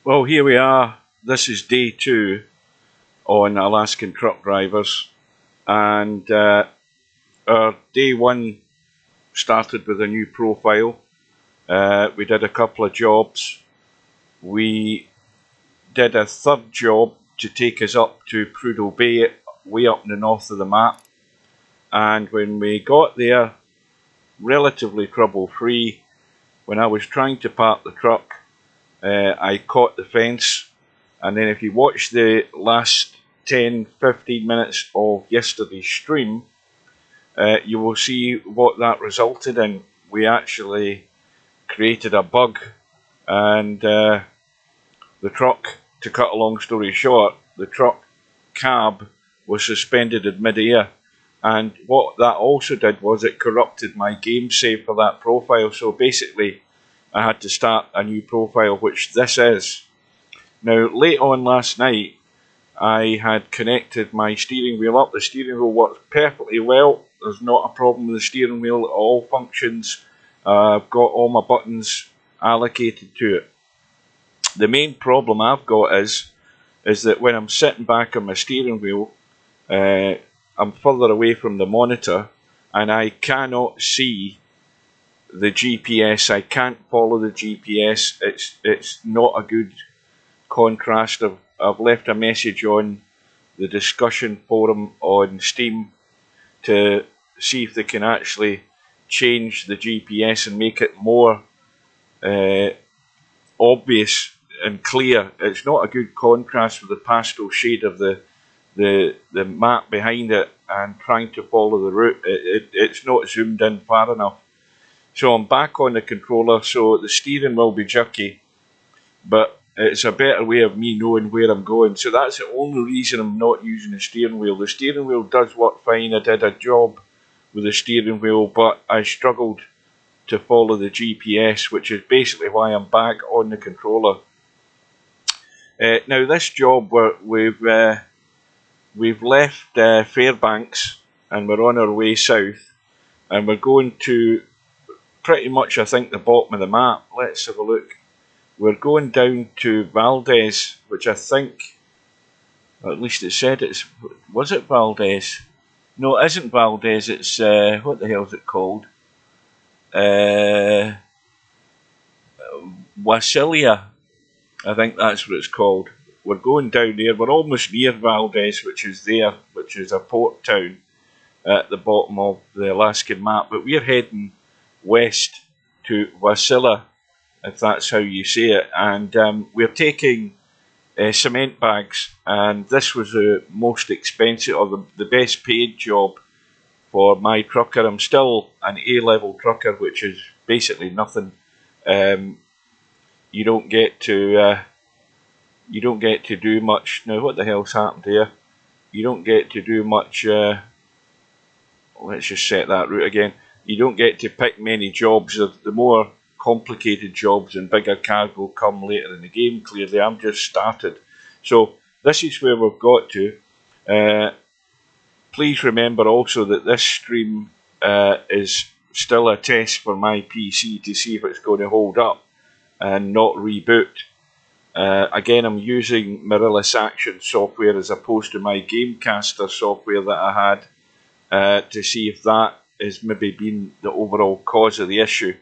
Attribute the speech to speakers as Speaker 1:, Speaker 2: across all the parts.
Speaker 1: Well, here we are. This is day 2 on Alaskan truck drivers, and our day 1 started with a new profile. We did a couple of jobs. We did a third job to take us up to Prudhoe Bay, way up in the north of the map. And when we got there, relatively trouble-free, when I was trying to park the truck, I caught the fence, and then if you watch the last 10-15 minutes of yesterday's stream, you will see what that resulted in. We actually created a bug, and the truck, to cut a long story short, the truck cab was suspended in mid-air, and what that also did was it corrupted my game save for that profile. So basically I had to start a new profile, which this is. Now, late on last night, I had connected my steering wheel up. The steering wheel works perfectly well. There's not a problem with the steering wheel. It all functions. I've got all my buttons allocated to it. The main problem I've got is that when I'm sitting back on my steering wheel, I'm further away from the monitor, and I cannot see the GPS. I can't follow the GPS. It's not a good contrast. I've left a message on the discussion forum on Steam to see if they can actually change the GPS and make it more obvious and clear. It's not a good contrast with the pastel shade of the map behind it and trying to follow the route. It's not zoomed in far enough. So I'm back on the controller, so the steering will be jerky, but it's a better way of me knowing where I'm going. So that's the only reason I'm not using the steering wheel. The steering wheel does work fine. I did a job with the steering wheel, but I struggled to follow the GPS, which is basically why I'm back on the controller. Now this job, we've left Fairbanks and we're on our way south, and we're going to pretty much, I think, the bottom of the map. Let's have a look. We're going down to Valdez, which I think, or at least it said it's, was it Valdez? No, it isn't Valdez, it's, what the hell is it called? Wasilia, I think that's what it's called. We're going down there. We're almost near Valdez, which is a port town at the bottom of the Alaskan map, but we're heading west to Wasilla, if that's how you say it, and we're taking cement bags, and this was the most expensive, or the best paid job for my trucker. I'm still an A-level trucker, which is basically nothing. You don't get to do much. Now, what the hell's happened here? You don't get to do much. Let's just set that route again. You don't get to pick many jobs. The more complicated jobs and bigger cargo come later in the game. Clearly, I'm just started. So this is where we've got to. Please remember also that this stream is still a test for my PC to see if it's going to hold up and not reboot. Again, I'm using Mirrorless Action software as opposed to my Gamecaster software that I had to see if that has maybe been the overall cause of the issue.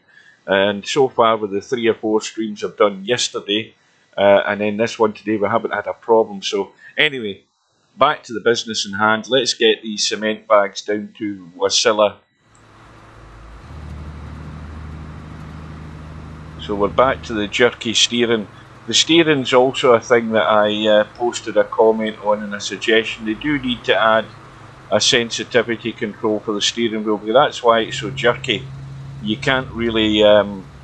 Speaker 1: And so far, with the 3 or 4 streams I've done yesterday and then this one today, we haven't had a problem. So anyway, back to the business in hand. Let's get these cement bags down to Wasilla. So we're back to the jerky steering. The steering's also a thing that I posted a comment on and a suggestion. They do need to add a sensitivity control for the steering wheel, because that's why it's so jerky. You can't really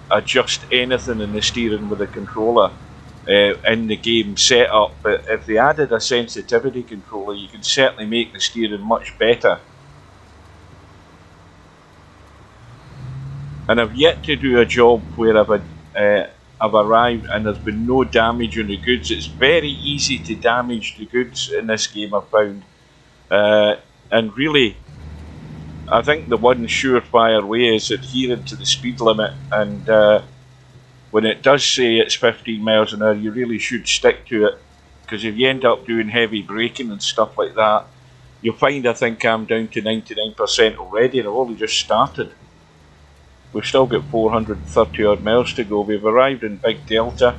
Speaker 1: adjust anything in the steering with a controller in the game setup, but if they added a sensitivity controller, you can certainly make the steering much better. And I've yet to do a job where I've arrived and there's been no damage on the goods. It's very easy to damage the goods in this game, I've found. And really, I think the one surefire way is adhering to the speed limit, and when it does say it's 15 miles an hour, you really should stick to it, because if you end up doing heavy braking and stuff like that, you'll find I think I'm down to 99% already, and I've only just started. We've still got 430 odd miles to go. We've arrived in Big Delta.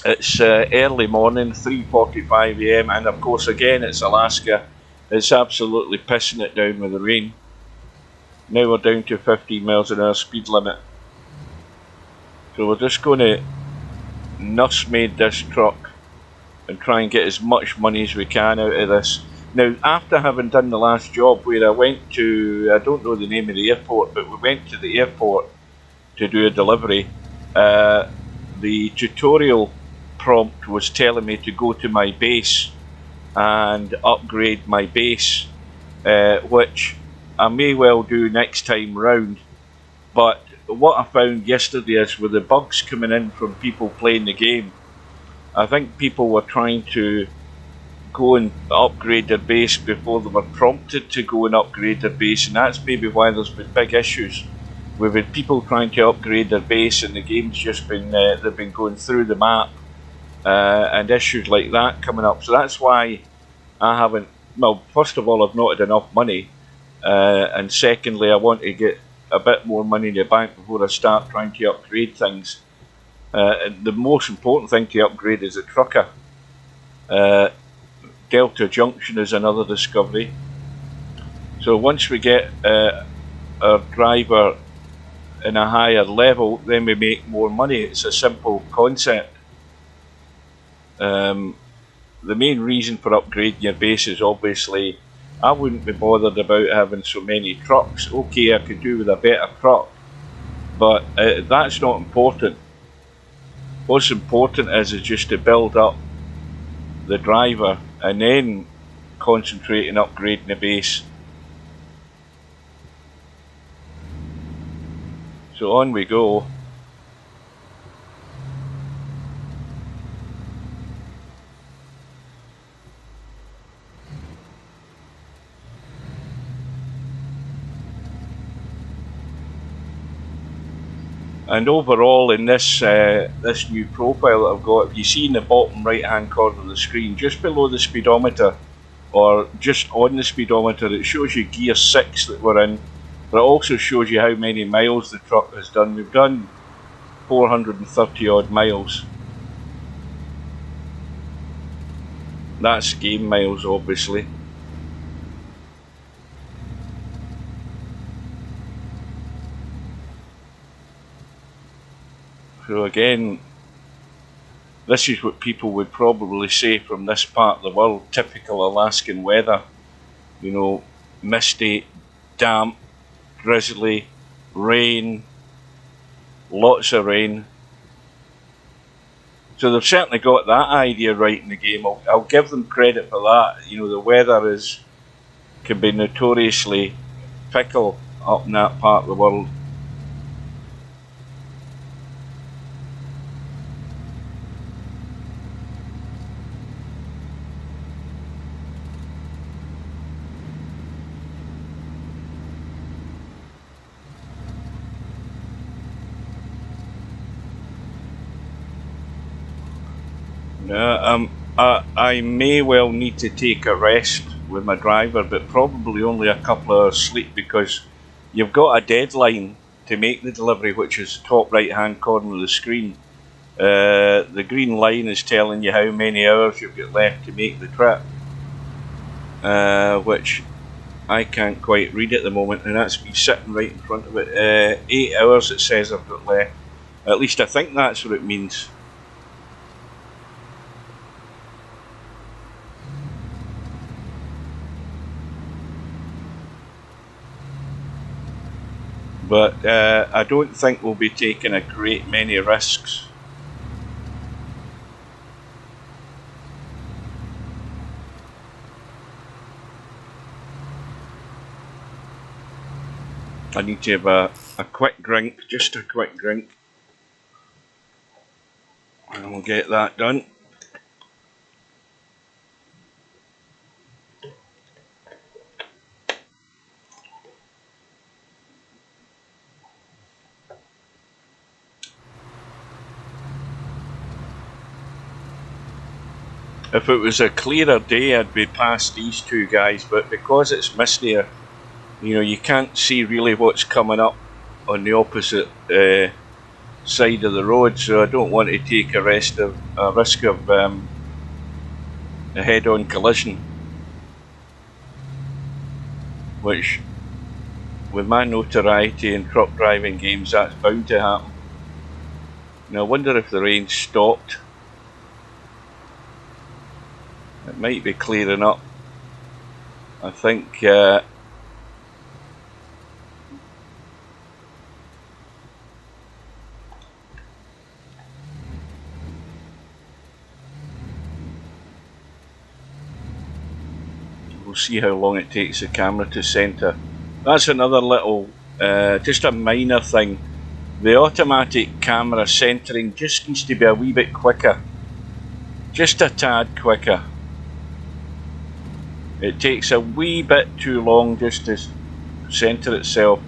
Speaker 1: It's early morning, 3:45 AM, and of course again it's Alaska. It's absolutely pissing it down with the rain. Now we're down to 15 miles an hour speed limit. So we're just going to nursemaid this truck and try and get as much money as we can out of this. Now, after having done the last job where I went to, I don't know the name of the airport, but we went to the airport to do a delivery, the tutorial prompt was telling me to go to my base and upgrade my base, which I may well do next time round. But what I found yesterday is with the bugs coming in from people playing the game, I think people were trying to go and upgrade their base before they were prompted to go and upgrade their base, and that's maybe why there's been big issues. We've had people trying to upgrade their base and the game's just been, they've been going through the map, and issues like that coming up. So that's why I haven't, well, first of all, I've not had enough money, and secondly, I want to get a bit more money in the bank before I start trying to upgrade things. And the most important thing to upgrade is a trucker. Delta Junction is another discovery. So once we get our driver in a higher level, then we make more money. It's a simple concept. The main reason for upgrading your base is obviously, I wouldn't be bothered about having so many trucks. Okay, I could do with a better truck, but that's not important. What's important is just to build up the driver and then concentrate on upgrading the base. So on we go. And overall in this this new profile that I've got, if you see in the bottom right hand corner of the screen, just below the speedometer, or just on the speedometer, it shows you gear 6 that we're in, but it also shows you how many miles the truck has done. We've done 430 odd miles. That's game miles, obviously. So again, this is what people would probably say from this part of the world, typical Alaskan weather. You know, misty, damp, drizzly, rain, lots of rain. So they've certainly got that idea right in the game. I'll give them credit for that. You know, the weather can be notoriously fickle up in that part of the world. I may well need to take a rest with my driver, but probably only a couple of hours sleep, because you've got a deadline to make the delivery, which is top right hand corner of the screen. The green line is telling you how many hours you've got left to make the trip, which I can't quite read at the moment, and that's me sitting right in front of it. 8 hours it says I've got left. At least I think that's what it means. But I don't think we'll be taking a great many risks. I need to have a quick drink, just a quick drink, and we'll get that done. If it was a clearer day, I'd be past these two guys, but because it's misty, you can't see really what's coming up on the opposite side of the road, so I don't want to take a risk of a head-on collision, which, with my notoriety in truck driving games, that's bound to happen. Now I wonder if the rain stopped. It might be clearing up. I think we'll see how long it takes the camera to centre. That's another little, just a minor thing. The automatic camera centering just needs to be a wee bit quicker. Just a tad quicker. It takes a wee bit too long just to centre itself.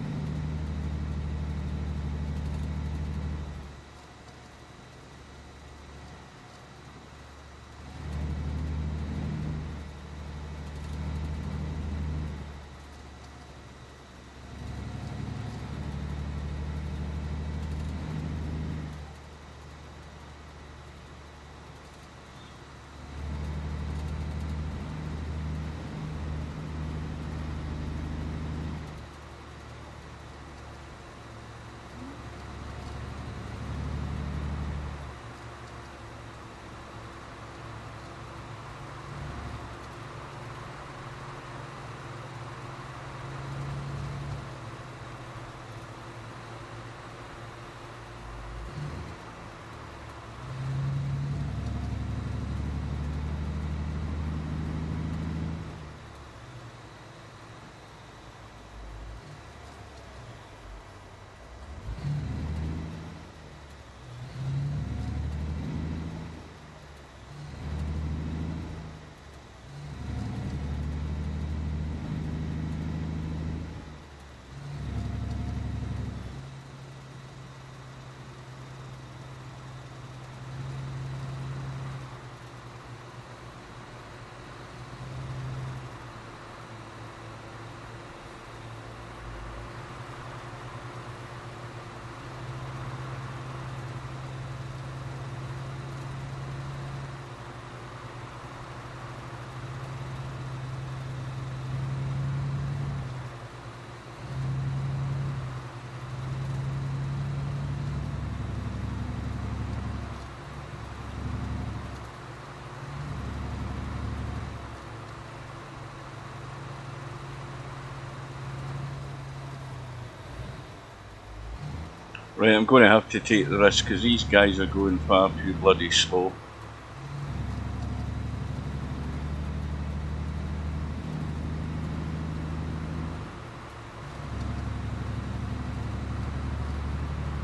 Speaker 1: Right, I'm going to have to take the risk because these guys are going far too bloody slow.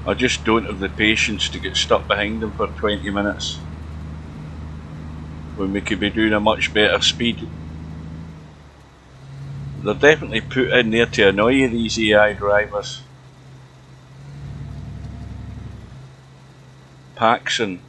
Speaker 1: I just don't have the patience to get stuck behind them for 20 minutes when we could be doing a much better speed. They're definitely put in there to annoy you, these AI drivers. Paxson.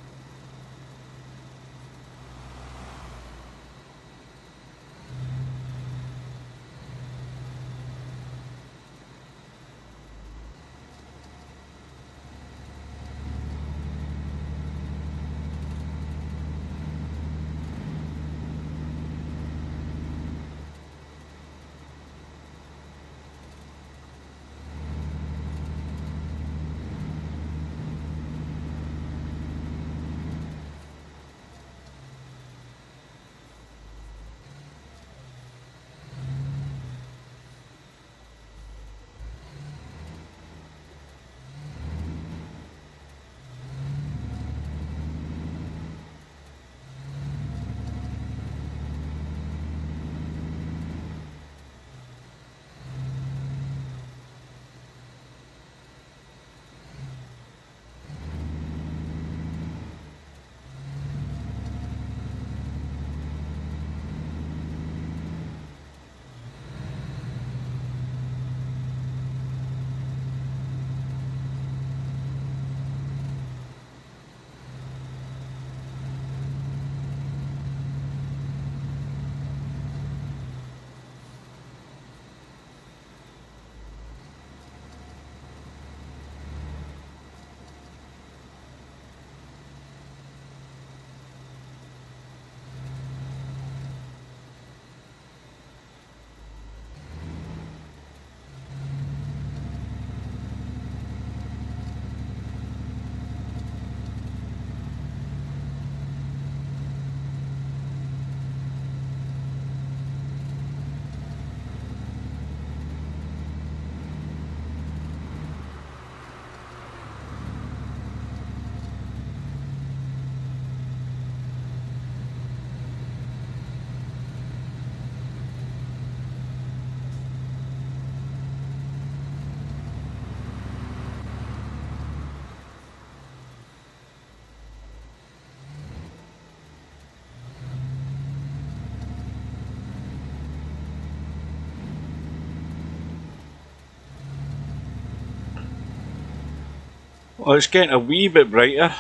Speaker 1: Well, it's getting a wee bit brighter.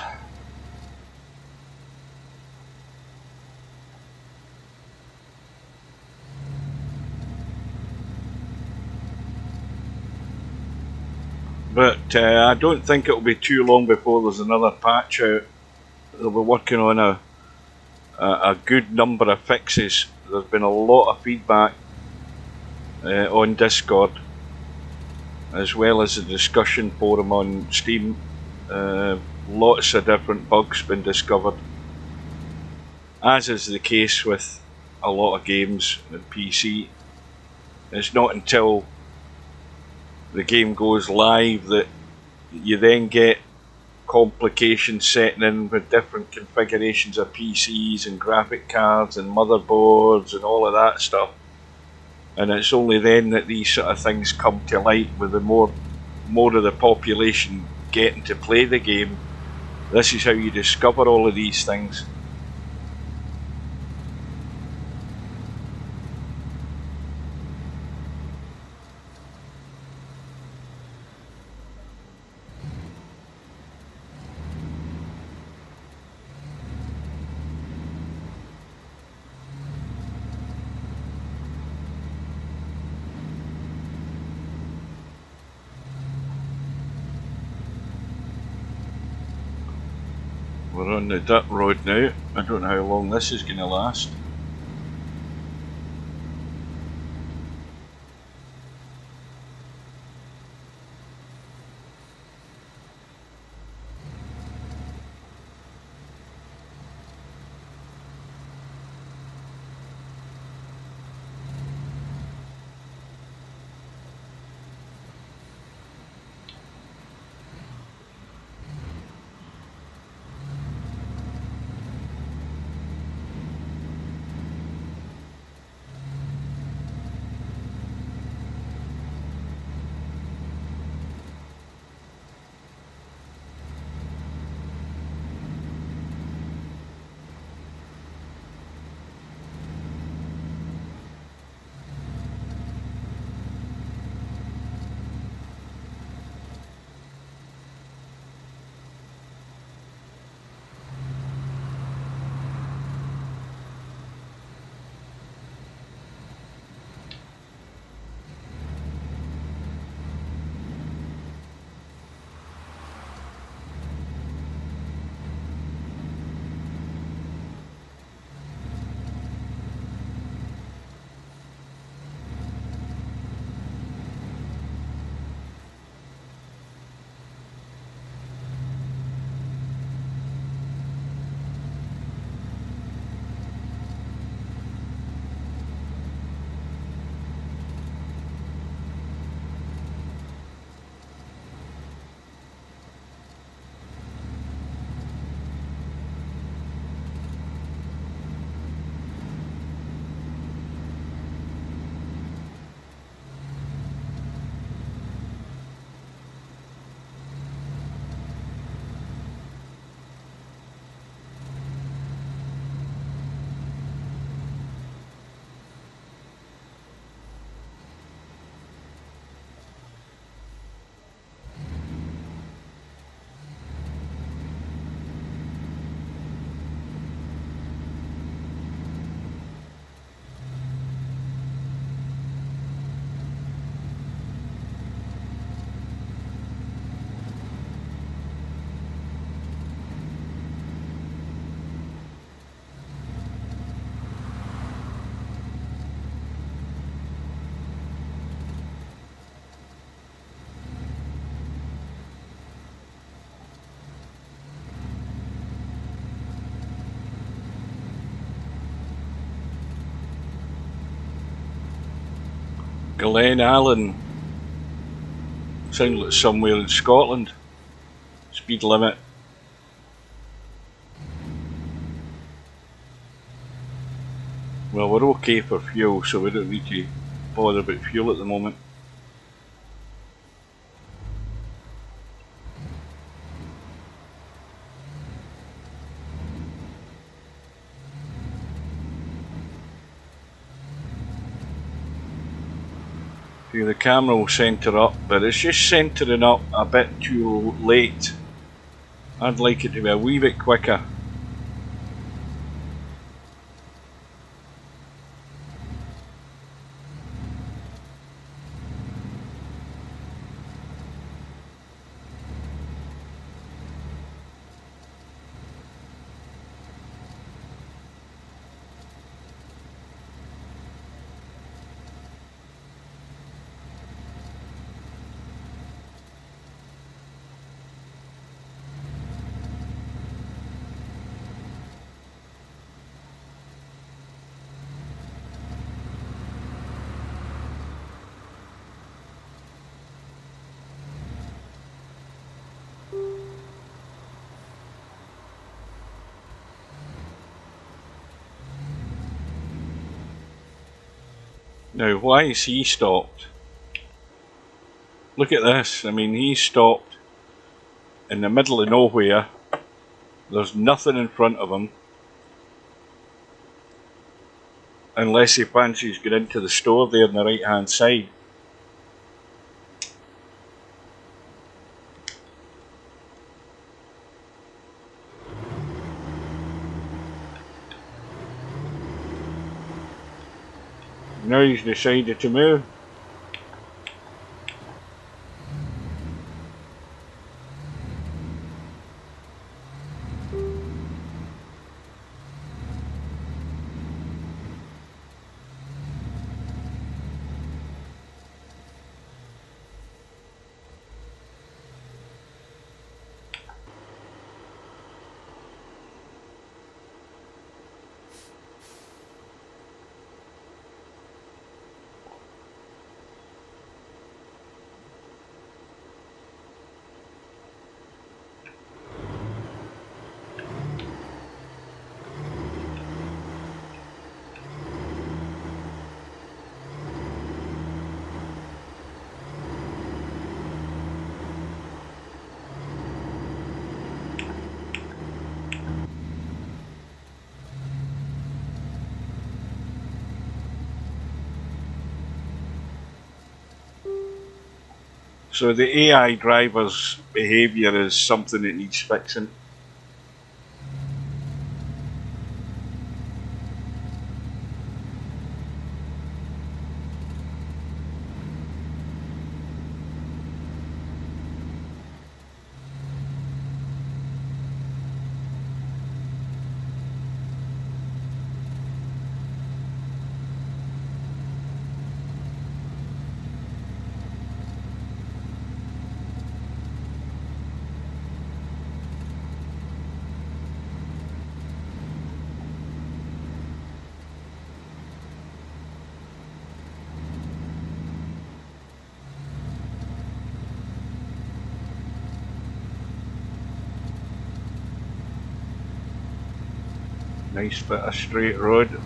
Speaker 1: But I don't think it'll be too long before there's another patch out. They'll be working on a good number of fixes. There's been a lot of feedback on Discord, as well as the discussion forum on Steam. Lots of different bugs been discovered, as is the case with a lot of games on PC. It's not until the game goes live that you then get complications setting in with different configurations of PCs and graphic cards and motherboards and all of that stuff. And it's only then that these sort of things come to light, with the more of the population getting to play the game. This is how you discover all of these things. We're on the dirt road now. I don't know how long this is going to last. Glen Allen. Sounds like somewhere in Scotland. Speed limit. Well, we're okay for fuel, so we don't need to bother about fuel at the moment. The camera will centre up, but it's just centering up a bit too late I'd like it to be a wee bit quicker. Now, why is he stopped? Look at this. I mean, he's stopped in the middle of nowhere. There's nothing in front of him. Unless he fancies going into the store there on the right hand side. Now he's decided to move. So the AI driver's behaviour is something that needs fixing. Nice bit of straight road.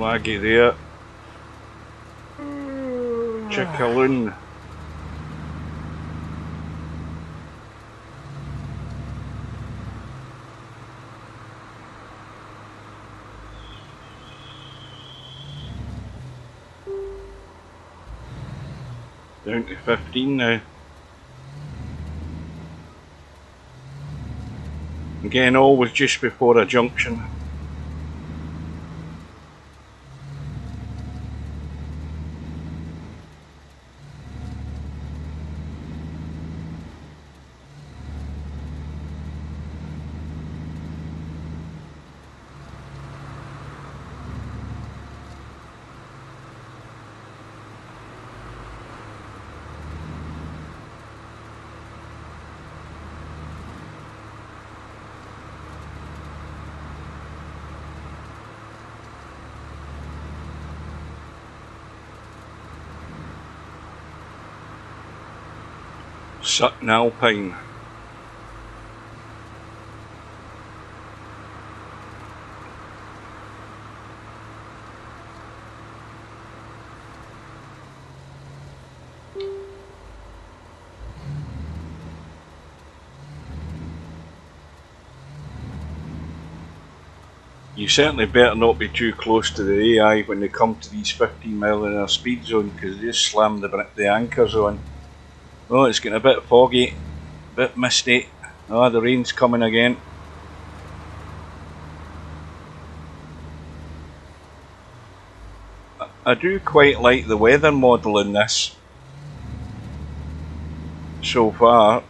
Speaker 1: laggy there. Chickaloon. Down to 15 now. Again, always just before a junction. Sutton Alpine. You certainly better not be too close to the AI when they come to these 15-mile/hour speed zone, because they just slam the anchors on. Oh, it's getting a bit foggy, a bit misty. Oh, the rain's coming again. I do quite like the weather model in this so far.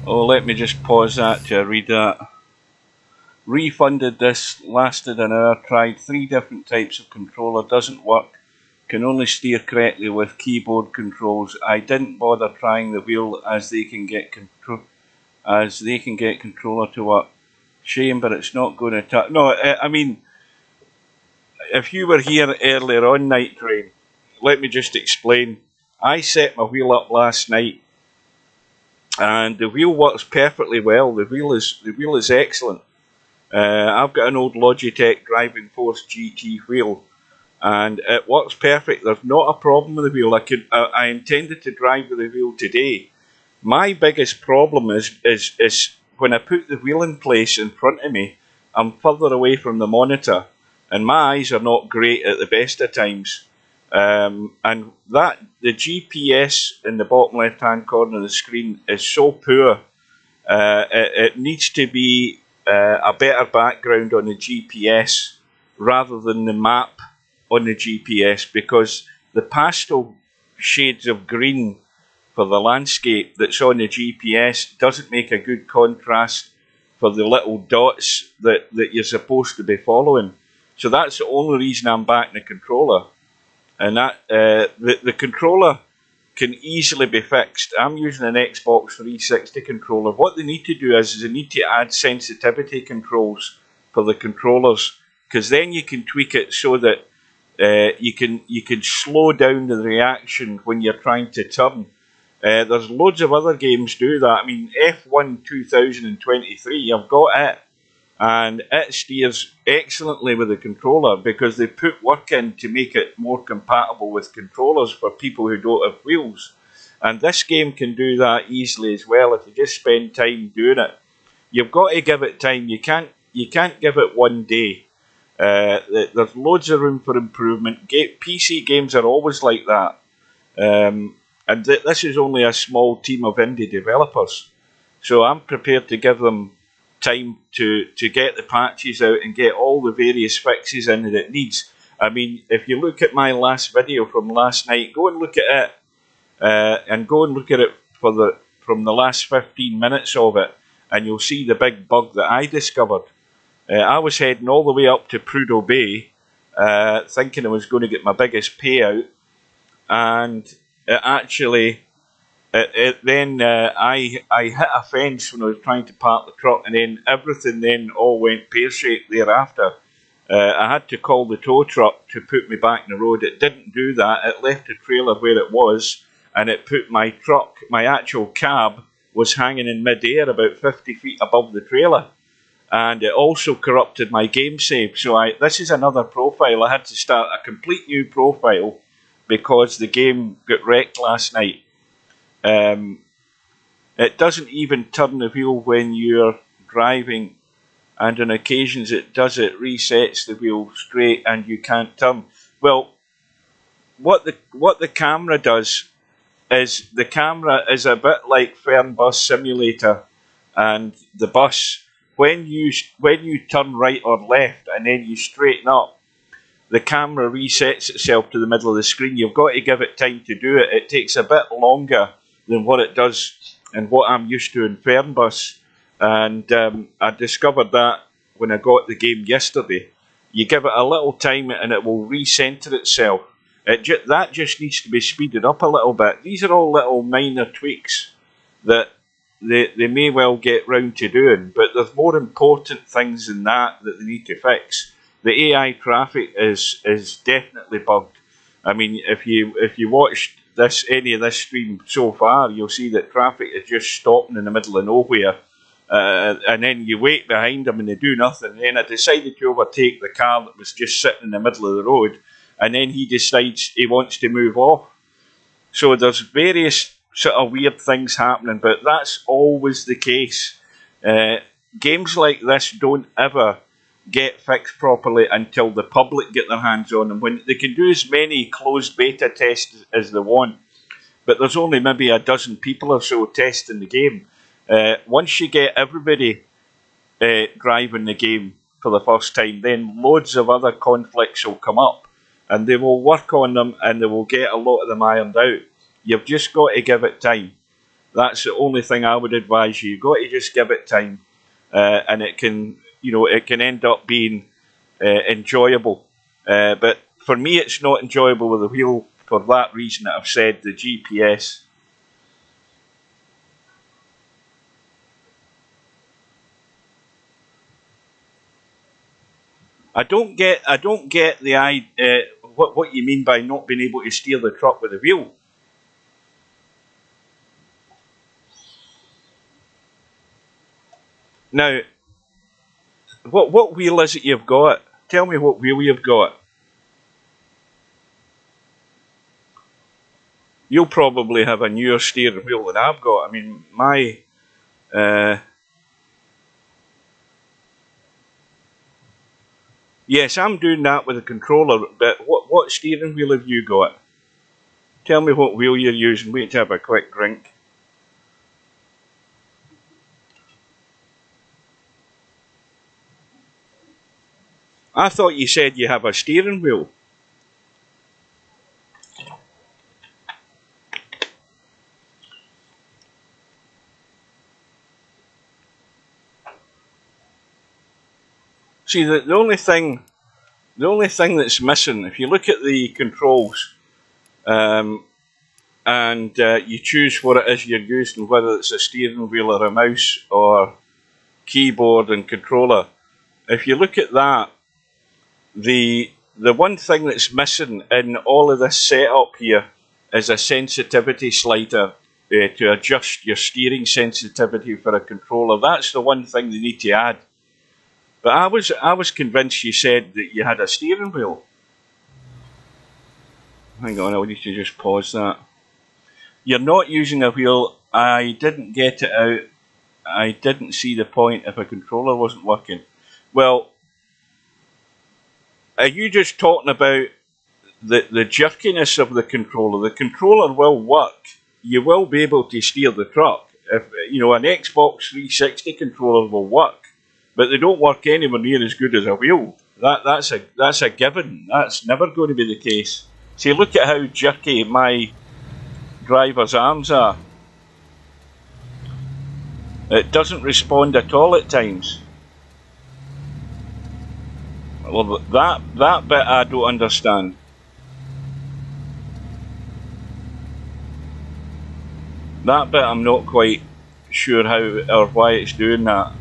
Speaker 1: Oh, let me just pause that to read that. Refunded this, lasted an hour, tried 3 different types of controller, doesn't work, can only steer correctly with keyboard controls. I didn't bother trying the wheel as they can get controller to work. Shame, but it's not going to touch. No, I mean, if you were here earlier on Night Train, let me just explain. I set my wheel up last night, and the wheel works perfectly well. The wheel is excellent. I've got an old Logitech Driving Force GT wheel, and it works perfect. There's not a problem with the wheel. I intended to drive with the wheel today. My biggest problem is when I put the wheel in place in front of me, I'm further away from the monitor, and my eyes are not great at the best of times. And the GPS in the bottom left hand corner of the screen is so poor. It needs to be a better background on the GPS rather than the map on the GPS, because the pastel shades of green for the landscape that's on the GPS doesn't make a good contrast for the little dots that you're supposed to be following. So that's the only reason I'm backing the controller. And that the controller can easily be fixed. I'm using an Xbox 360 controller. What they need to do is they need to add sensitivity controls for the controllers, because then you can tweak it so that you can slow down the reaction when you're trying to turn. There's loads of other games do that. I mean, F1 2023, I've got it, and it steers excellently with the controller because they put work in to make it more compatible with controllers for people who don't have wheels. And this game can do that easily as well if you just spend time doing it. You've got to give it time. You can't give it one day. There's loads of room for improvement. PC games are always like that. And this is only a small team of indie developers. So I'm prepared to give them time to get the patches out and get all the various fixes in that it needs. I mean, if you look at my last video from last night, go and look at it, and go and look at it from the last 15 minutes of it, and you'll see the big bug that I discovered. I was heading all the way up to Prudhoe Bay, thinking I was going to get my biggest payout, and it actually... Then I hit a fence when I was trying to park the truck, and then everything then all went pear-shaped thereafter. I had to call the tow truck to put me back in the road. It didn't do that. It left the trailer where it was, and it put my truck, my actual cab, was hanging in mid-air about 50 feet above the trailer. And it also corrupted my game save. So this is another profile. I had to start a complete new profile because the game got wrecked last night. It doesn't even turn the wheel when you're driving, and on occasions it does. It resets the wheel straight and you can't turn. Well, what the camera does is the camera is a bit like Fernbus Simulator, and the bus, when you turn right or left and then you straighten up, the camera resets itself to the middle of the screen. You've got to give it time to do it. It takes a bit longer than what it does and what I'm used to in Fernbus. And I discovered that when I got the game yesterday. You give it a little time and it will recenter itself. That just needs to be speeded up a little bit. These are all little minor tweaks that they may well get round to doing, but there's more important things than that they need to fix. The AI traffic is definitely bugged. I mean, if you watched any of this stream so far, you'll see that traffic is just stopping in the middle of nowhere, and then you wait behind them and they do nothing. And then I decided to overtake the car that was just sitting in the middle of the road, and then he decides he wants to move off. So there's various sort of weird things happening, but that's always the case. Games like this don't ever get fixed properly until the public get their hands on them. When they can do as many closed beta tests as they want, but there's only maybe a dozen people or so testing the game. Once you get everybody driving the game for the first time, then loads of other conflicts will come up, and they will work on them and they will get a lot of them ironed out. You've just got to give it time. That's the only thing I would advise you. You've got to just give it time, and it can end up being enjoyable. But for me, it's not enjoyable with the wheel for that reason that I've said, the GPS. I don't get the what you mean by not being able to steer the truck with the wheel. Now, what wheel is it you've got? Tell me what wheel you've got. You'll probably have a newer steering wheel than I've got. I mean, my yes, I'm doing that with a controller. But what steering wheel have you got? Tell me what wheel you're using. Wait to have a quick drink. I thought you said you have a steering wheel. See, the only thing that's missing, if you look at the controls, and you choose what it is you're using, whether it's a steering wheel or a mouse or keyboard and controller, if you look at that, the one thing that's missing in all of this setup here is a sensitivity slider to adjust your steering sensitivity for a controller. That's the one thing they need to add. But I was convinced you said that you had a steering wheel. Hang on, I need to just pause that. You're not using a wheel. I didn't get it out. I didn't see the point if a controller wasn't working. Well, are you just talking about the jerkiness of the controller? The controller will work. You will be able to steer the truck. If an Xbox 360 controller will work. But they don't work anywhere near as good as a wheel. That's a given. That's never going to be the case. See, look at how jerky my driver's arms are. It doesn't respond at all at times. Well, that bit I don't understand. That bit I'm not quite sure how or why it's doing that.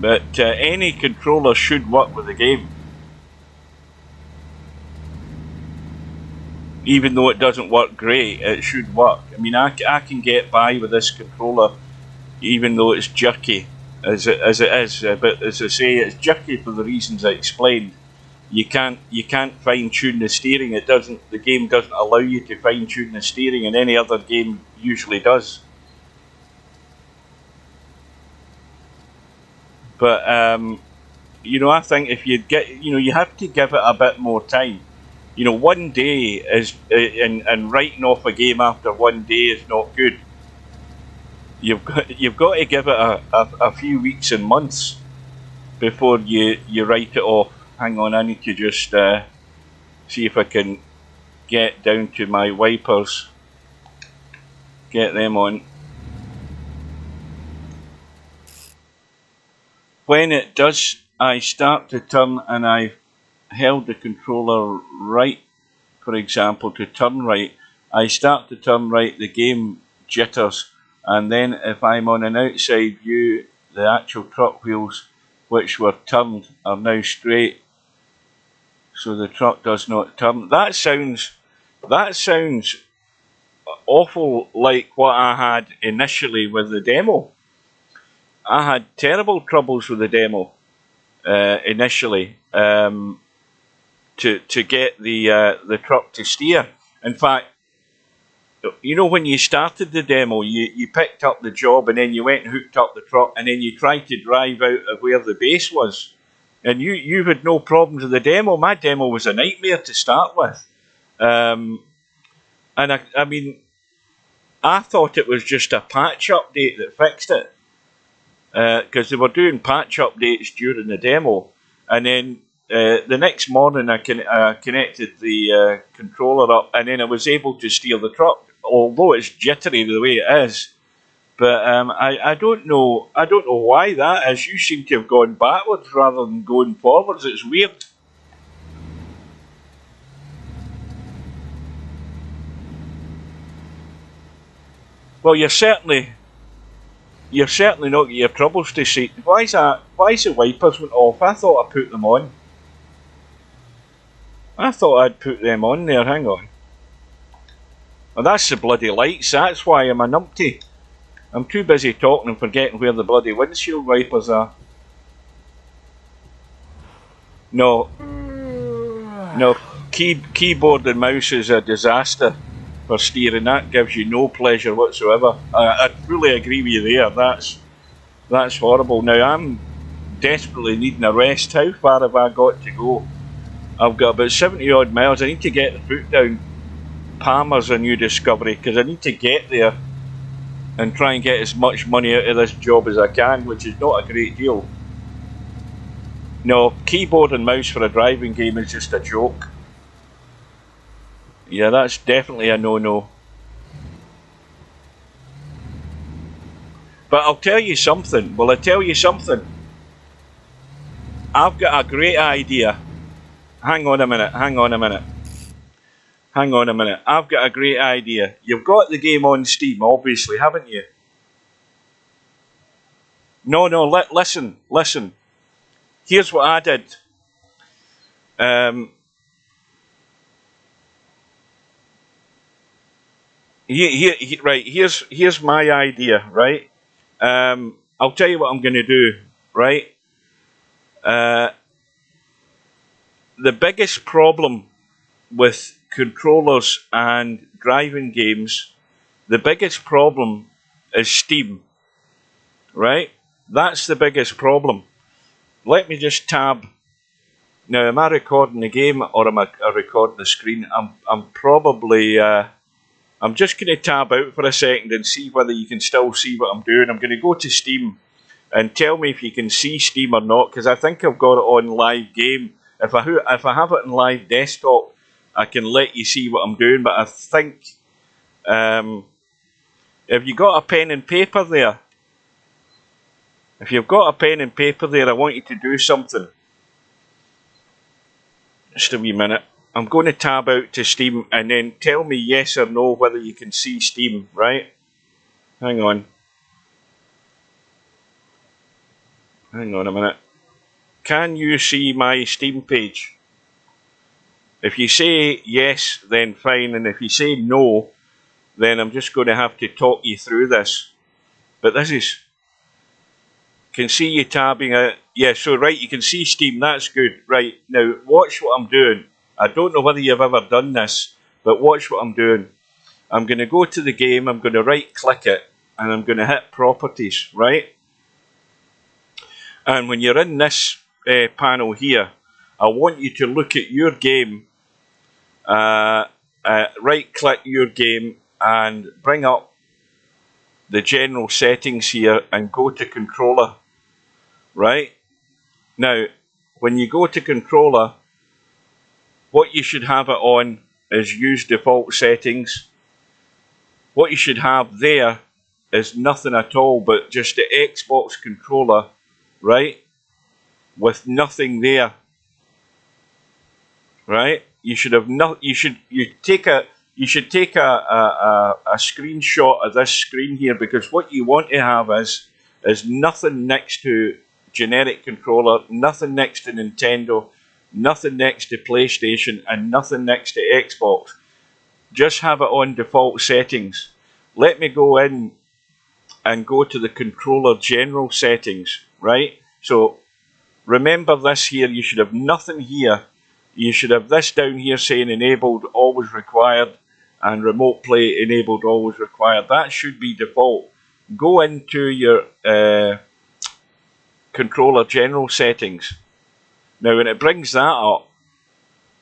Speaker 1: But any controller should work with the game. Even though it doesn't work great, it should work. I mean, I can get by with this controller, even though it's jerky, as it is. But as I say, it's jerky for the reasons I explained. You can't fine tune the steering. The game doesn't allow you to fine tune the steering, and any other game usually does. But I think if you you have to give it a bit more time. One day is and writing off a game after one day is not good. You've got to give it a few weeks and months before you write it off. Hang on, I need to just see if I can get down to my wipers. Get them on. When it does, I start to turn and I've held the controller right, for example, to turn right. I start to turn right, the game jitters, and then if I'm on an outside view, the actual truck wheels which were turned are now straight, so the truck does not turn. That sounds awful like what I had initially with the demo. I had terrible troubles with the demo initially to get the truck to steer. In fact, when you started the demo, you picked up the job and then you went and hooked up the truck and then you tried to drive out of where the base was. And you had no problems with the demo. My demo was a nightmare to start with. And I mean, I thought it was just a patch update that fixed it. Because they were doing patch updates during the demo. And then the next morning I connected the controller up and then I was able to steer the truck, although it's jittery the way it is. But I don't know why that is. You seem to have gone backwards rather than going forwards. It's weird. Well, you're certainly not get your troubles to see. Why is that? Why is the wipers went off? I thought I put them on. I thought I'd put them on there. Hang on. Well, that's the bloody lights. That's why I'm a numpty. I'm too busy talking and forgetting where the bloody windshield wipers are. No, keyboard and mouse is a disaster for steering. That gives you no pleasure whatsoever. I fully agree with you there. That's horrible. Now I'm desperately needing a rest. How far have I got to go? I've got about 70 odd miles. I need to get the foot down. Palmer's a new discovery because I need to get there and try and get as much money out of this job as I can, which is not a great deal. No, keyboard and mouse for a driving game is just a joke. Yeah, that's definitely a no-no. But I'll tell you something. Will I tell you something? I've got a great idea. Hang on a minute. I've got a great idea. You've got the game on Steam, obviously, haven't you? No, listen. Here's what I did. Right, here's my idea, right? I'll tell you what I'm going to do, right? The biggest problem with controllers and driving games, the biggest problem is Steam, right? That's the biggest problem. Let me just tab. Now, am I recording the game or am I recording the screen? I'm probably. I'm just going to tab out for a second and see whether you can still see what I'm doing. I'm going to go to Steam and tell me if you can see Steam or not, because I think I've got it on live game. If I have it on live desktop, I can let you see what I'm doing. But I think, if you got a pen and paper there, if you've got a pen and paper there, I want you to do something. Just a wee minute. I'm going to tab out to Steam and then tell me yes or no whether you can see Steam, right? Hang on. Hang on a minute. Can you see my Steam page? If you say yes, then fine, and if you say no, then I'm just going to have to talk you through this. But this is... Can see you tabbing out. Yeah, so right, you can see Steam, that's good. Right, now watch what I'm doing. I don't know whether you've ever done this, but watch what I'm doing. I'm going to go to the game, I'm going to right click it, and I'm going to hit properties, right? And when you're in this panel here, I want you to look at your game, right click your game and bring up the general settings here and go to controller, right? Now, when you go to controller, what you should have it on is use default settings. What you should have there is nothing at all but just the Xbox controller, right? With nothing there, right? You should have you should take a screenshot of this screen here, because what you want to have is nothing next to generic controller, nothing next to Nintendo, nothing next to PlayStation, and nothing next to Xbox. Just have it on default settings. Let me go in and go to the controller general settings, right? So remember this here, you should have nothing here. You should have this down here saying enabled, always required, and remote play enabled, always required. That should be default. Go into your controller general settings. Now when it brings that up,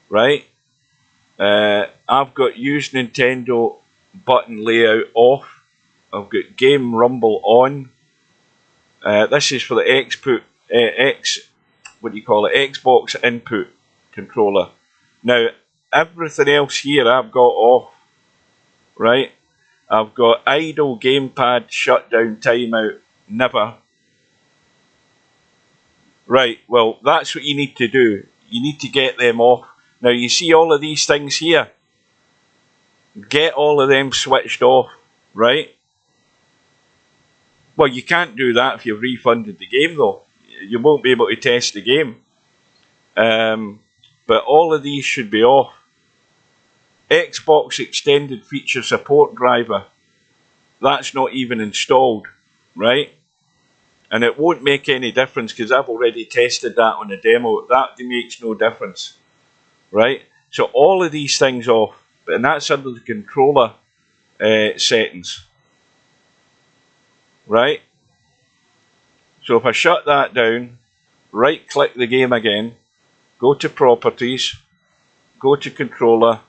Speaker 1: right, I've got use Nintendo button layout off. I've got game rumble on. This is for the Xbox input controller. Now everything else here I've got off, right? I've got idle, gamepad, shutdown, timeout, never. Right, well that's what you need to do. You need to get them off. Now you see all of these things here. Get all of them switched off, right? Well, you can't do that if you've refunded the game though. You won't be able to test the game. But all of these should be off. Xbox Extended Feature Support driver. That's not even installed, right? And it won't make any difference because I've already tested that on a demo. That makes no difference, right? So all of these things off, and that's under the controller settings, right? So if I shut that down, right click the game again, go to properties, go to controller.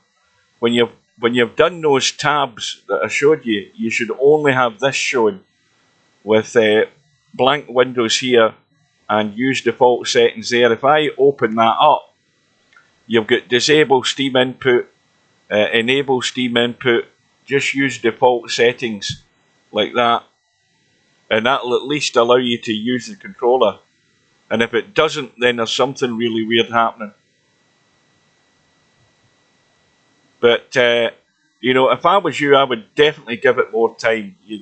Speaker 1: When you've done those tabs that I showed you, you should only have this shown with blank windows here and use default settings there. If I open that up, you've got disable Steam input, enable Steam input, just use default settings like that, and that'll at least allow you to use the controller. And if it doesn't, then there's something really weird happening. But you know, if I was you, I would definitely give it more time. You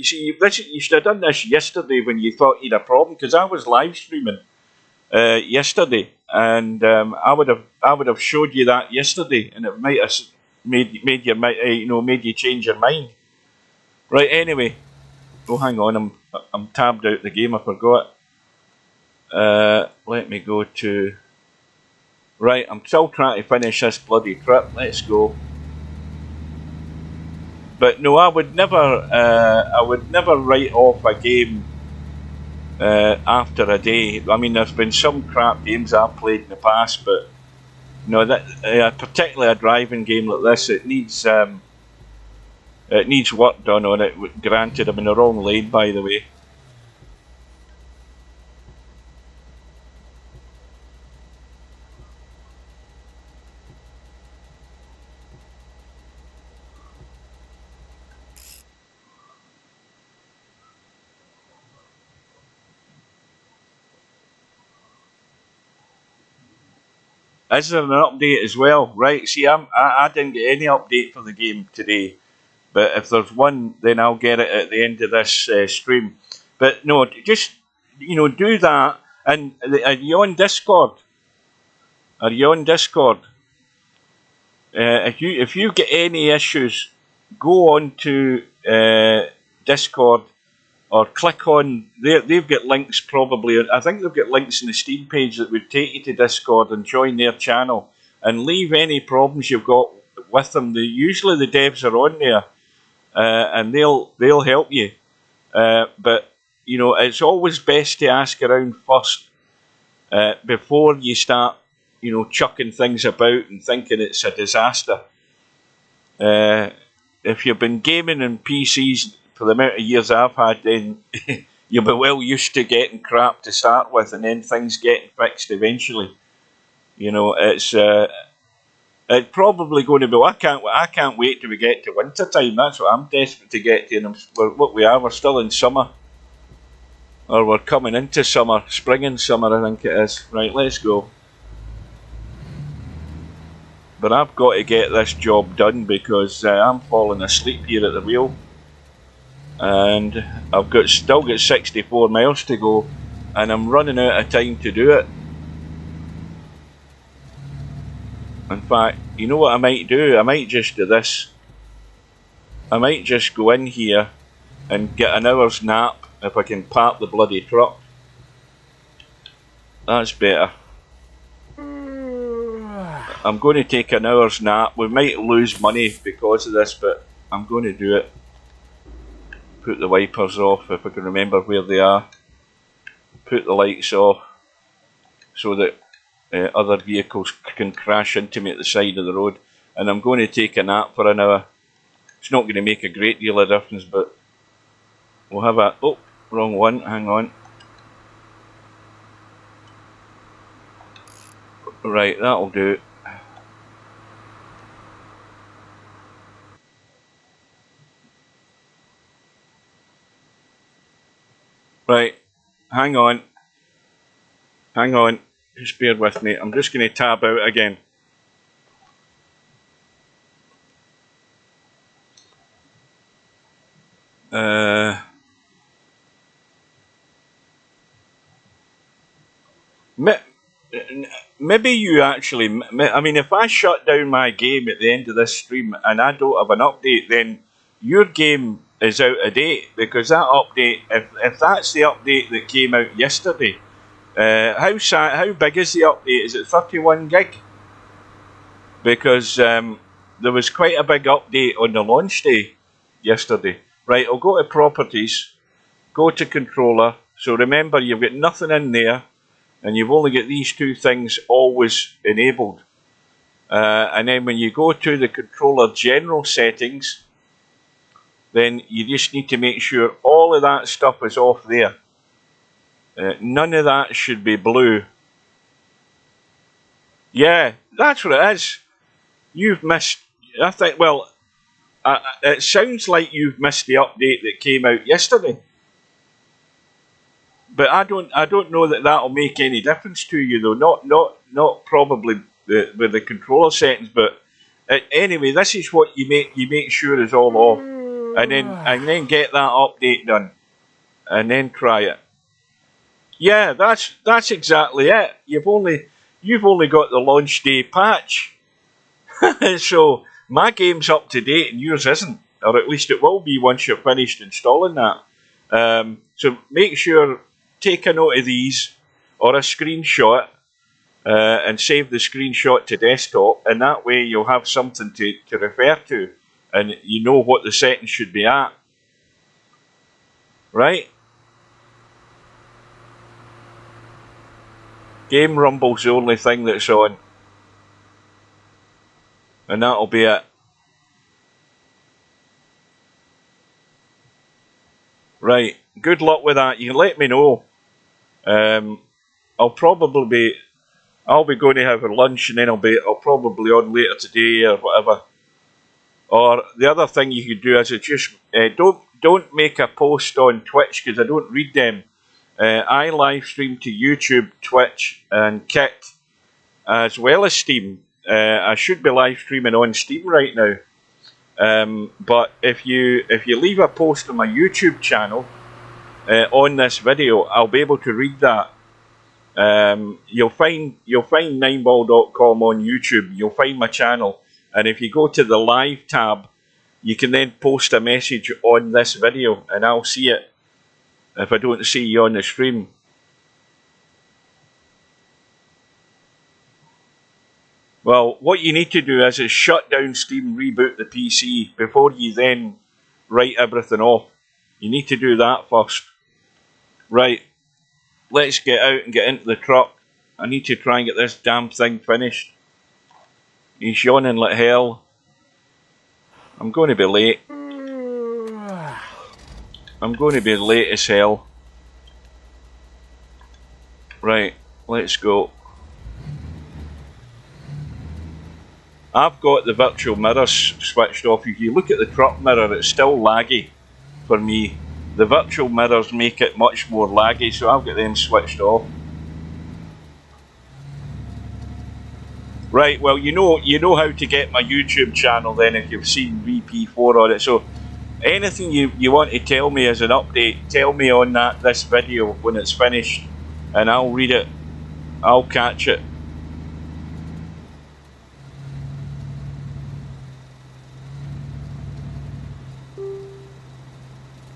Speaker 1: should have done this yesterday when you thought you'd a problem, because I was live streaming yesterday, and I would have showed you that yesterday, and it might have made you change your mind. Right. Anyway, oh, hang on, I'm tabbed out the game. I forgot. Let me go to. Right, I'm still trying to finish this bloody trip. Let's go. But no, I would never write off a game after a day. I mean, there's been some crap games I've played in the past, but no, that particularly a driving game like this, it needs work done on it. Granted, I'm in the wrong lane, by the way. Is there an update as well? Right, see, I didn't get any update for the game today, but if there's one, then I'll get it at the end of this stream. But no, just do that. And are you on Discord? Are you on Discord? If you get any issues, go on to Discord or click on. They've got links probably. I think they've got links in the Steam page that would take you to Discord and join their channel and leave any problems you've got with them. Usually the devs are on there and they'll help you. But it's always best to ask around first before you start chucking things about and thinking it's a disaster. If you've been gaming in PCs for the amount of years I've had, then you'll be well used to getting crap to start with, and then things getting fixed eventually. It's probably going to be. I can't wait till we get to winter time. That's what I'm desperate to get to. And we're still in summer, or we're coming into summer, spring and summer, I think it is. Right, let's go. But I've got to get this job done because I'm falling asleep here at the wheel. And I've still got 64 miles to go, and I'm running out of time to do it. In fact, you know what I might do? I might just do this. I might just go in here and get an hour's nap if I can park the bloody truck. That's better. I'm going to take an hour's nap. We might lose money because of this, but I'm going to do it. Put the wipers off if I can remember where they are. Put the lights off so that other vehicles can crash into me at the side of the road. And I'm going to take a nap for an hour. It's not going to make a great deal of difference, but we'll have a... Oh, wrong one. Hang on. Right, that'll do. Right, hang on, just bear with me, I'm just going to tab out again. Maybe you actually, I mean, if I shut down my game at the end of this stream and I don't have an update, then your game is out of date, because that update, if that's the update that came out yesterday, how big is the update? Is it 31 gig? Because there was quite a big update on the launch day yesterday. Right, I'll go to properties, go to controller. So remember, you've got nothing in there, and you've only got these two things always enabled. And then when you go to the controller general settings, then you just need to make sure all of that stuff is off there. None of that should be blue. Yeah, that's what it is. You've missed, I think, well, it sounds like you've missed the update that came out yesterday. But I don't know that that'll make any difference to you, though. Not probably with the controller settings, but anyway, this is what you make sure is all off. And then get that update done, and then try it. Yeah, that's exactly it. You've only got the launch day patch, so my game's up to date and yours isn't, or at least it will be once you're finished installing that. So make sure, take a note of these or a screenshot, and save the screenshot to desktop, and that way you'll have something to refer to. And you know what the settings should be at. Right? Game Rumble's the only thing that's on. And that'll be it. Right. Good luck with that. You can let me know. I'll be going to have a lunch, and then I'll probably on later today or whatever. Or the other thing you could do is just don't make a post on Twitch, because I don't read them. I live stream to YouTube, Twitch, and Kick, as well as Steam. I should be live streaming on Steam right now. But if you leave a post on my YouTube channel, on this video, I'll be able to read that. You'll find 9ball.com on YouTube. You'll find my channel, and if you go to the live tab, you can then post a message on this video, and I'll see it if I don't see you on the stream. Well, what you need to do is shut down Steam, reboot the PC before you then write everything off. You need to do that first. Right, let's get out and get into the truck. I need to try and get this damn thing finished. He's yawning like hell. I'm going to be late. I'm going to be late as hell. Right, let's go. I've got the virtual mirrors switched off. If you look at the truck mirror, it's still laggy for me. The virtual mirrors make it much more laggy, so I've got them switched off. Right, well, you know how to get my YouTube channel then if you've seen VP4 on it. So anything you want to tell me as an update, tell me on this video when it's finished, and I'll read it. I'll catch it.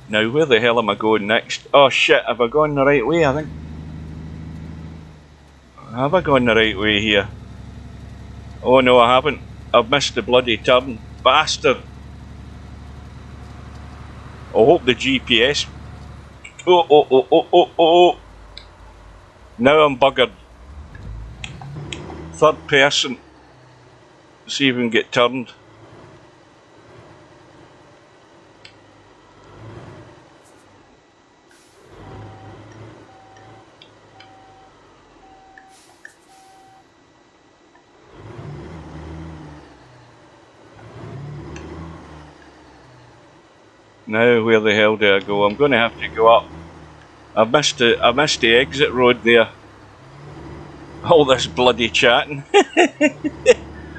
Speaker 1: Now, where the hell am I going next? Oh shit, have I gone the right way, I think? Have I gone the right way here? Oh no, I haven't. I've missed the bloody turn. Bastard! I hope the GPS... Oh. Now I'm buggered. Third person. See if we can get turned. Now where the hell do I go? I'm going to have to go up. I missed the exit road there. All this bloody chatting.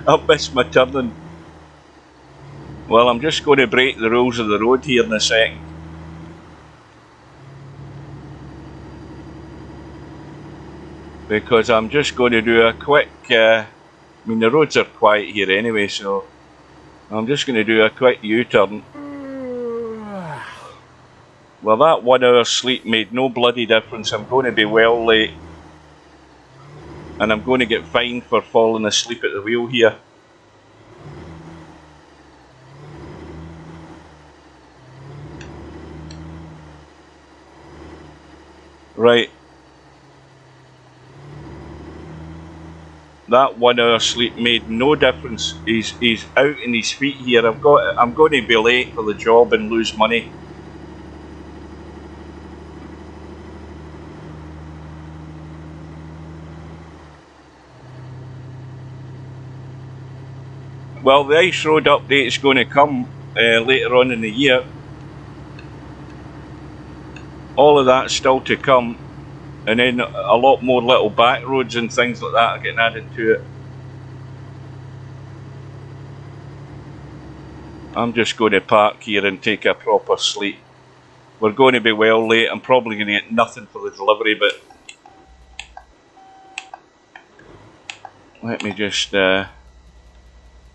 Speaker 1: I've missed my turning. Well, I'm just going to break the rules of the road here in a second. Because I'm just going to do a quick... I mean, the roads are quiet here anyway, so... I'm just going to do a quick U-turn. Well, that 1 hour sleep made no bloody difference. I'm going to be well late. And I'm going to get fined for falling asleep at the wheel here. Right. That 1 hour sleep made no difference. He's out in his feet here. I'm going to be late for the job and lose money. Well, the ice road update is going to come later on in the year. All of that's still to come, and then a lot more little back roads and things like that are getting added to it. I'm just going to park here and take a proper sleep. We're going to be well late. I'm probably going to get nothing for the delivery, but let me just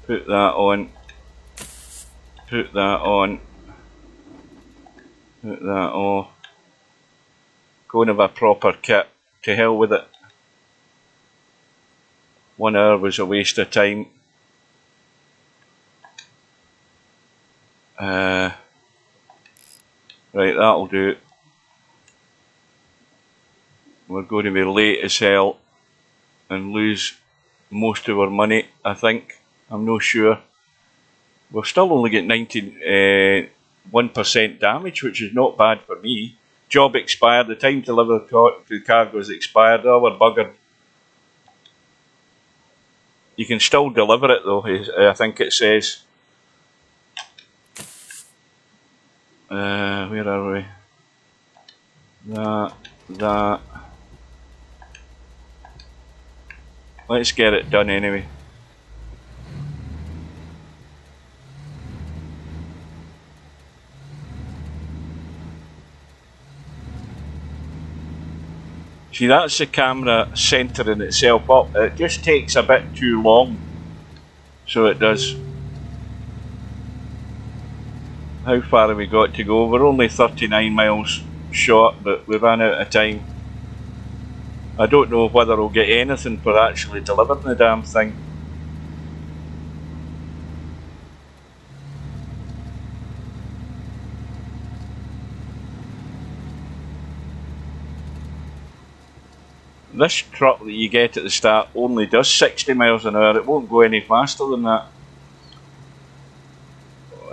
Speaker 1: put that on, put that on, put that off. Go and have a proper kit. To hell with it. 1 hour was a waste of time. Right, that'll do. We're going to be late as hell and lose most of our money, I think. I'm not sure. We've still only got 91% damage, which is not bad for me. Job expired. The time to deliver the cargo is expired. Oh, we're buggered. You can still deliver it though, I think it says. Where are we? That. Let's get it done anyway. See, that's the camera centering itself up. It just takes a bit too long. So it does. How far have we got to go? We're only 39 miles short, but we ran out of time. I don't know whether we'll get anything for actually delivering the damn thing. This truck that you get at the start only does 60 miles an hour. It won't go any faster than that.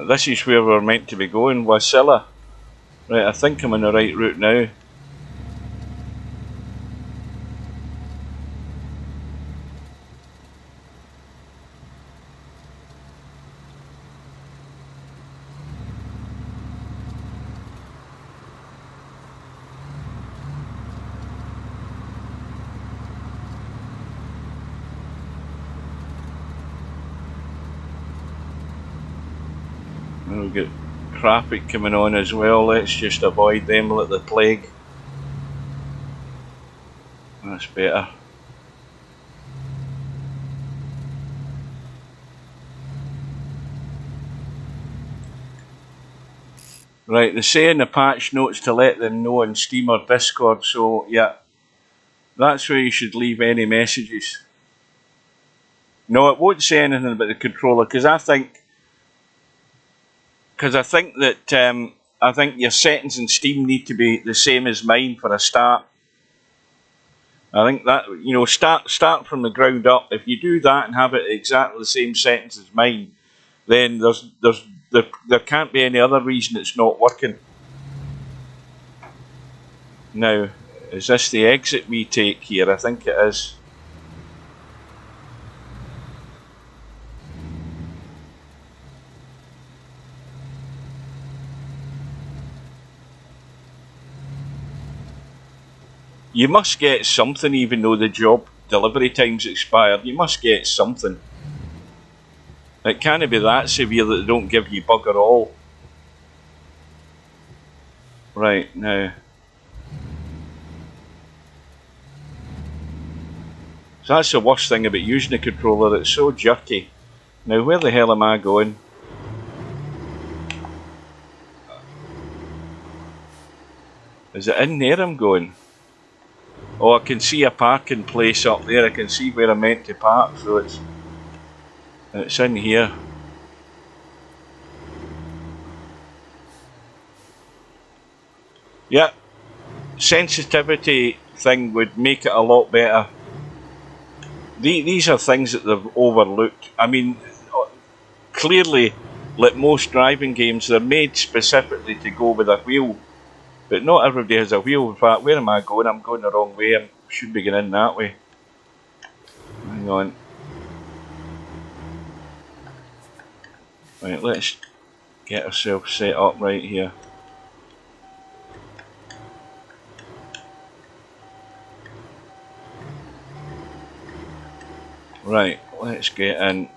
Speaker 1: This is where we're meant to be going, Wasilla. Right, I think I'm on the right route now. We've got traffic coming on as well. Let's just avoid them like the plague. That's better. Right, they say in the patch notes to let them know on Steam or Discord, so yeah, that's where you should leave any messages. No, it won't say anything about the controller, because I think that I think your settings in Steam need to be the same as mine for a start. I think that, you know, start from the ground up. If you do that and have it exactly the same settings as mine, then there can't be any other reason it's not working. Now, is this the exit we take here? I think it is. You must get something, even though the job delivery time's expired. You must get something. It can't be that severe that they don't give you bugger all. Right, now. So that's the worst thing about using the controller, it's so jerky. Now, where the hell am I going? Is it in there I'm going? Oh, I can see a parking place up there. I can see where I'm meant to park, so it's in here. Yeah, sensitivity thing would make it a lot better. These are things that they've overlooked. I mean, clearly, like most driving games, they're made specifically to go with a wheel. But not everybody has a wheel. In fact, where am I going? I'm going the wrong way. I should be going in that way. Hang on. Right, let's get ourselves set up right here. Right, let's get in.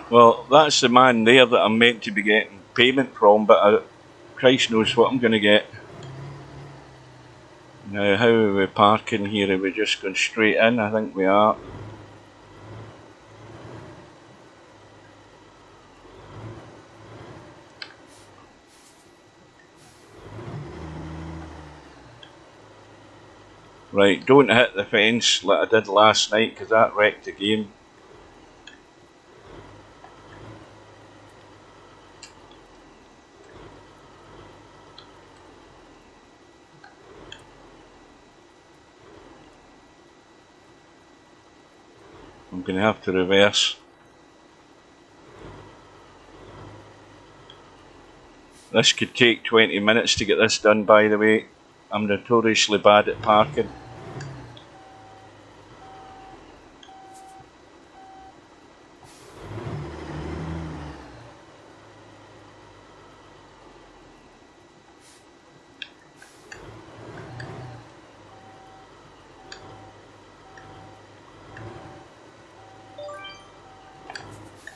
Speaker 1: Well, that's the man there that I'm meant to be getting payment from, but Christ knows what I'm going to get. Now, how are we parking here? Are we just going straight in? I think we are. Right, don't hit the fence like I did last night, because that wrecked the game. I'm going to have to reverse. This could take 20 minutes to get this done, by the way. I'm notoriously bad at parking.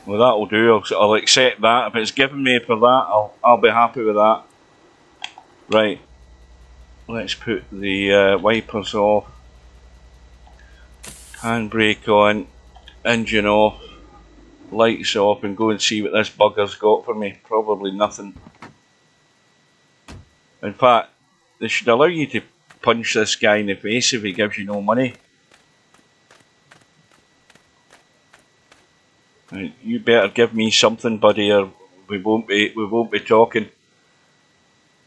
Speaker 1: Well, that'll do. I'll accept that. If it's given me for that, I'll be happy with that. Right. Let's put the wipers off. Handbrake on. Engine off. Lights off, and go and see what this bugger's got for me. Probably nothing. In fact, they should allow you to punch this guy in the face if he gives you no money. Right, you better give me something, buddy, or we won't be talking.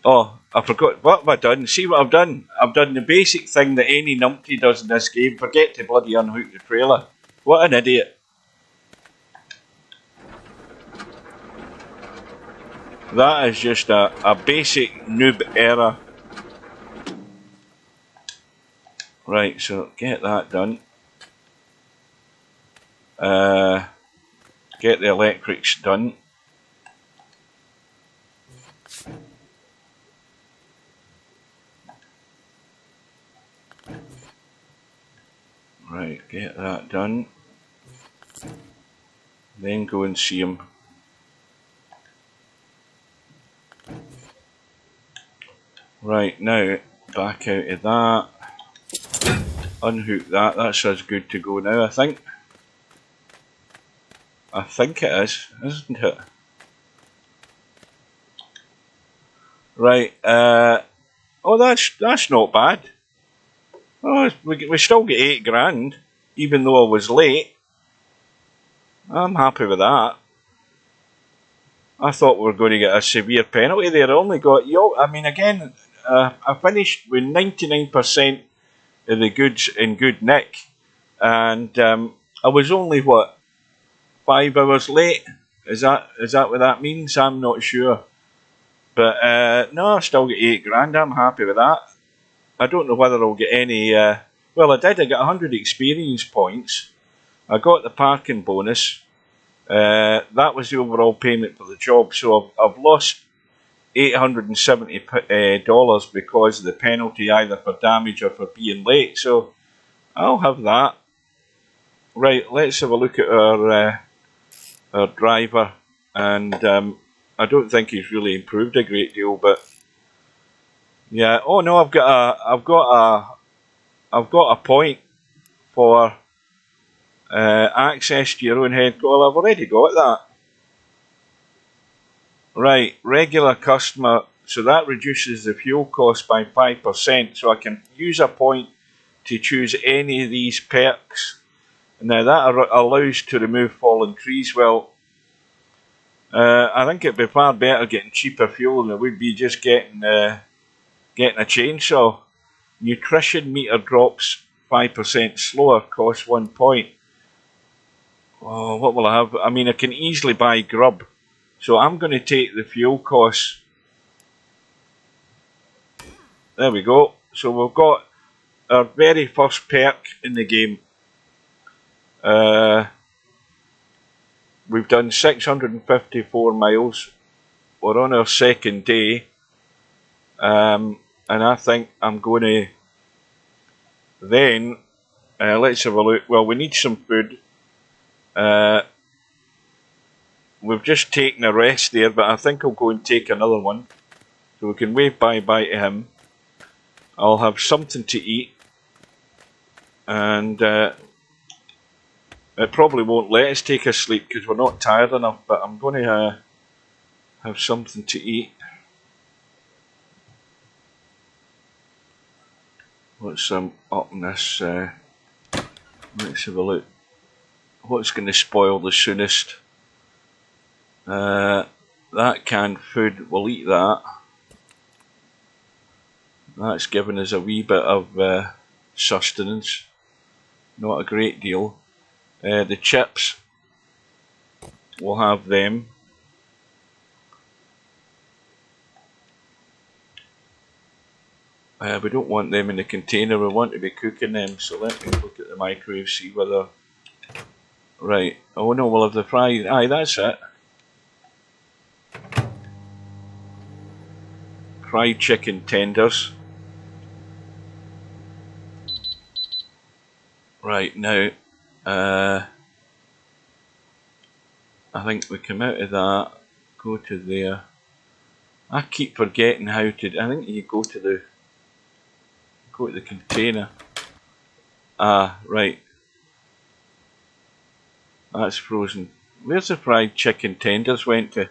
Speaker 1: Oh, I forgot. What have I done? See what I've done? I've done the basic thing that any numpty does in this game. Forget to bloody unhook the trailer. What an idiot. That is just a basic noob error. Right, so get that done. Get the electrics done. Right, get that done. Then go and see him. Right, now back out of that. Unhook that. That's as good to go now, I think. I think it is, isn't it? Right, oh, that's not bad. Oh, we still get 8 grand, even though I was late. I'm happy with that. I thought we were going to get a severe penalty there. I only got, I mean, again, I finished with 99% of the goods in good nick, and I was only, what, 5 hours late? Is that what that means? I'm not sure. But no, I still get 8 grand. I'm happy with that. I don't know whether I'll get any. Well, I did. I got 100 experience points. I got the parking bonus. That was the overall payment for the job. So I've lost $870 because of the penalty, either for damage or for being late. So I'll have that. Right. Let's have a look at our driver, and I don't think he's really improved a great deal, but yeah. Oh no, I've got a point for access to your own head. Well, I've already got that. Right, regular customer. So that reduces the fuel cost by 5%. So I can use a point to choose any of these perks. Now that allows to remove fallen trees. Well, I think it'd be far better getting cheaper fuel than it would be just getting a chainsaw. Nutrition meter drops 5% slower, costs 1 point. Oh, what will I have? I mean, I can easily buy grub. So I'm going to take the fuel costs. There we go. So we've got our very first perk in the game. We've done 654 miles. We're on our second day. And I think I'm going to then, let's have a look. Well, we need some food. We've just taken a rest there, but I think I'll go and take another one. So we can wave bye-bye to him. I'll have something to eat. And it probably won't let us take a sleep because we're not tired enough, but I'm going to have something to eat. What's up in this? Let's have a look. What's going to spoil the soonest? That canned food, we'll eat that. That's given us a wee bit of sustenance. Not a great deal. The chips, we'll have them. We don't want them in the container, we want to be cooking them, so let me look at the microwave, see whether... Right, oh no, we'll have the fried, aye, that's it. Fried chicken tenders. Right, now, I think we come out of that, go to there. I keep forgetting how to. I think you go to the container. Ah, right. That's frozen. Where's the fried chicken tenders went to?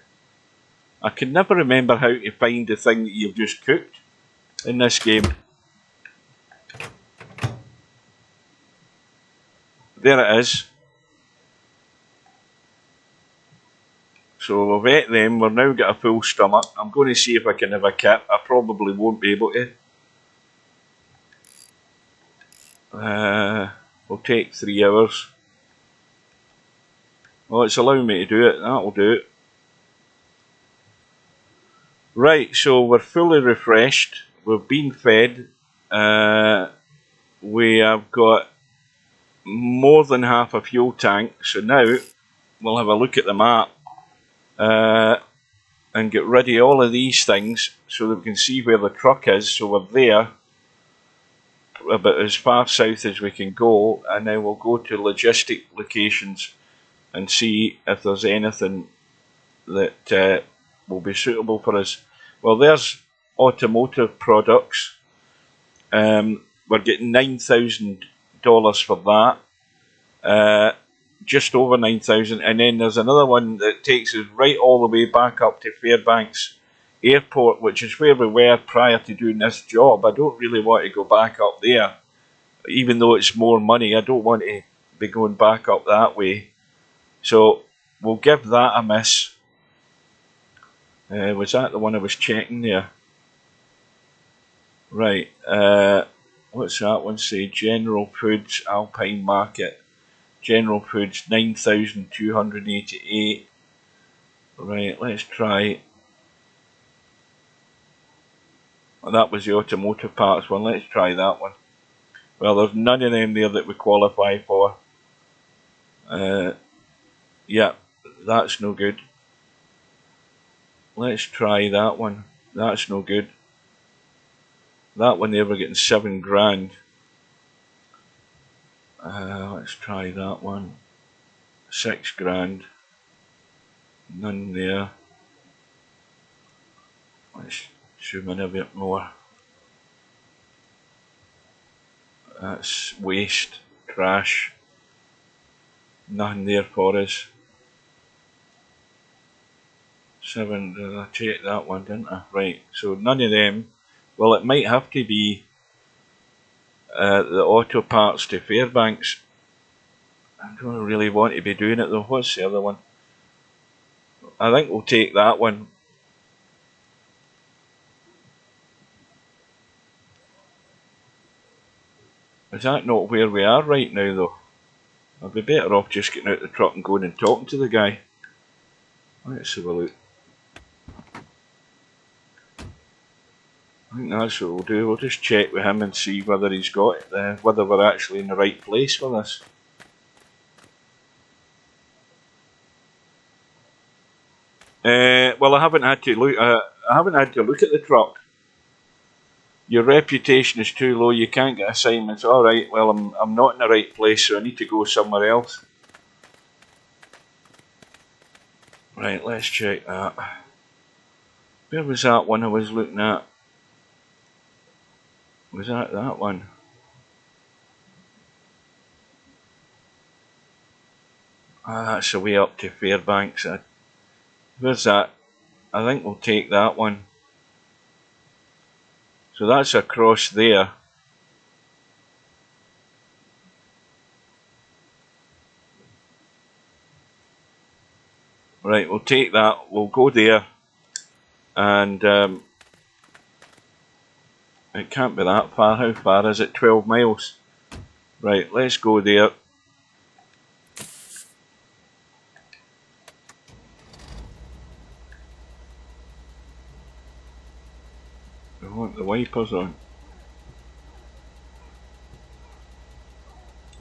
Speaker 1: I can never remember how to find the thing that you've just cooked in this game. There it is. So we've ate them, we've now got a full stomach. I'm going to see if I can have a kip. I probably won't be able to. Will take 3 hours. Well, it's allowing me to do it, that'll do it. Right, so we're fully refreshed, we've been fed, we have got more than half a fuel tank, so now we'll have a look at the map and get rid of all of these things so that we can see where the truck is. So we're there, about as far south as we can go, and then we'll go to logistic locations and see if there's anything that will be suitable for us. Well, there's automotive products. We're getting $9,000 for that. Just over 9,000, and then there's another one that takes us right all the way back up to Fairbanks Airport, which is where we were prior to doing this job. I don't really want to go back up there, even though it's more money. I don't want to be going back up that way, so we'll give that a miss. Was that the one I was checking there? Right, what's that one say? General Foods, Alpine Market. General Foods, 9,288. Right, let's try. Well, that was the automotive parts one. Let's try that one. Well, there's none of them there that we qualify for. Yeah, that's no good. Let's try that one. That's no good. That one there, we're getting $7,000. Let's try that one. $6,000. None there. Let's zoom in a bit more. That's waste, trash. Nothing there for us. 7, I checked that one, didn't I? Right, so none of them. Well, it might have to be the auto parts to Fairbanks. I don't really want to be doing it though. What's the other one? I think we'll take that one. Is that not where we are right now though? I'd be better off just getting out the truck and going and talking to the guy. Let's have a look. I think that's what we'll do. We'll just check with him and see whether he's got it, whether we're actually in the right place for this. Well, I haven't had to look. I haven't had to look at the truck. Your reputation is too low. You can't get assignments. All right. Well, I'm not in the right place, so I need to go somewhere else. Right. Let's check that. Where was that one I was looking at? Was that one? That's the way up to Fairbanks. Where's that? I think we'll take that one. So that's across there. Right, we'll take that. We'll go there. And it can't be that far. How far is it? 12 miles. Right, let's go there. I want the wipers on.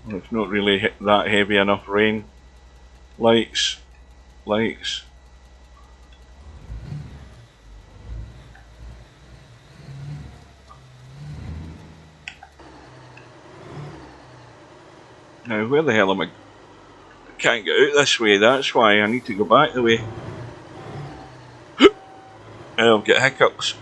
Speaker 1: Well, it's not really that heavy enough rain. Lights. Lights. Now, where the hell am I? can't get out this way, that's why I need to go back the way. I'll get hiccups.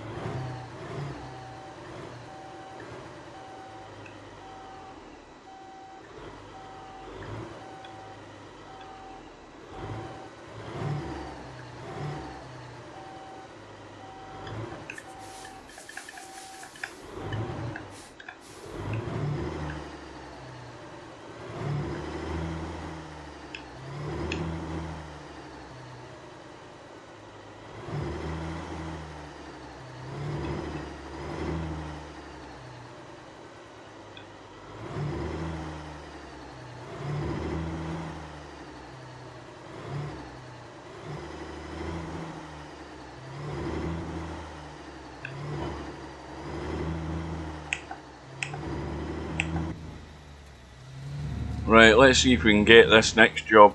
Speaker 1: Right, let's see if we can get this next job.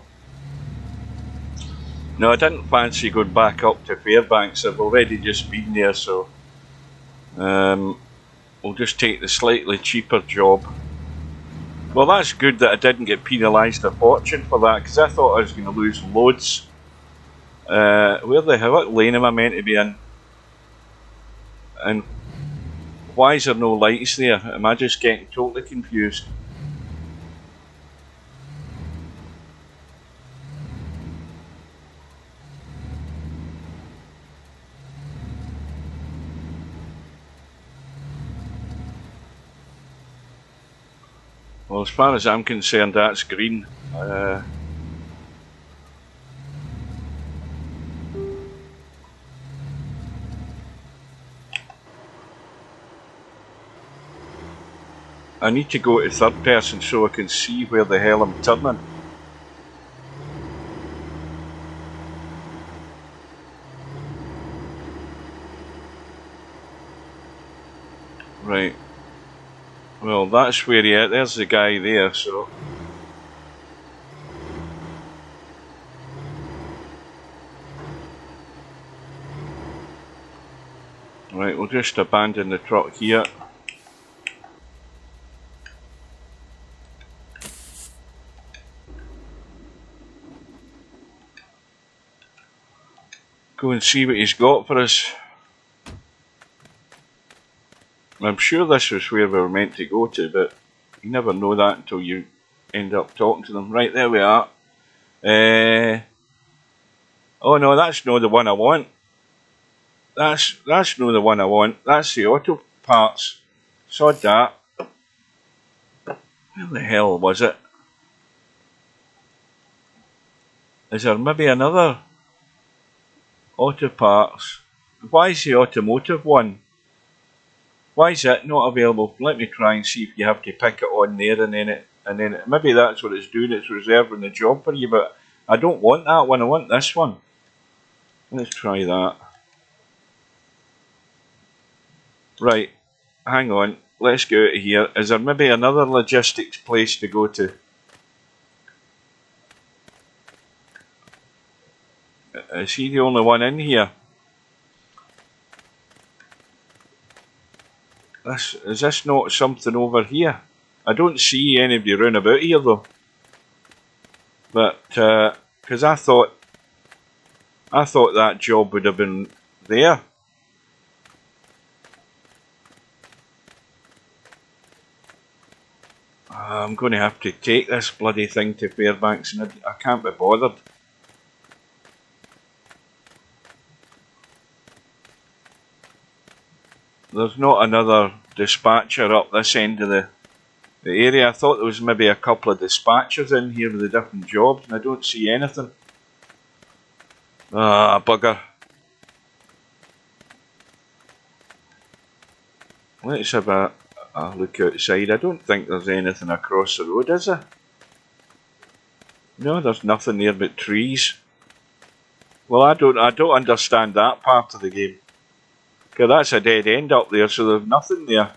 Speaker 1: No, I didn't fancy going back up to Fairbanks. I've already just been there, so we'll just take the slightly cheaper job. Well, that's good that I didn't get penalised a fortune for that, because I thought I was going to lose loads. Where the hell, what lane am I meant to be in? And why is there no lights there? Am I just getting totally confused? Well, as far as I'm concerned, that's green. I need to go to third person so I can see where the hell I'm turning. Right. Well, that's where he is. There's the guy there, so. Right, we'll just abandon the truck here. Go and see what he's got for us. I'm sure this was where we were meant to go to, but you never know that until you end up talking to them. Right, there we are. Oh no, that's not the one I want. That's not the one I want. That's the auto parts. Sod that. Where the hell was it? Is there maybe another auto parts? Why is the automotive one? Why is it not available? Let me try and see if you have to pick it on there and then maybe that's what it's doing, it's reserving the job for you, but I don't want that one, I want this one. Let's try that. Right, hang on, let's go out of here. Is there maybe another logistics place to go to? Is he the only one in here? Is this not something over here? I don't see anybody round about here though. But, because I thought that job would have been there. I'm going to have to take this bloody thing to Fairbanks and I can't be bothered. There's not another dispatcher up this end of the area. I thought there was maybe a couple of dispatchers in here with the different jobs and I don't see anything. Ah, bugger. Let's have a look outside. I don't think there's anything across the road, is there? No, there's nothing there but trees. Well, I don't understand that part of the game. Because that's a dead end up there, so there's nothing there.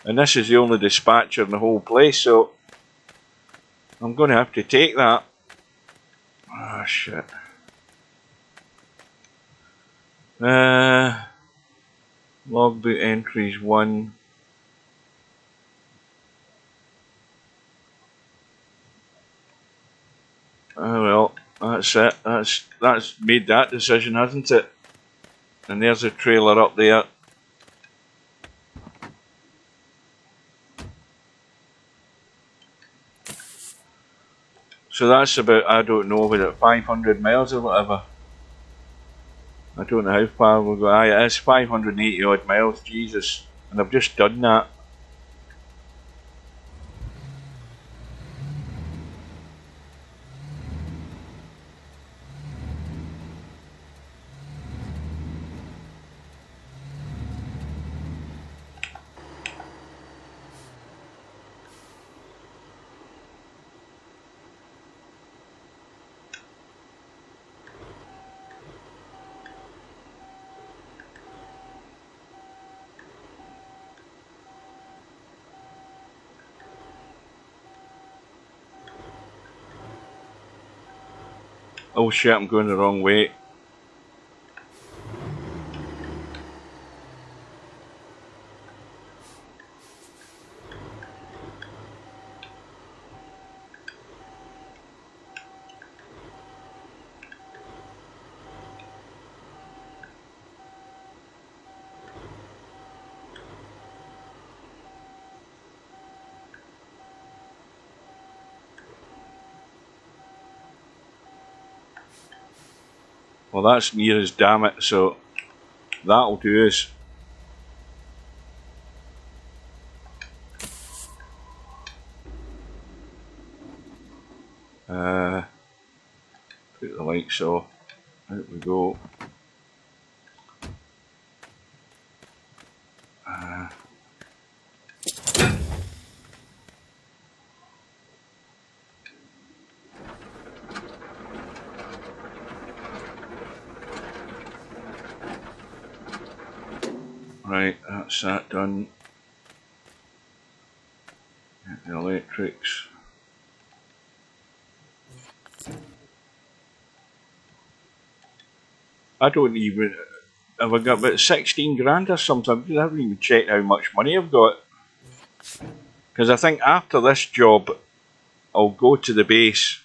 Speaker 1: And this is the only dispatcher in the whole place, so I'm going to have to take that. Ah, shit. Logbook entries 1. That's it. That's made that decision, hasn't it? And there's a trailer up there. So that's about, I don't know, was it 500 miles or whatever? I don't know how far we'll go. Aye, it is 580 odd miles, Jesus. And I've just done that. Oh shit, I'm going the wrong way. Well, that's near us, damn it, so that'll do us. Put the lights off. Out we go. Right, that's that done. Get the electrics. I don't even, have I got about 16 grand or something? I haven't even checked how much money I've got. Because I think after this job, I'll go to the base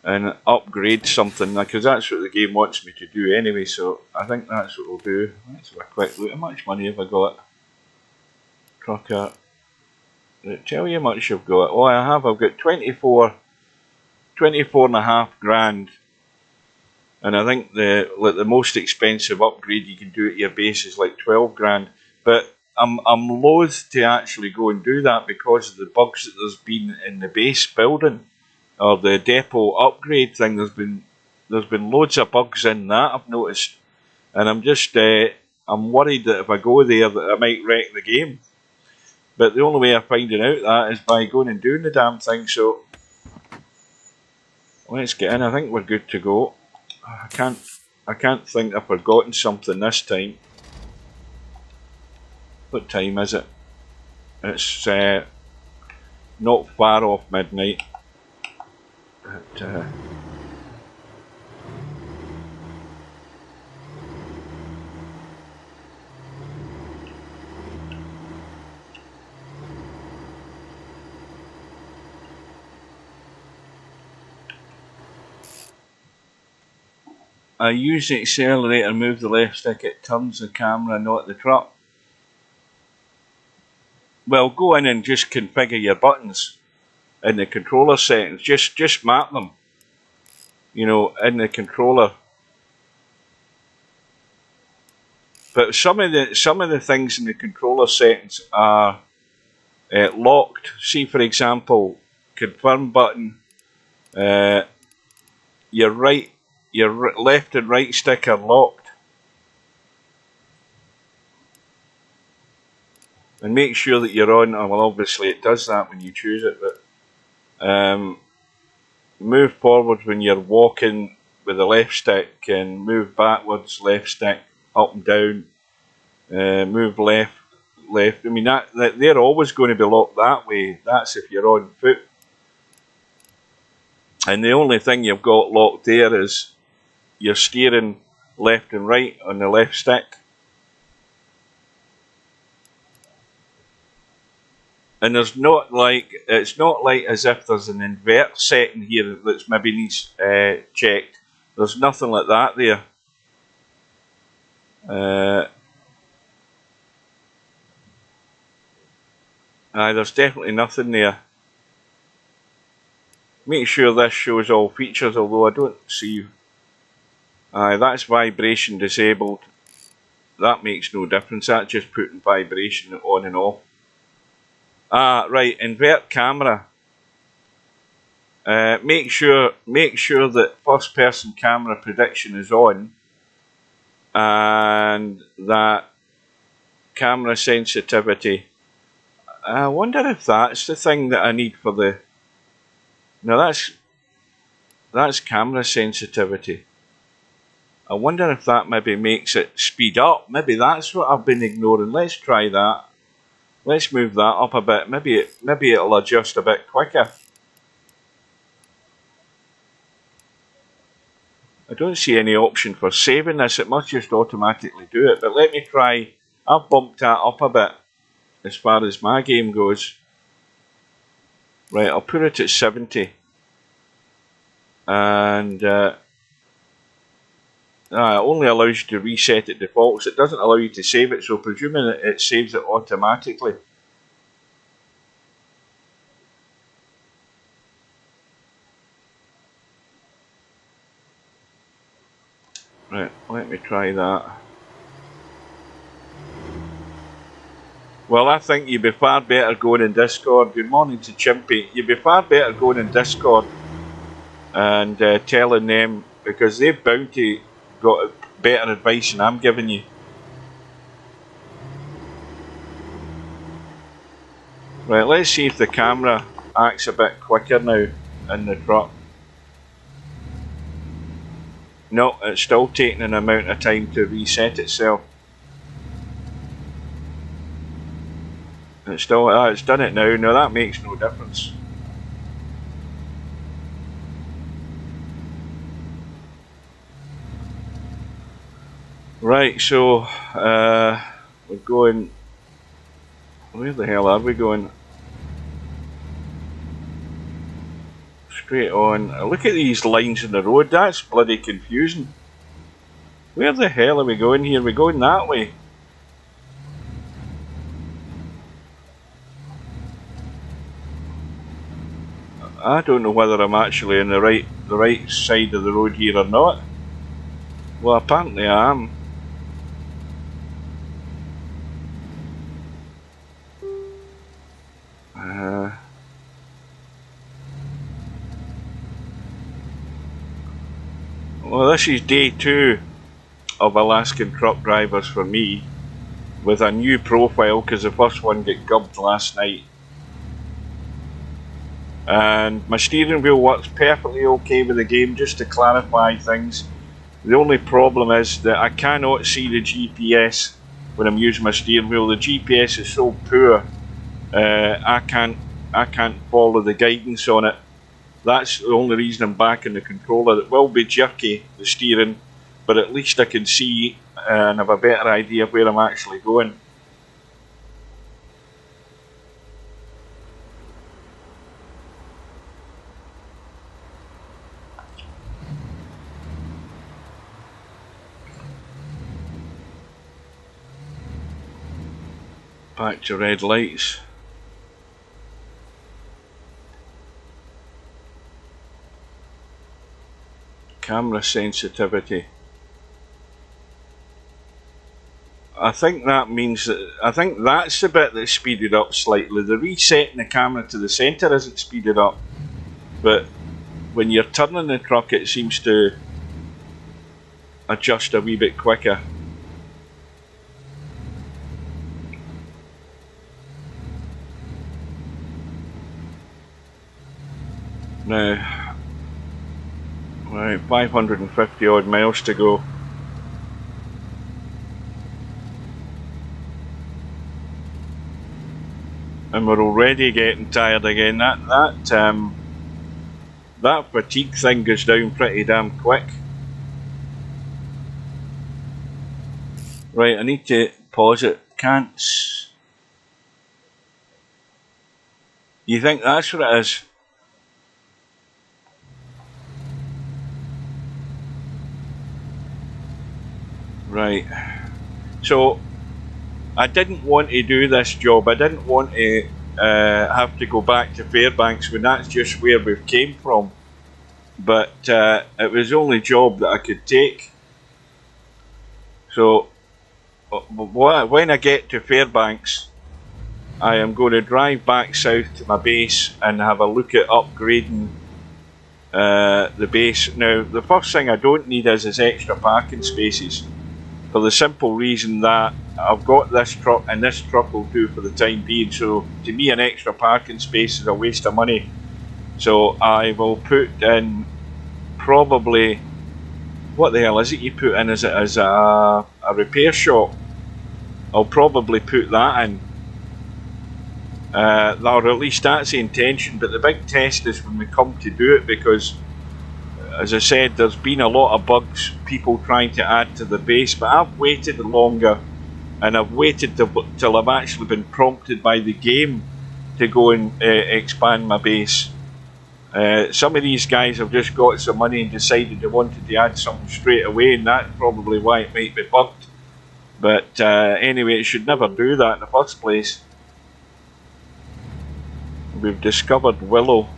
Speaker 1: and upgrade something, because that's what the game wants me to do anyway, so I think that's what we'll do. Let's have a quick look. How much money have I got? Trucker. Tell you how much I've got. Oh, I've got 24 and a half grand. And I think the most expensive upgrade you can do at your base is like 12 grand. But I'm loath to actually go and do that because of the bugs that there's been in the base building, or the depot upgrade thing. There's been loads of bugs in that, I've noticed, and I'm just I'm worried that if I go there that I might wreck the game. But the only way of finding out that is by going and doing the damn thing. So let's get in. I think we're good to go. I can't think I've forgotten something this time. What time is it? It's not far off midnight. But, I use the accelerator, move the left stick, it turns the camera, not the truck. Well, go in and just configure your buttons in the controller settings. Just map them, you know, in the controller. But some of the things in the controller settings are locked. See, for example, confirm button. Your left and right stick are locked. And make sure that you're on, well obviously it does that when you choose it, but move forward when you're walking with the left stick, and move backwards, left stick, up and down, move left. I mean, that they're always going to be locked that way. That's if you're on foot. And the only thing you've got locked there is your steering left and right on the left stick. And there's not like, it's not like as if there's an invert setting here that's maybe needs checked. There's nothing like that there. There's definitely nothing there. Make sure this shows all features, although I don't see. That's vibration disabled. That makes no difference. That's just putting vibration on and off. Right, invert camera. Make sure that first person camera prediction is on, and that camera sensitivity. I wonder if that's the thing that I need for the. No, that's camera sensitivity. I wonder if that maybe makes it speed up. Maybe that's what I've been ignoring. Let's try that. Let's move that up a bit. Maybe it'll adjust a bit quicker. I don't see any option for saving this. It must just automatically do it. But let me try. I've bumped that up a bit as far as my game goes. Right, I'll put it at 70. And it only allows you to reset it defaults. It doesn't allow you to save it, so presuming it saves it automatically. Right, let me try that. Well, I think you'd be far better going in Discord. Good morning to Chimpy. You'd be far better going in Discord and telling them, because they've bound to got better advice than I'm giving you. Right, let's see if the camera acts a bit quicker now in the truck. No, it's still taking an amount of time to reset itself. It's still, it's done it now. No, that makes no difference. Right, so we're going. Where the hell are we going? Straight on. Look at these lines in the road. That's bloody confusing. Where the hell are we going here? We're going that way. I don't know whether I'm actually on the right side of the road here or not. Well, apparently I am. Well, this is day 2 of Alaskan truck drivers for me, with a new profile because the first one got gubbed last night. And my steering wheel works perfectly okay with the game, just to clarify things. The only problem is that I cannot see the GPS when I'm using my steering wheel. The GPS is so poor, I can't follow the guidance on it. That's the only reason I'm back in the controller. It will be jerky, the steering, but at least I can see and have a better idea of where I'm actually going. Back to red lights. Camera sensitivity. I think that means that, I think that's the bit that's speeded up slightly. The resetting the camera to the centre isn't speeded up, but when you're turning the truck it seems to adjust a wee bit quicker. Now, right, 550 odd miles to go. And we're already getting tired again. That fatigue thing goes down pretty damn quick. Right, I need to pause it. Can't. You think that's what it is? Right. So, I didn't want to do this job. I didn't want to have to go back to Fairbanks when that's just where we came from. But it was the only job that I could take. So, when I get to Fairbanks, I am going to drive back south to my base and have a look at upgrading the base. Now, the first thing I don't need is extra parking spaces, for the simple reason that I've got this truck and this truck will do for the time being. So to me, an extra parking space is a waste of money. So I will put in probably, what the hell is it you put in? Is it as a repair shop? I'll probably put that in. Or at least that's the intention, but the big test is when we come to do it, because as I said, there's been a lot of bugs, people trying to add to the base, but I've waited longer, and I've waited till I've actually been prompted by the game to go and expand my base. Some of these guys have just got some money and decided they wanted to add something straight away, and that's probably why it might be bugged. But anyway, it should never do that in the first place. We've discovered Willow.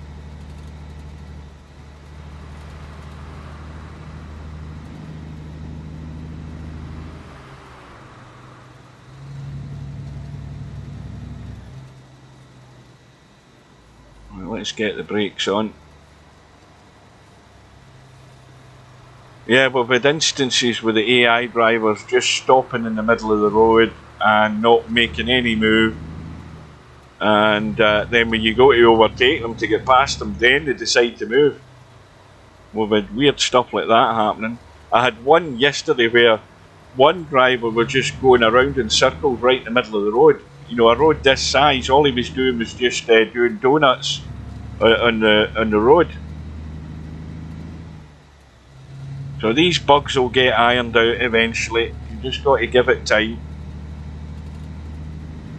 Speaker 1: Well, let's get the brakes on. Yeah, we've had instances with the AI drivers just stopping in the middle of the road and not making any move. And then when you go to overtake them to get past them, then they decide to move. We've had weird stuff like that happening. I had one yesterday where one driver was just going around in circles right in the middle of the road. You know, a road this size, all he was doing was just doing donuts on the road. So these bugs will get ironed out eventually. You just got to give it time.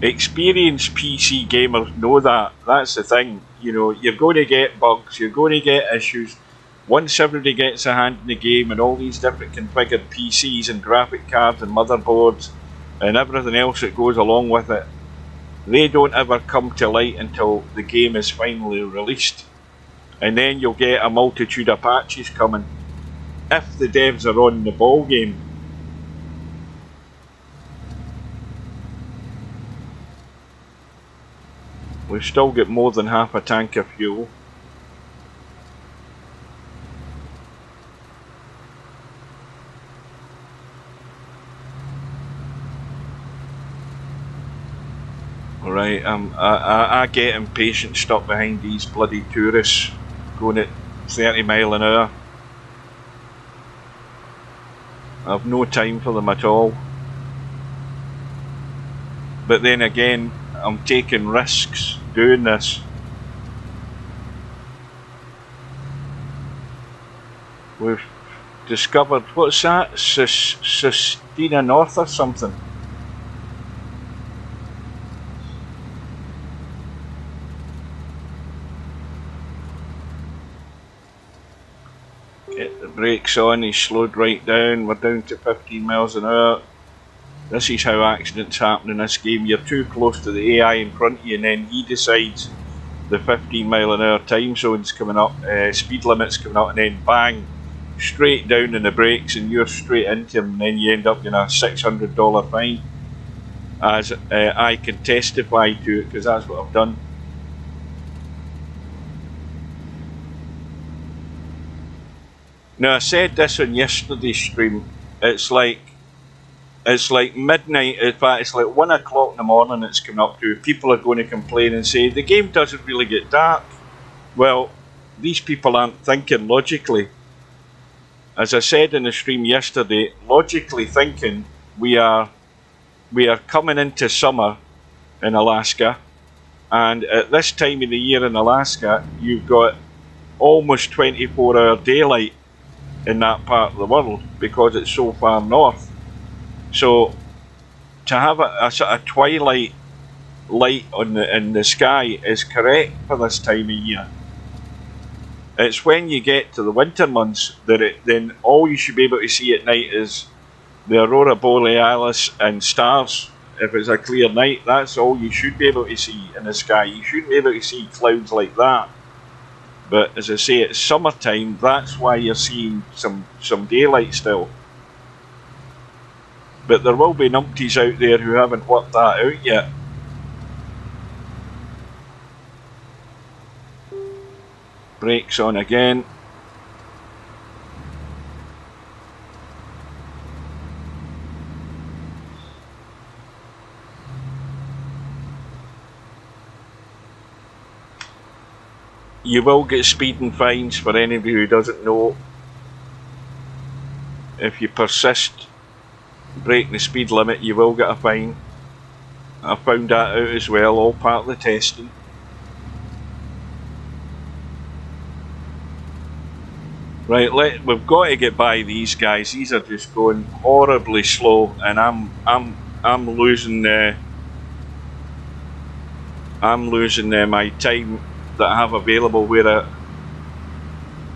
Speaker 1: Experienced PC gamers know that. That's the thing. You know, you're going to get bugs, you're going to get issues. Once everybody gets a hand in the game and all these different configured PCs and graphic cards and motherboards and everything else that goes along with it, they don't ever come to light until the game is finally released. And then you'll get a multitude of patches coming, if the devs are on the ball game. We've still got more than half a tank of fuel. Alright, I get impatient stuck behind these bloody tourists going at 30 mile an hour. I've no time for them at all. But then again, I'm taking risks doing this. We've discovered, what's that? Sustina North or something? Get the brakes on, he's slowed right down, we're down to 15 miles an hour. This is how accidents happen in this game. You're too close to the AI in front of you, and then he decides the 15 mile an hour time zone's coming up, speed limit's coming up, and then bang, straight down in the brakes, and you're straight into him, and then you end up getting a $600 fine. As I can testify to it, because that's what I've done. Now, I said this on yesterday's stream. It's like midnight. In fact, it's like 1 o'clock in the morning it's coming up to. People are going to complain and say the game doesn't really get dark. Well, these people aren't thinking logically. As I said in the stream yesterday, logically thinking, we are coming into summer in Alaska, and at this time of the year in Alaska, you've got almost 24-hour daylight in that part of the world because it's so far north. So to have a sort of twilight light in the sky is correct for this time of year. It's when you get to the winter months that then all you should be able to see at night is the aurora borealis and stars. If it's a clear night, that's all you should be able to see in the sky. You shouldn't be able to see clouds like that. But as I say, it's summertime, that's why you're seeing some daylight still. But there will be numpties out there who haven't worked that out yet. Brakes on again. You will get speeding fines for anybody who doesn't know. If you persist breaking the speed limit, you will get a fine. I found that out as well, all part of the testing. Right, we've got to get by these guys. These are just going horribly slow, and I'm losing my time that I have available where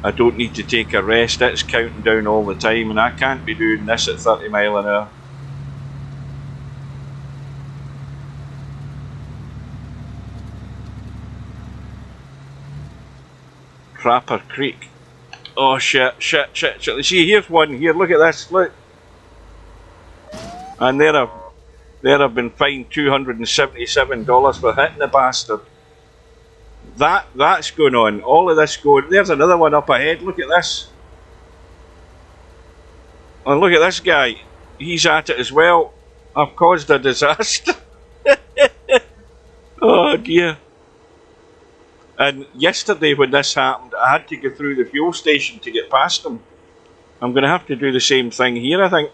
Speaker 1: I don't need to take a rest. It's counting down all the time, and I can't be doing this at 30 mile an hour. Crapper Creek. Oh shit. See, here's one here, look at this, look. And there I've been fined $277 for hitting the bastard. That's going on. All of this going. There's another one up ahead, look at this. And look at this guy. He's at it as well. I've caused a disaster. Oh dear. And yesterday when this happened, I had to go through the fuel station to get past him. I'm going to have to do the same thing here, I think.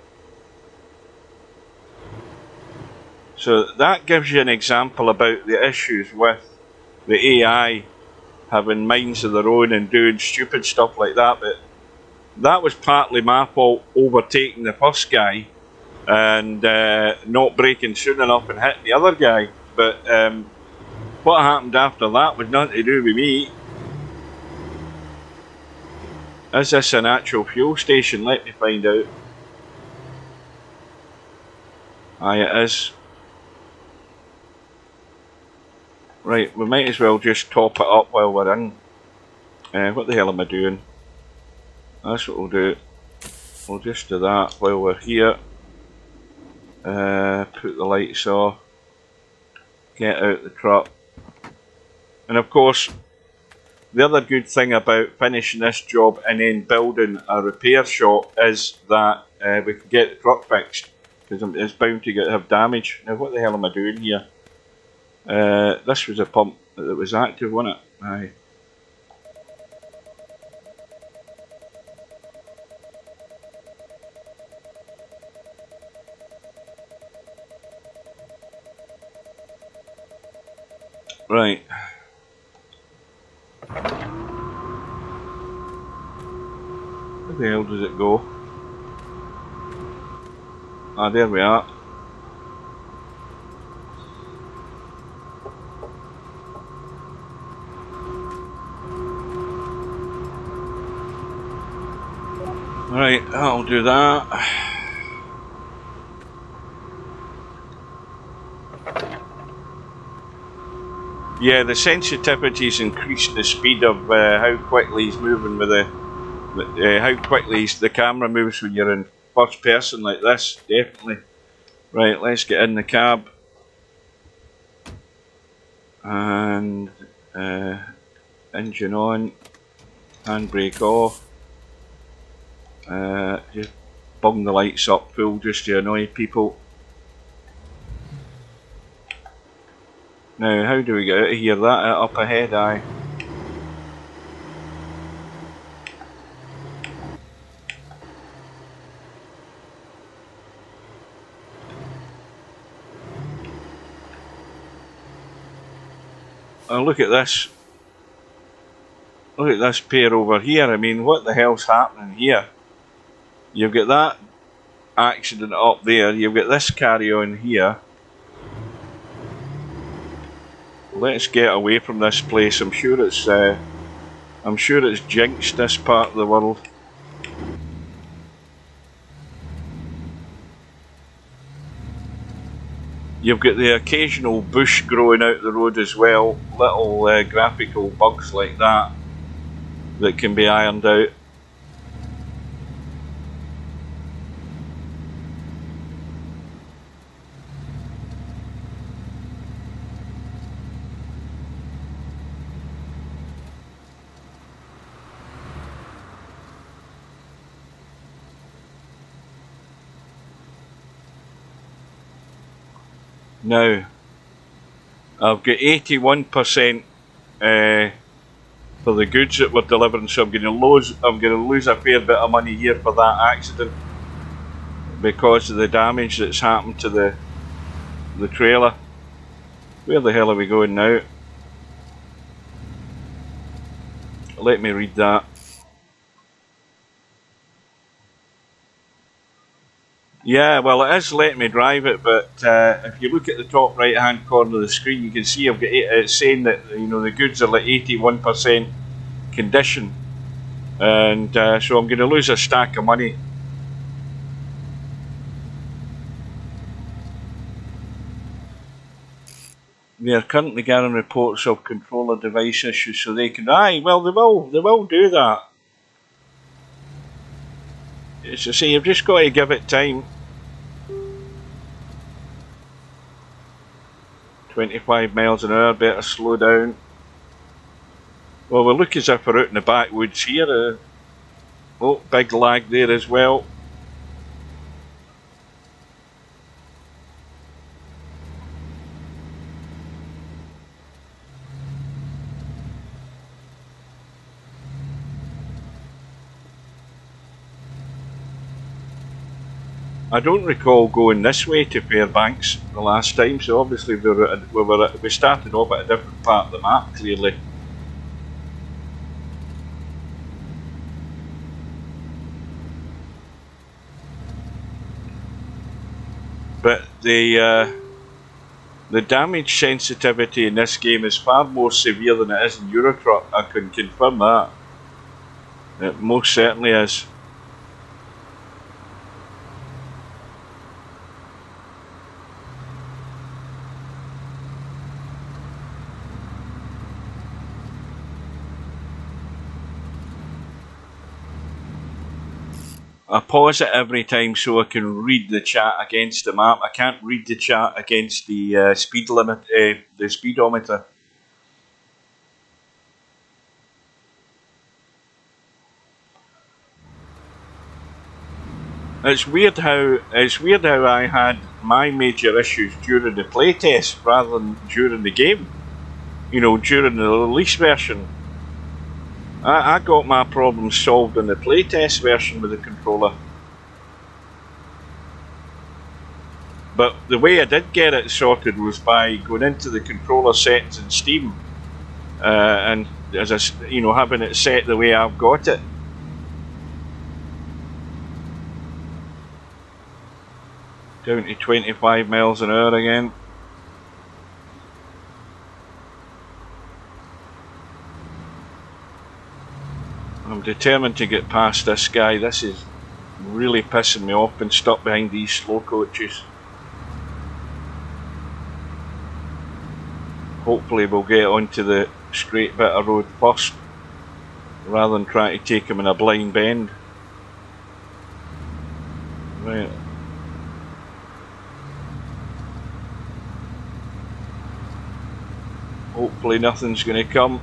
Speaker 1: So that gives you an example about the issues with the AI having minds of their own and doing stupid stuff like that. But that was partly my fault, overtaking the first guy and not braking soon enough and hitting the other guy. But what happened after that was nothing to do with me. Is this an actual fuel station? Let me find out. Aye, it is. Right, we might as well just top it up while we're in. What the hell am I doing? That's what we'll do. We'll just do that while we're here. Put the lights off. Get out the truck. And of course, the other good thing about finishing this job and then building a repair shop is that we can get the truck fixed, because it's bound to have damage. Now what the hell am I doing here? This was a pump that was active, wasn't it? Aye. Right. Where the hell does it go? Ah, there we are. Right, I'll do that. Yeah, the sensitivity's increased the speed of how quickly he's moving with how quickly the camera moves when you're in first person like this, definitely. Right, let's get in the cab. And engine on, handbrake off. Just bung the lights up full just to annoy people. Now, how do we get out of here? That up ahead, aye. Oh, look at this. Look at this pair over here. I mean, what the hell's happening here? You've got that accident up there. You've got this carry on here. Let's get away from this place. I'm sure it's jinxed, this part of the world. You've got the occasional bush growing out the road as well, little graphical bugs like that can be ironed out. Now, I've got 81% for the goods that we're delivering, so I'm going to lose a fair bit of money here for that accident because of the damage that's happened to the trailer. Where the hell are we going now? Let me read that. Yeah, well, it is letting me drive it, but if you look at the top right hand corner of the screen, you can see I've got it's saying that, you know, the goods are like 81% condition, and so I'm going to lose a stack of money. We are currently getting reports of controller device issues, so they can. Aye, well, they will do that. As I say, you've just got to give it time. 25 miles an hour, better slow down. Well, we look as if we're out in the backwoods here. Oh, big lag there as well. I don't recall going this way to Fairbanks the last time, so obviously we started off at a different part of the map, clearly. But the damage sensitivity in this game is far more severe than it is in Euro Truck. I can confirm that. It most certainly is. I pause it every time so I can read the chat against the map. I can't read the chat against the speed limit, the speedometer. It's weird how I had my major issues during the playtest rather than during the game. You know, during the release version. I got my problems solved in the playtest version with the controller. But the way I did get it sorted was by going into the controller settings in Steam, and having it set the way I've got it. Down to 25 miles an hour again. I'm determined to get past this guy. This is really pissing me off, being stuck behind these slow coaches. Hopefully we'll get onto the straight bit of road first, rather than trying to take him in a blind bend. Right. Hopefully nothing's going to come.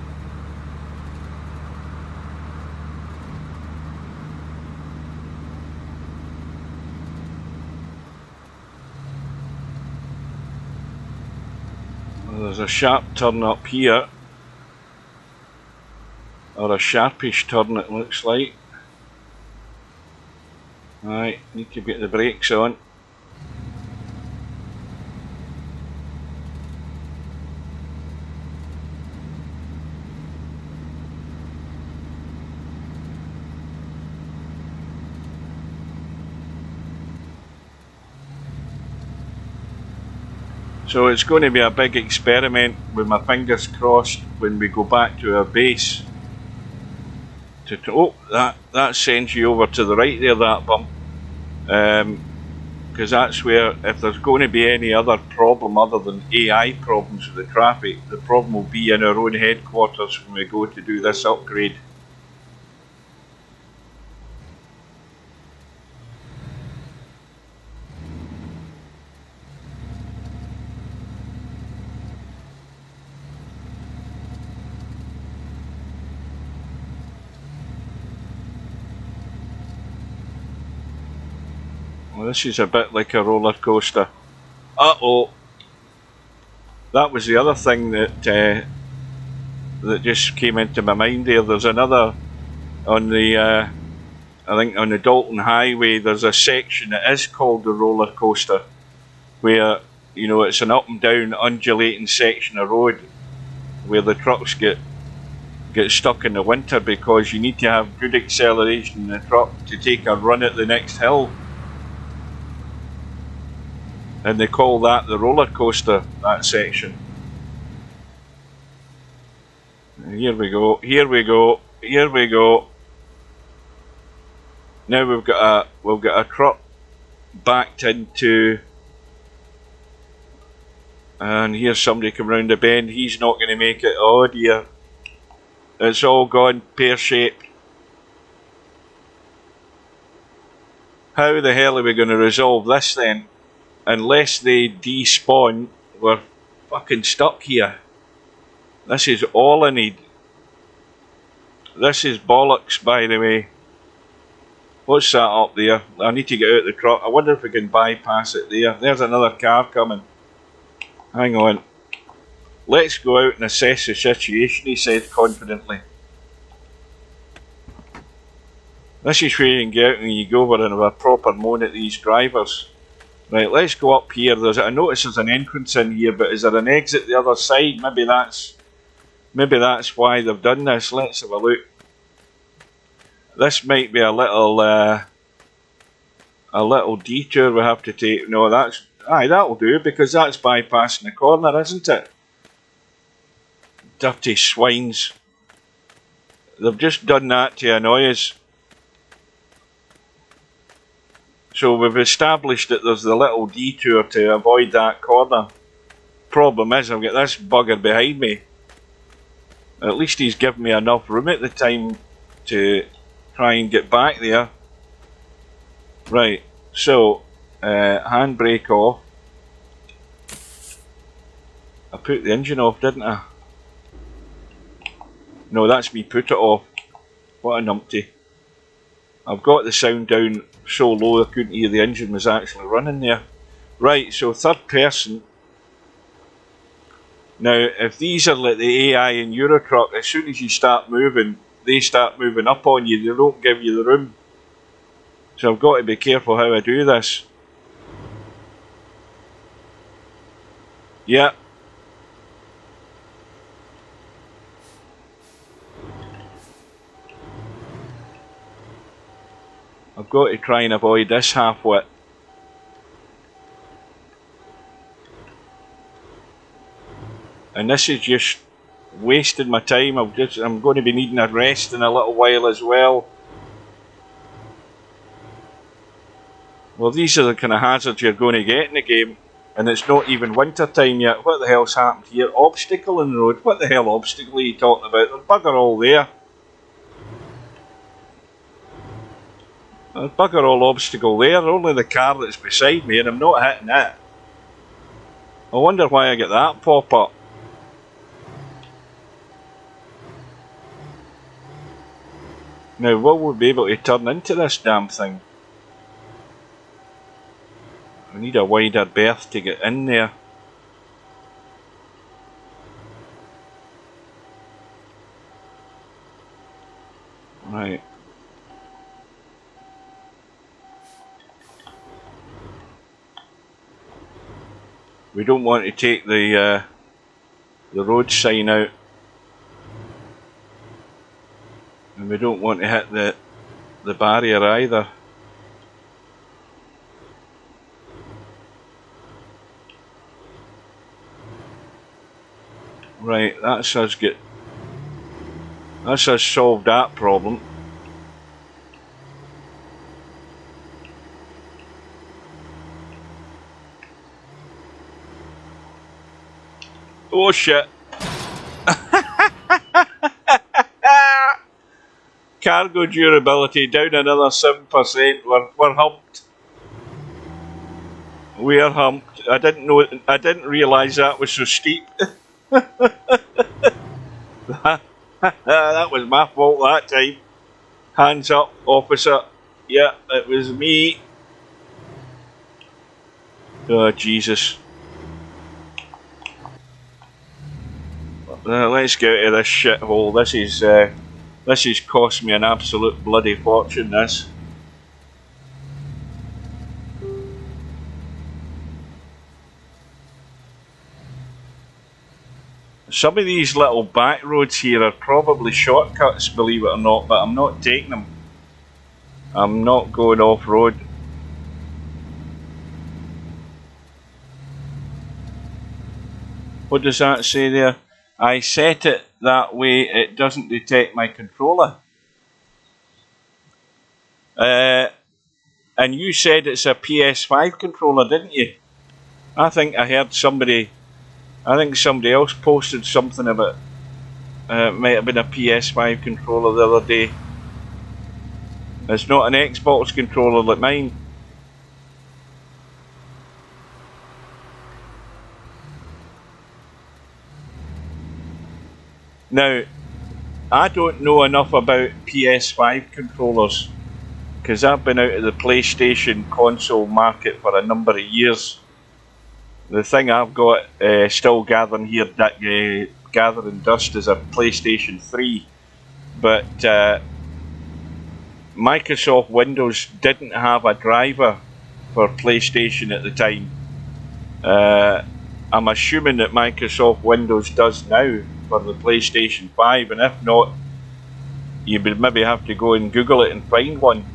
Speaker 1: There's a sharp turn up here, or a sharpish turn it looks like. Right, need to get the brakes on. So it's going to be a big experiment with my fingers crossed when we go back to our base. Oh, that sends you over to the right there, that bump. Because that's where, if there's going to be any other problem other than AI problems with the traffic, the problem will be in our own headquarters when we go to do this upgrade. Well, this is a bit like a roller coaster. Uh-oh. That was the other thing that that just came into my mind there. There's another on the, I think on the Dalton Highway, there's a section that is called the roller coaster, where, you know, it's an up and down undulating section of road where the trucks get stuck in the winter because you need to have good acceleration in the truck to take a run at the next hill. And they call that the roller coaster, that section. Here we go, here we go, here we go. Now we've got a truck backed into, and here's somebody come round the bend. He's not going to make it. Oh dear, it's all gone pear-shaped. How the hell are we going to resolve this then? Unless they despawn, we're fucking stuck here. This is all I need. This is bollocks, by the way. What's that up there? I need to get out of the truck. I wonder if we can bypass it there. There's another car coming. Hang on. Let's go out and assess the situation, he said confidently. This is where you can get out and you go over and have a proper moan at these drivers. Right, let's go up here. I notice there's an entrance in here, but is there an exit the other side? Maybe that's why they've done this. Let's have a look. This might be a little detour we have to take. No, that'll do, because that's bypassing the corner, isn't it? Dirty swines. They've just done that to annoy us. So we've established that there's the little detour to avoid that corner. Problem is, I've got this bugger behind me. At least he's given me enough room at the time to try and get back there. Right, so handbrake off. I put the engine off, didn't I? No, that's me put it off. What a numpty. I've got the sound down so low I couldn't hear the engine was actually running there. Right, so third person. Now, if these are like the AI in Eurotruck, as soon as you start moving, they start moving up on you. They don't give you the room. So I've got to be careful how I do this. Yeah. I've got to try and avoid this half-wit. And this is just wasting my time. I'm going to be needing a rest in a little while as well. Well, these are the kind of hazards you're going to get in the game. And it's not even winter time yet. What the hell's happened here? Obstacle in the road. What the hell obstacle are you talking about? There's bugger all there. There's bugger all obstacle there. Only the car that's beside me, and I'm not hitting it. I wonder why I get that pop up. Now, will we be able to turn into this damn thing? I need a wider berth to get in there. Right. We don't want to take the road sign out. And we don't want to hit the barrier either. Right, that's us solved that problem. Oh shit. Cargo durability down another 7%. We're humped. We're humped. I didn't realise that was so steep. That was my fault that time. Hands up, officer. Yeah, it was me. Oh Jesus. Let's get out of this shithole. This has cost me an absolute bloody fortune, this. Some of these little back roads here are probably shortcuts, believe it or not, but I'm not taking them. I'm not going off-road. What does that say there? I set it that way it doesn't detect my controller. And you said it's a PS5 controller, didn't you? I think I heard somebody else posted something about it might have been a PS5 controller the other day. It's not an Xbox controller like mine. Now, I don't know enough about PS5 controllers because I've been out of the PlayStation console market for a number of years. The thing I've got still gathering dust is a PlayStation 3, but Microsoft Windows didn't have a driver for PlayStation at the time. I'm assuming that Microsoft Windows does now for the PlayStation 5, and if not, you would maybe have to go and Google it and find one.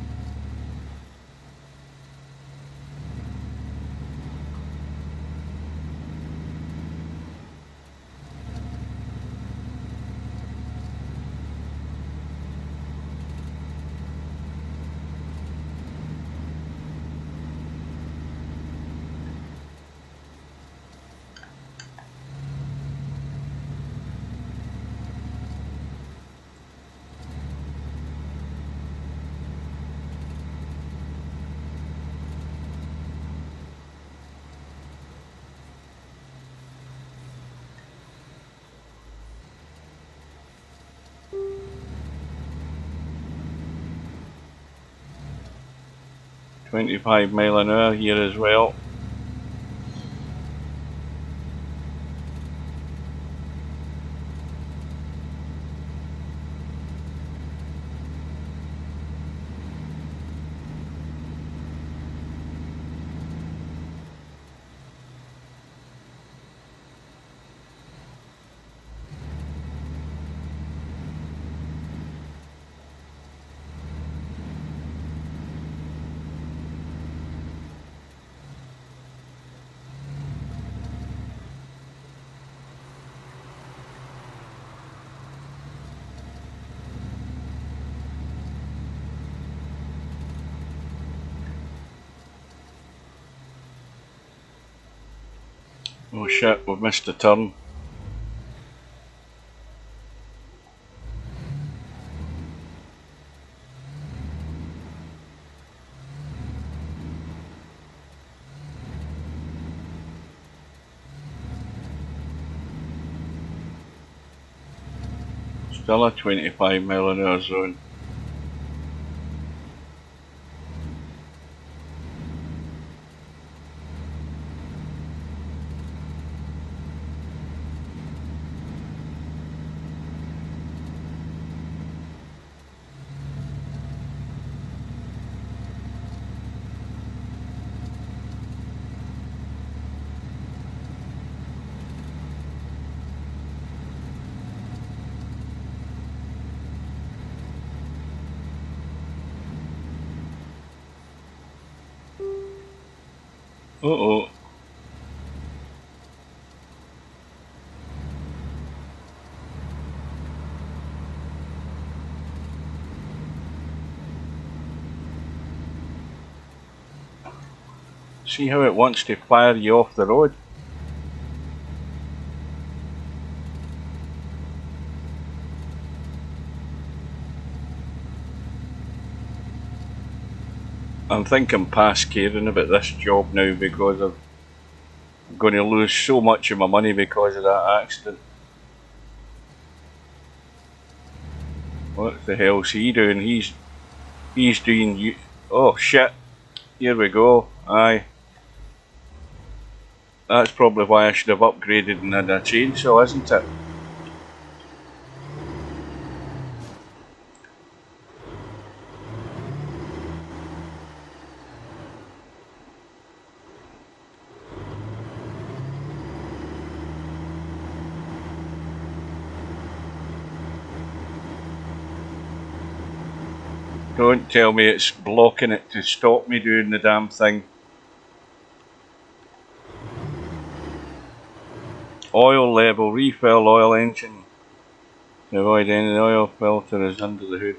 Speaker 1: .25 mile an hour here as well. Oh shit, we've missed a turn. Still a 25 mile an hour zone. Uh-oh. See how it wants to fire you off the road? I'm thinking past caring about this job now because I'm going to lose so much of my money because of that accident. What the hell's he doing? He's doing you. Oh shit! Here we go. Aye. That's probably why I should have upgraded and had a chainsaw, isn't it? Don't tell me it's blocking it to stop me doing the damn thing. Oil level, refill oil engine. To avoid any oil filter is under the hood.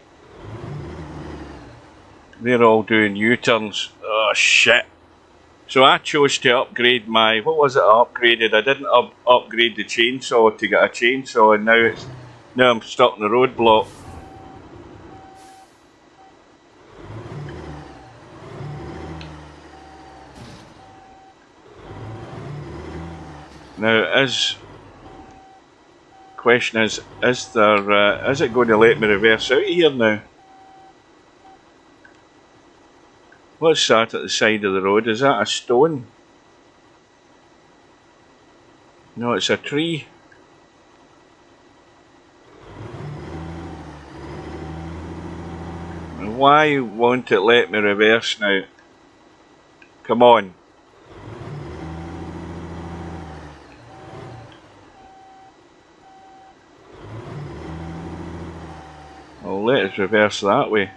Speaker 1: They're all doing U-turns. Oh shit. So I chose to upgrade my, what was it I upgraded? I didn't upgrade the chainsaw to get a chainsaw, and now I'm stuck in the roadblock. Now question is it going to let me reverse out of here now? What's that at the side of the road? Is that a stone? No, it's a tree. Why won't it let me reverse now? Come on. Well, let us reverse that way.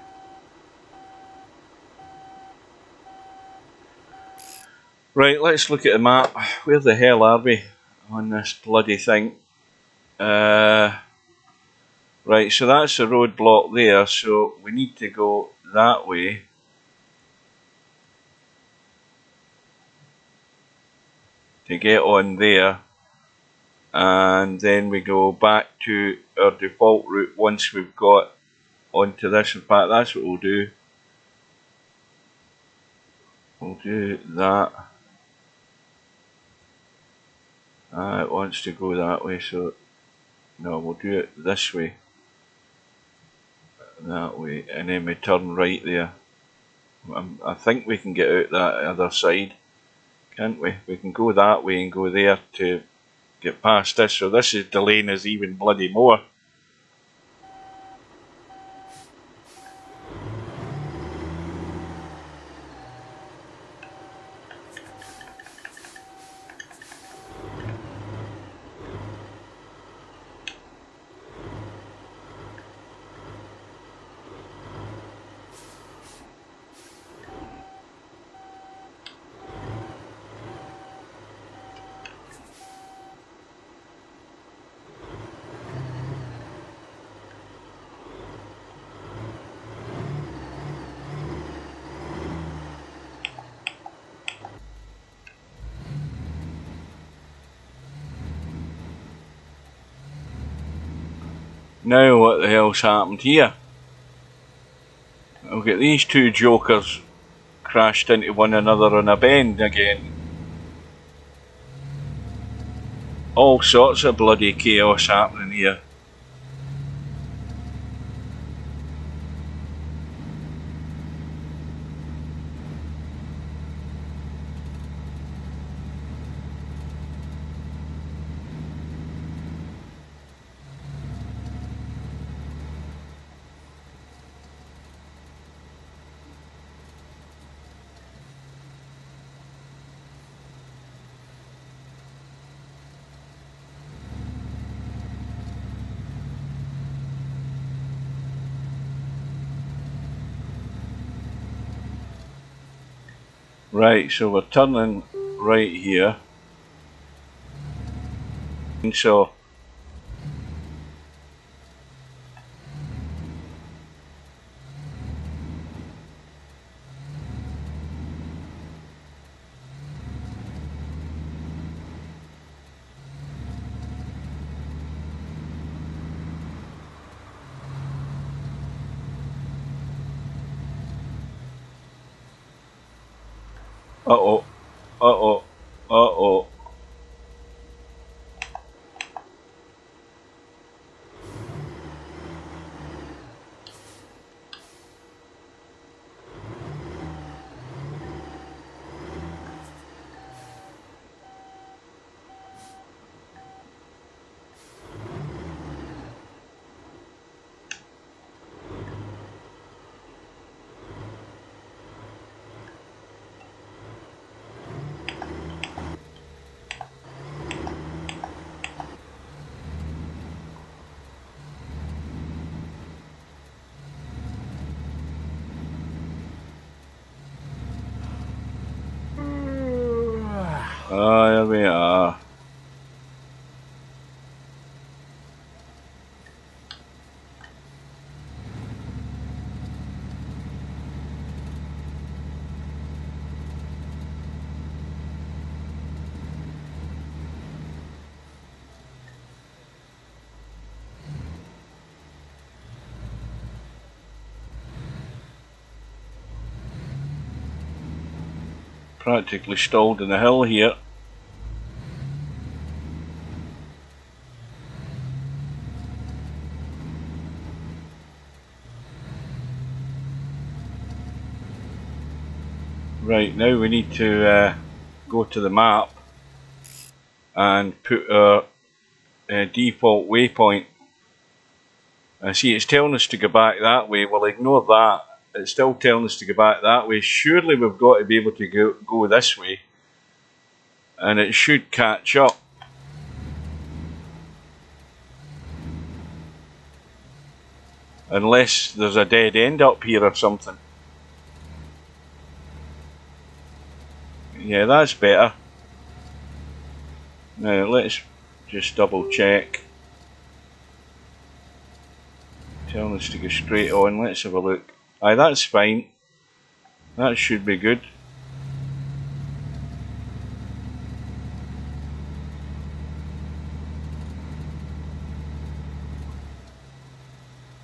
Speaker 1: Right, let's look at the map. Where the hell are we on this bloody thing? Right, so that's the roadblock there, so we need to go that way. To get on there. And then we go back to our default route once we've got onto this. In fact, that's what we'll do. We'll do that. It wants to go that way, so no, we'll do it this way. That way, and then we turn right there. I think we can get out that other side, can't we? We can go that way and go there to get past this, so this is delaying us even bloody more. Now what the hell's happened here? We'll get these two jokers crashed into one another on a bend again. All sorts of bloody chaos happening here. Right, so we're turning right here. And so Uh-oh. Uh-oh. Uh-oh. Ah, there we are. Practically stalled in the hill here. Right, now we need to go to the map and put our default waypoint. See, it's telling us to go back that way. We'll ignore that. It's still telling us to go back that way. Surely we've got to be able to go this way. And it should catch up. Unless there's a dead end up here or something. Yeah, that's better. Now let's just double check. Telling us to go straight on. Let's have a look. Aye, that's fine. That should be good.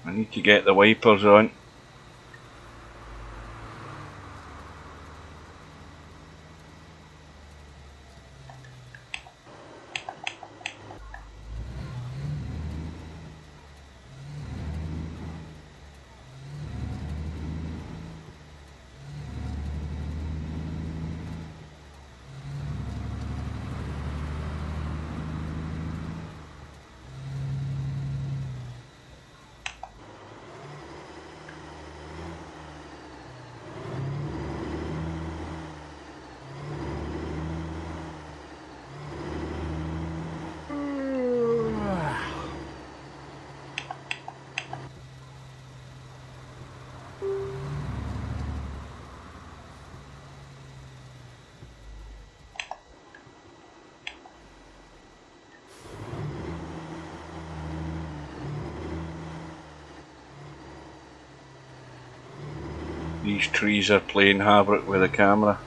Speaker 1: I need to get the wipers on. These trees are playing havoc with the camera.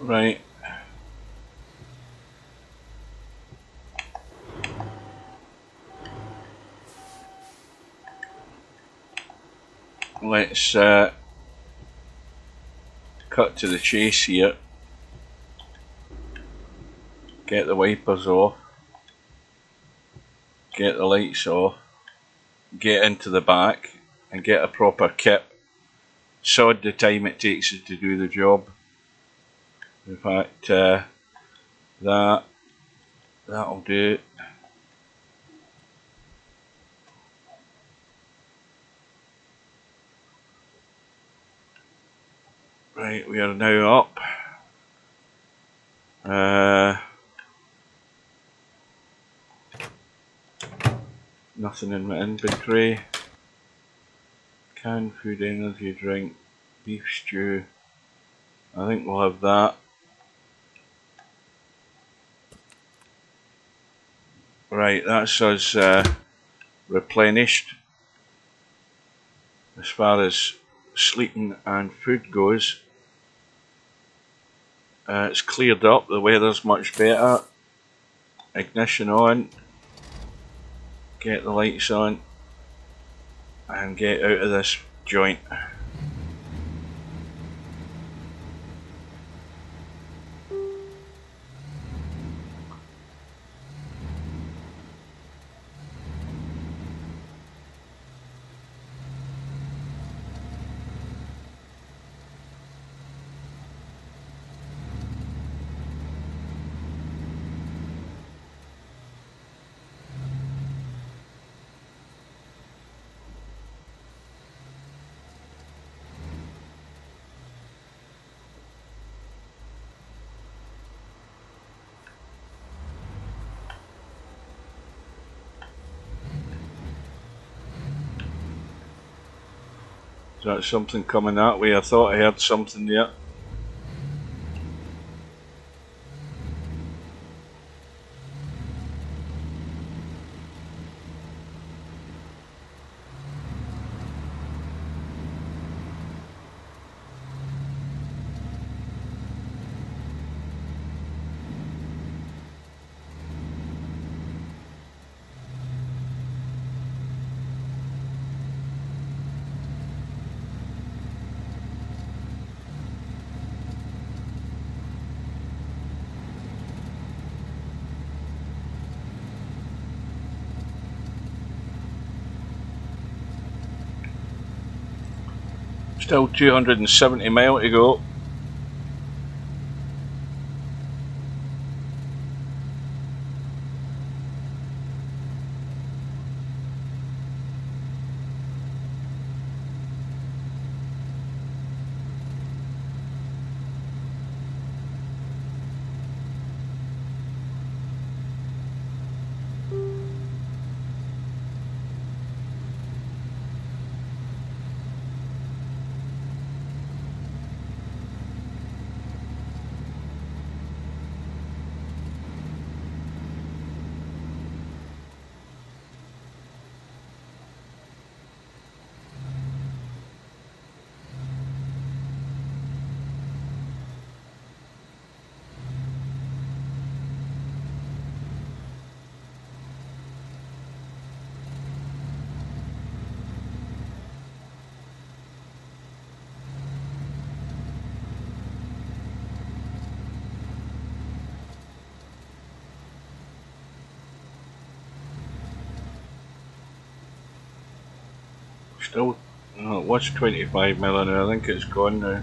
Speaker 1: Right. Let's cut to the chase here. Get the wipers off. Get the lights off. Get into the back and get a proper kit. Sod the time it takes us to do the job. In fact, that'll do. Right, we are now up. Nothing in my inventory. Canned food, energy drink, beef stew. I think we'll have that. Right, that's us replenished as far as sleeping and food goes. It's cleared up, the weather's much better. Ignition on, get the lights on, and get out of this joint. Is that something coming that way? I thought I heard something there. Still 270 miles to go. Still, no, it was 25 mile an hour. I think it's gone now.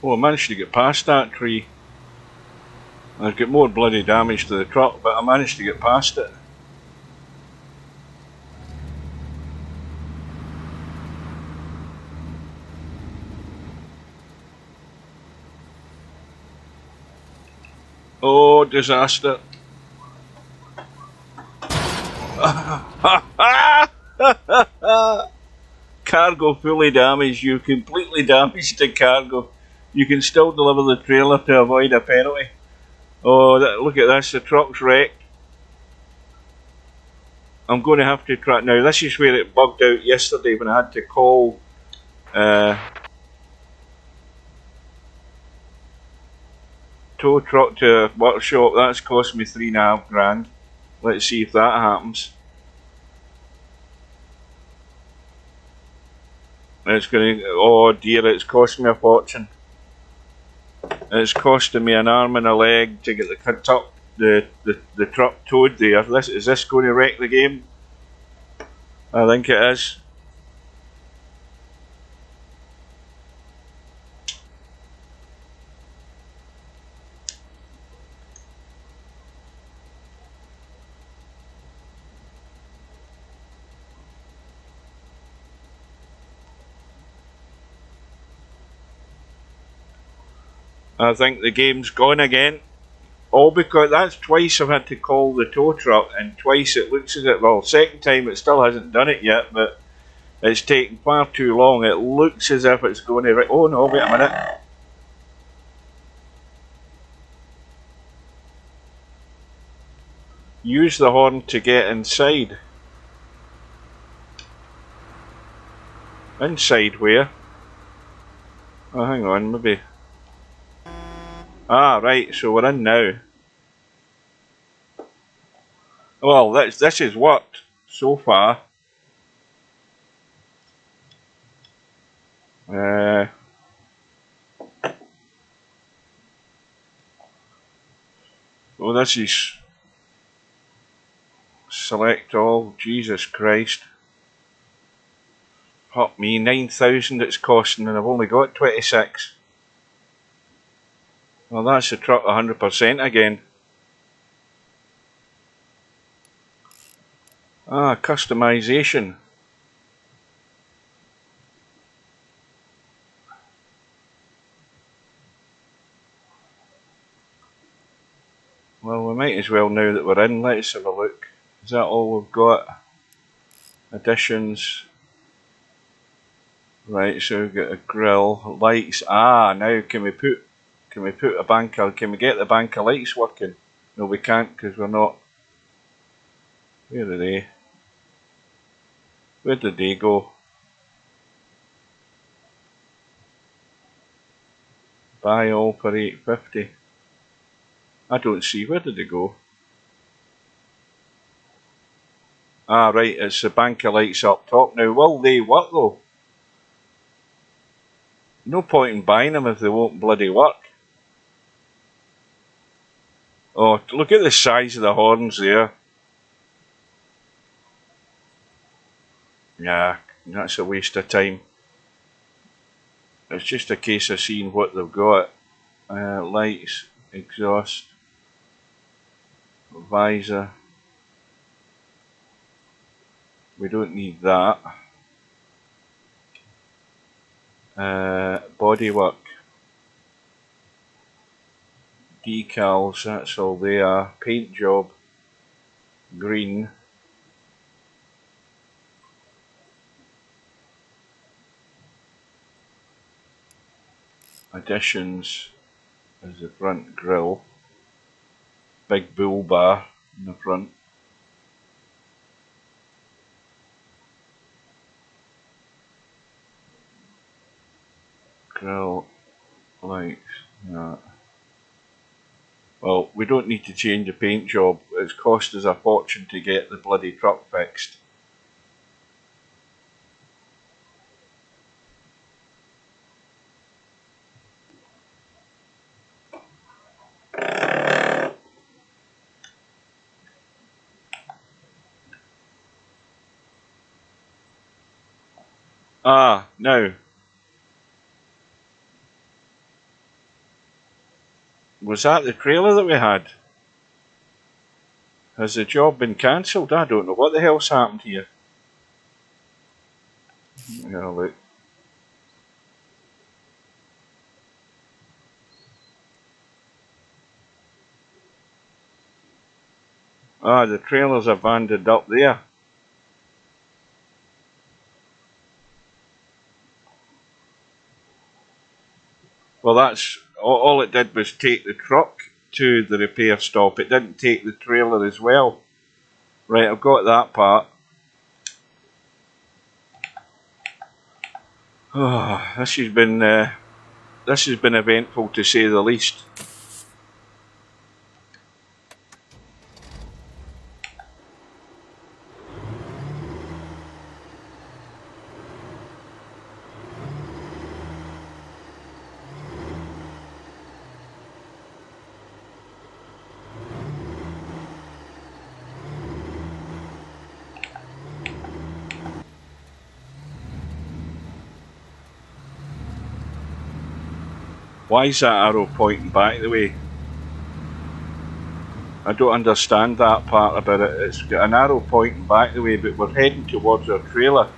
Speaker 1: Oh, I managed to get past that tree. I've got more bloody damage to the truck, but I managed to get past it. Oh, disaster. Cargo fully damaged. You completely damaged the cargo. You can still deliver the trailer to avoid a penalty. Oh, look at this. The truck's wrecked. I'm going to have to try. Now, this is where it bugged out yesterday when I had to call tow truck to a workshop. That's cost me $3,500. Let's see if that happens. It's going to. Oh dear, it's cost me a fortune. It's costing me an arm and a leg to get the truck towed there. Is this going to wreck the game? I think it is. I think the game's gone again. All because that's twice I've had to call the tow truck, and twice it looks as if, well, second time it still hasn't done it yet, but it's taken far too long. It looks as if it's going to. Oh no, wait a minute. Use the horn to get inside. Inside where? Oh, hang on, maybe. Ah, right, so we're in now. Well, this has worked so far. Oh, this is select all. Jesus Christ. Fuck me, 9,000 it's costing, and I've only got 26. Well, that's the truck 100% again. Ah, customization. Well, we might as well now that we're in. Let's have a look. Is that all we've got? Additions. Right, so we've got a grill, lights. Ah, now can we put a bank of, can we get the bank of lights working? No, we can't because we're not. Where are they? Where did they go? Buy all for $8.50. I don't see. Where did they go? Ah, right, it's the bank of lights up top. Now, will they work though? No point in buying them if they won't bloody work. Oh, look at the size of the horns there. Yeah, that's a waste of time. It's just a case of seeing what they've got. Lights, exhaust, visor. We don't need that. Bodywork. Decals, that's all they are. Paint job. Green. Additions is the front grille. Big bull bar in the front. Grill, lights, that. Well, we don't need to change the paint job. It's cost us a fortune to get the bloody truck fixed. Ah, now. Was that the trailer that we had? Has the job been cancelled? I don't know. What the hell's happened here? Yeah, look. Ah, the trailer's abandoned up there. Well, that's all it did was take the truck to the repair stop. It didn't take the trailer as well. Right, I've got that part. Oh, this has been eventful to say the least. Why is that arrow pointing back the way? I don't understand that part about it. It's got an arrow pointing back the way, but we're heading towards our trailer.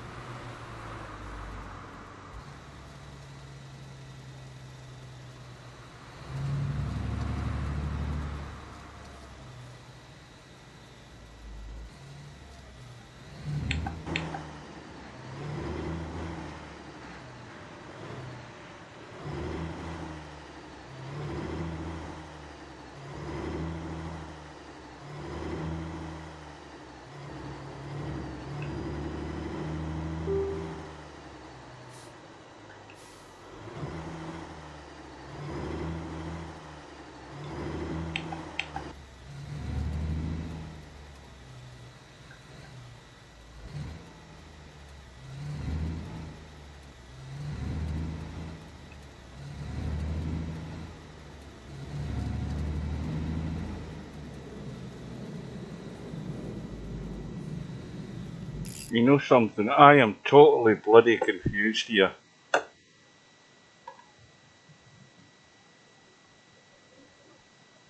Speaker 1: You know something? I am totally bloody confused here.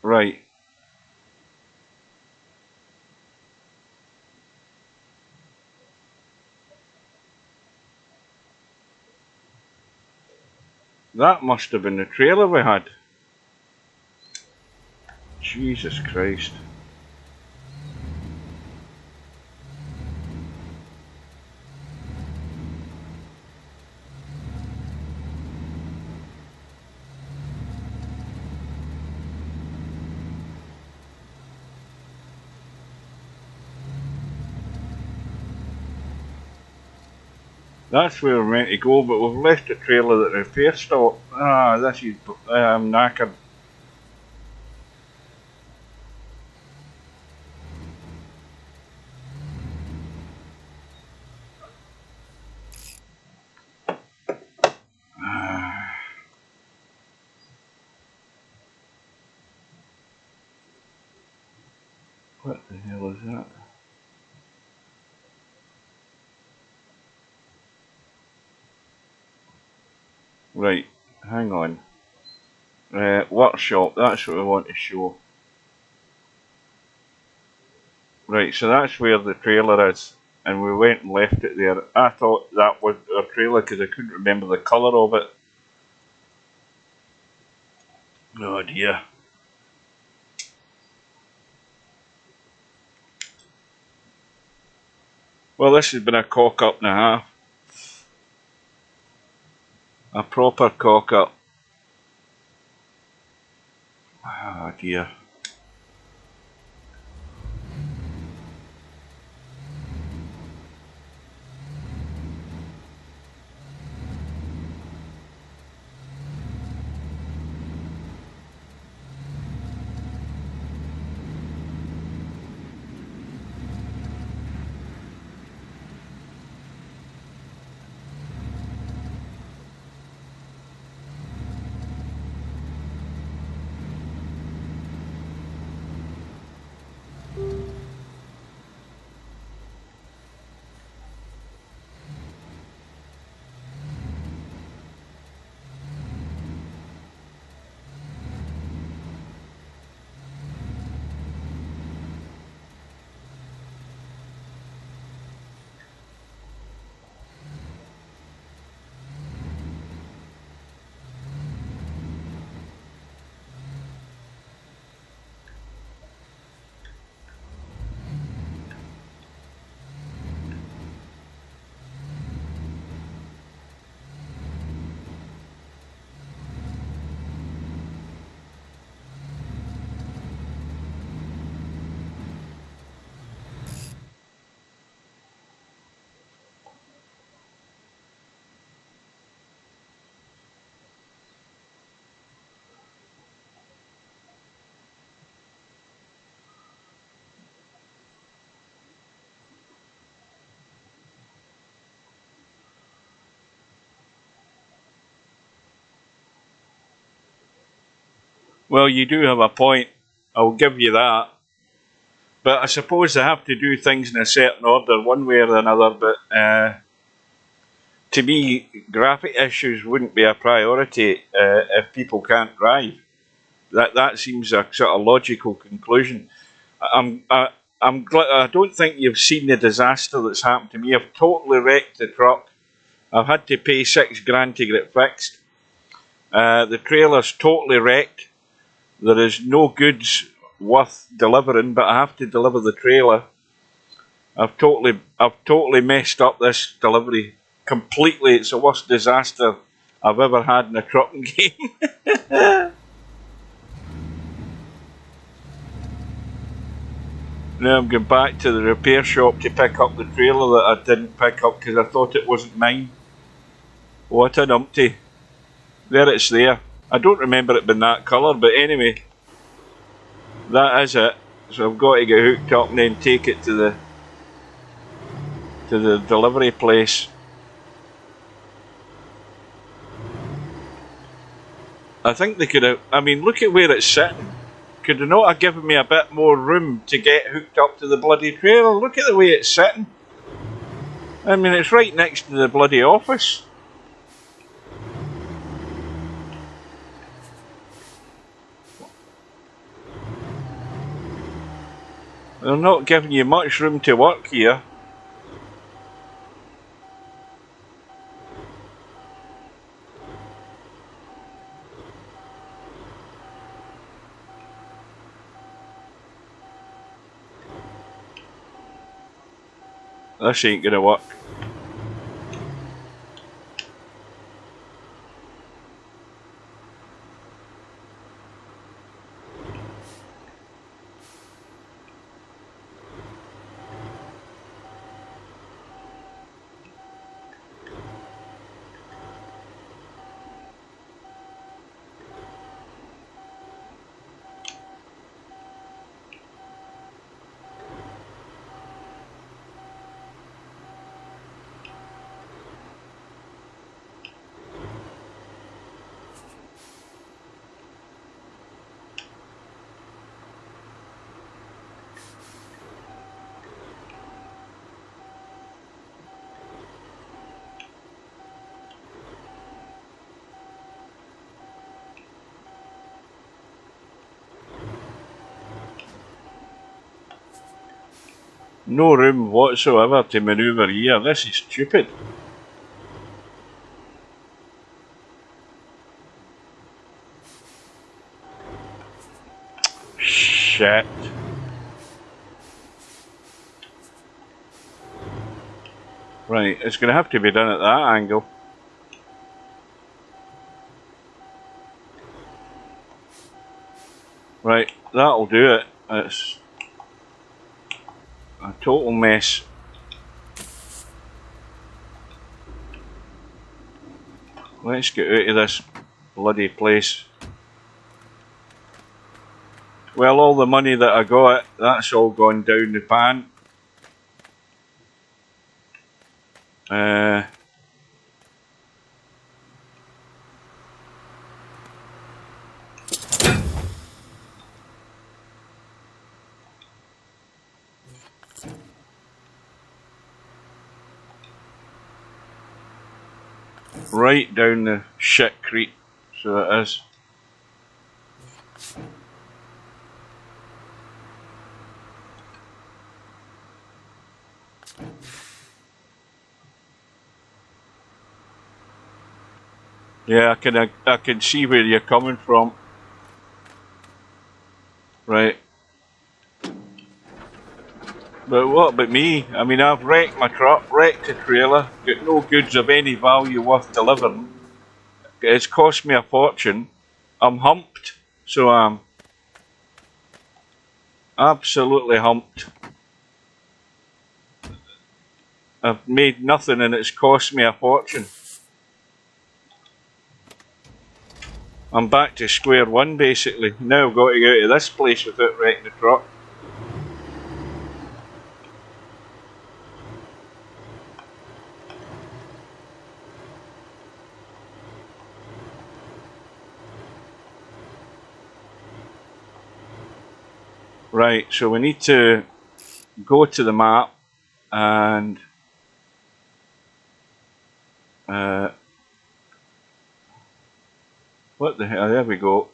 Speaker 1: Right. That must have been the trailer we had. Jesus Christ. That's where we're meant to go, but we've left the trailer at the repair stop. Ah, this is... I'm knackered. What the hell is that? Right, hang on. Workshop, that's what we want to show. Right, so that's where the trailer is. And we went and left it there. I thought that was our trailer because I couldn't remember the colour of it. Oh dear. Well, this has been a cock up and a half. A proper cock up. Oh dear. Well, you do have a point. I'll give you that. But I suppose they have to do things in a certain order, one way or another. But to me, graphic issues wouldn't be a priority if people can't drive. That seems a sort of logical conclusion. I don't think you've seen the disaster that's happened to me. I've totally wrecked the truck. I've had to pay $6,000 to get it fixed. The trailer's totally wrecked. There is no goods worth delivering, but I have to deliver the trailer. I've totally messed up this delivery completely. It's the worst disaster I've ever had in a trucking game. Now I'm going back to the repair shop to pick up the trailer that I didn't pick up because I thought it wasn't mine. What an umpty. There it's there. I don't remember it being that colour, but anyway, that is it. So I've got to get hooked up and then take it to the delivery place. I think they could have, I mean, look at where it's sitting. Could they not have given me a bit more room to get hooked up to the bloody trailer? Look at the way it's sitting. I mean, it's right next to the bloody office. They're not giving you much room to work here. This ain't gonna work. No room whatsoever to manoeuvre here. This is stupid. Shit. Right, it's going to have to be done at that angle. Right, that'll do it. It's a total mess. Let's get out of this bloody place. Well, all the money that I got, that's all gone down the pan. Right down the shit creek, so it is. Yeah, I can see where you're coming from. Right. But what about me? I mean, I've wrecked my truck, wrecked a trailer, got no goods of any value worth delivering. It's cost me a fortune. I'm humped, so I'm absolutely humped. I've made nothing and it's cost me a fortune. I'm back to square one basically. Now I've got to get out of this place without wrecking the truck. Right, so we need to go to the map and what the hell, there we go.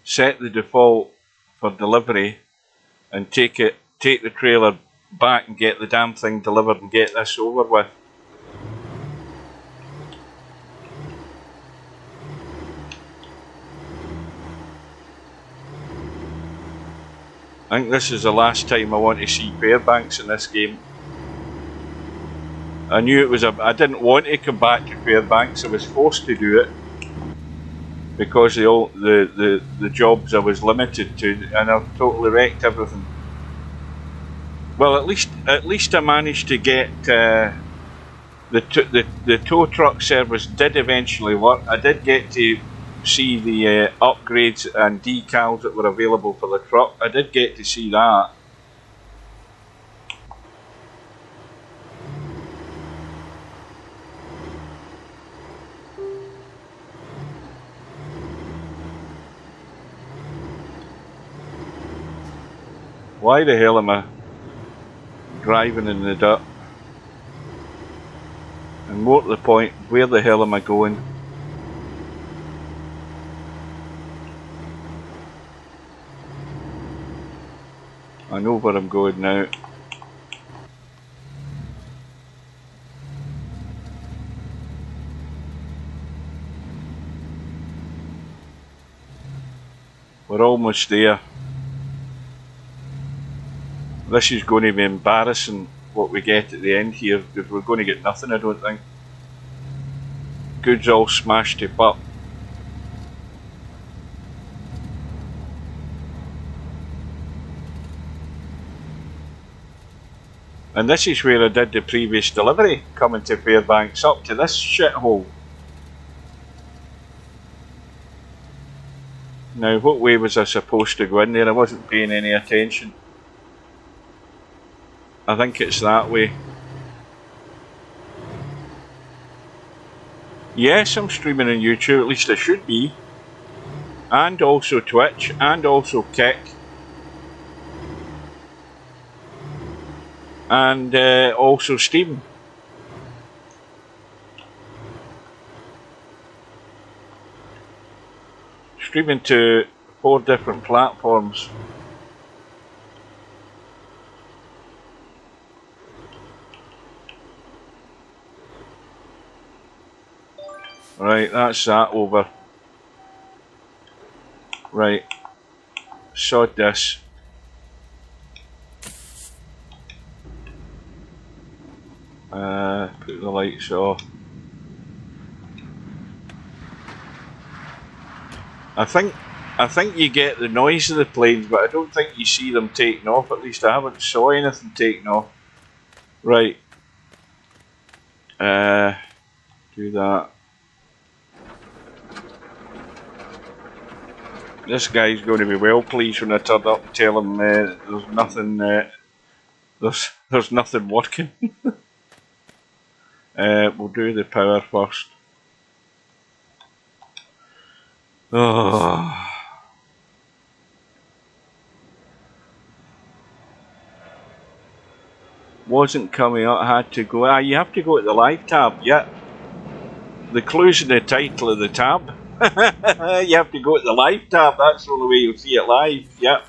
Speaker 1: Set the default for delivery and take the trailer back and get the damn thing delivered and get this over with. I think this is the last time I want to see Fairbanks in this game. I knew it was I didn't want to come back to Fairbanks, I was forced to do it because the jobs I was limited to, and I've totally wrecked everything. Well, at least I managed to get the tow truck service did eventually work. I did get to see the upgrades and decals that were available for the truck. I did get to see that. Why the hell am I driving in the dirt? And more to the point, where the hell am I going? I know where I'm going now. We're almost there. This is going to be embarrassing what we get at the end here, because we're going to get nothing, I don't think. Goods all smashed to up. And this is where I did the previous delivery, coming to Fairbanks up to this shithole. Now, what way was I supposed to go in there? I wasn't paying any attention. I think it's that way. Yes, I'm streaming on YouTube, at least I should be. And also Twitch, and also Kick. And also Steam. Streaming to 4 different platforms. Right, that's that over. Right, sod this. Put the lights off. I think you get the noise of the planes, but I don't think you see them taking off. At least I haven't saw anything taking off. Right. Do that. This guy's going to be well pleased when I turn up and tell him there's nothing. There's nothing working. We'll do the power first. Oh. Wasn't coming up, had to go. You have to go at the live tab, yeah. The clue's in the title of the tab. You have to go at the live tab, that's the only way you'll see it live, yeah.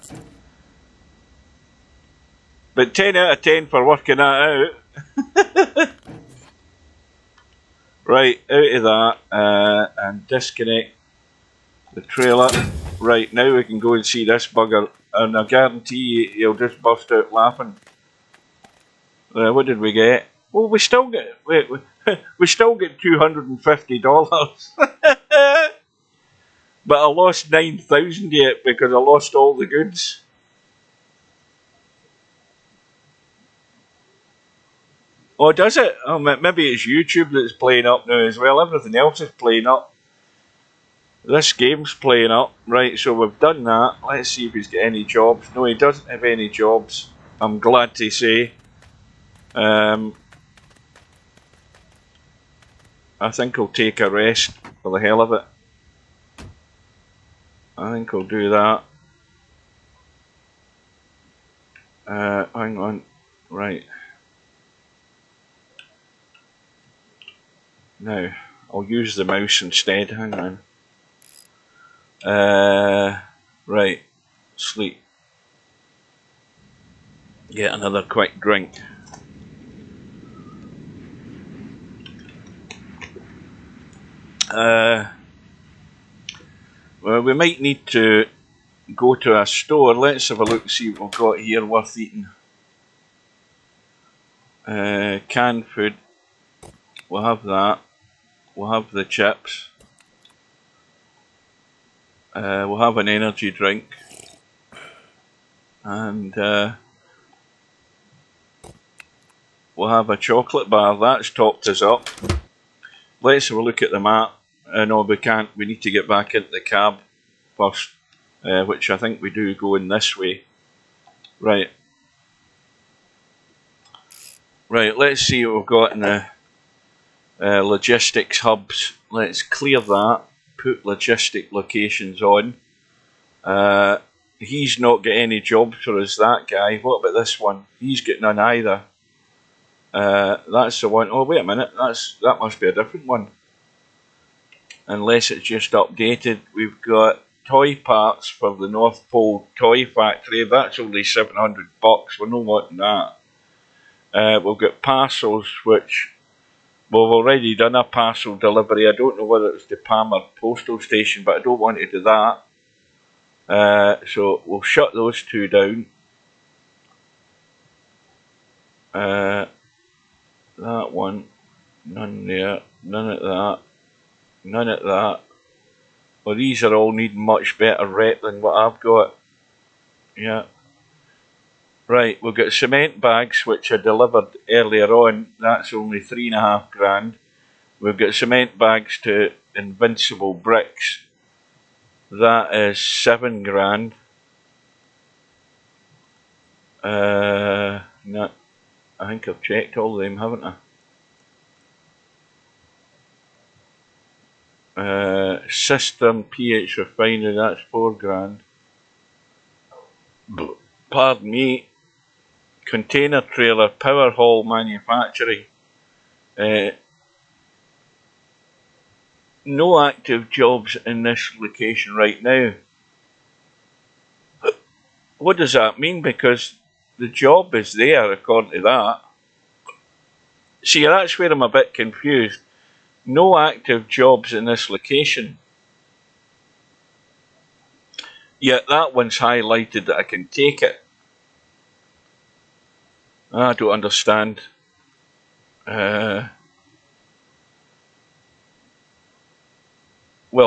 Speaker 1: But 10 out of 10 for working that out. Right, out of that, and disconnect the trailer. Right, now we can go and see this bugger, and I guarantee you'll just burst out laughing. What did we get? Well, we still get we still get $250. But I lost 9,000 yet because I lost all the goods. Oh, does it? Oh, maybe it's YouTube that's playing up now as well. Everything else is playing up. This game's playing up. Right, so we've done that. Let's see if he's got any jobs. No, he doesn't have any jobs, I'm glad to say. I think I'll take a rest for the hell of it. I think I'll do that. hang on. Right. Now, I'll use the mouse instead. Hang on. Right. Sleep. Get another quick drink. Well, we might need to go to a store. Let's have a look, see what we've got here worth eating. Canned food. We'll have that. We'll have the chips. We'll have an energy drink. And we'll have a chocolate bar. That's topped us up. Let's have a look at the map. No, we can't. We need to get back into the cab first, which I think we do going this way. Right. Right, let's see what we've got in the logistics hubs. Let's clear that. Put logistic locations on. He's not got any jobs for us, that guy. What about this one? He's got none either. That's the one. Oh, wait a minute. That must be a different one. Unless it's just updated. We've got toy parts for the North Pole Toy Factory. That's only $700. We're not wanting that. We've got parcels, which we've already done a parcel delivery. I don't know whether it's the Palmer Postal Station, but I don't want to do that. So we'll shut those two down. That one, none there, none of that, none of that. Well, these are all needing much better rep than what I've got. Yeah. Right, we've got cement bags, which I delivered earlier on. That's only $3,500. We've got cement bags to Invincible Bricks. That is $7,000. No, I think I've checked all of them, haven't I? System PH Refinery, that's $4,000. Pardon me. Container trailer, Power Hall Manufacturing. No active jobs in this location right now. What does that mean? Because the job is there according to that. See, that's where I'm a bit confused. No active jobs in this location. Yet that one's highlighted that I can take it. I don't understand. Well,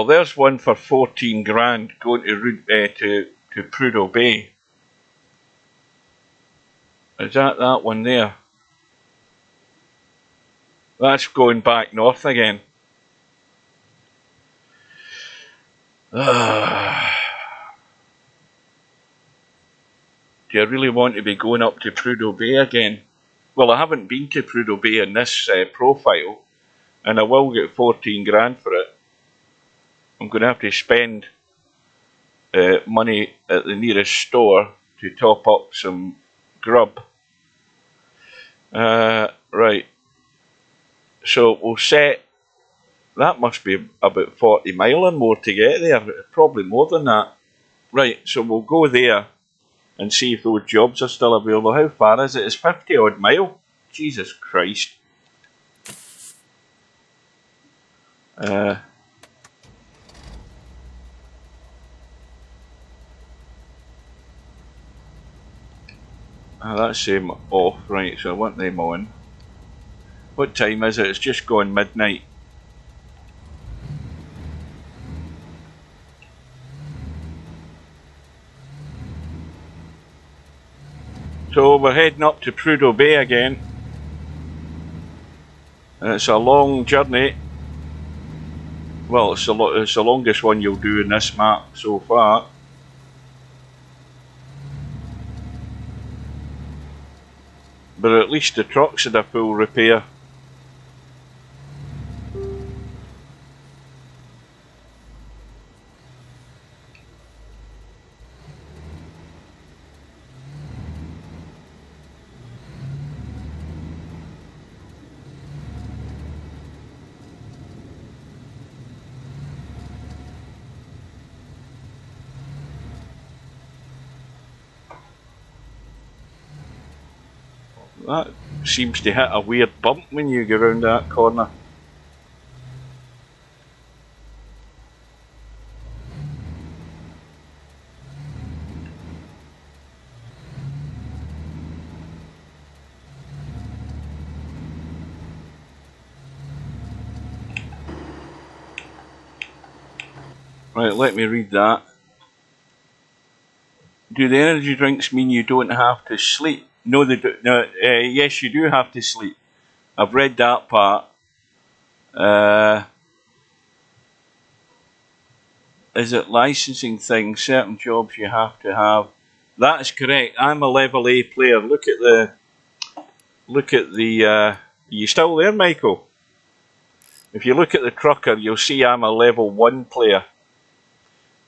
Speaker 1: there's one for $14,000 going to Prudhoe Bay. Is that one there? That's going back north again. Do you really want to be going up to Prudhoe Bay again? Well, I haven't been to Prudhoe Bay in this profile, and I will get $14,000 for it. I'm going to have to spend money at the nearest store to top up some grub. Right. So we'll set. That must be about 40 mile and more to get there. Probably more than that. Right. So we'll go there and see if those jobs are still available. How far is it? It's 50 odd mile. Jesus Christ. That's them off, right, so I want them on. What time is it? It's just gone midnight. So we're heading up to Prudhoe Bay again. And it's a long journey. Well, it's the longest one you'll do in this map so far. But at least the truck's had a full repair. That seems to hit a weird bump when you go round that corner. Right, let me read that. Do the energy drinks mean you don't have to sleep? No, they do. No, yes, you do have to sleep. I've read that part. Is it licensing thing? Certain jobs you have to have. That is correct. I'm a level A player. Look at the. Are you still there, Michael? If you look at the trucker, you'll see I'm a level 1 player,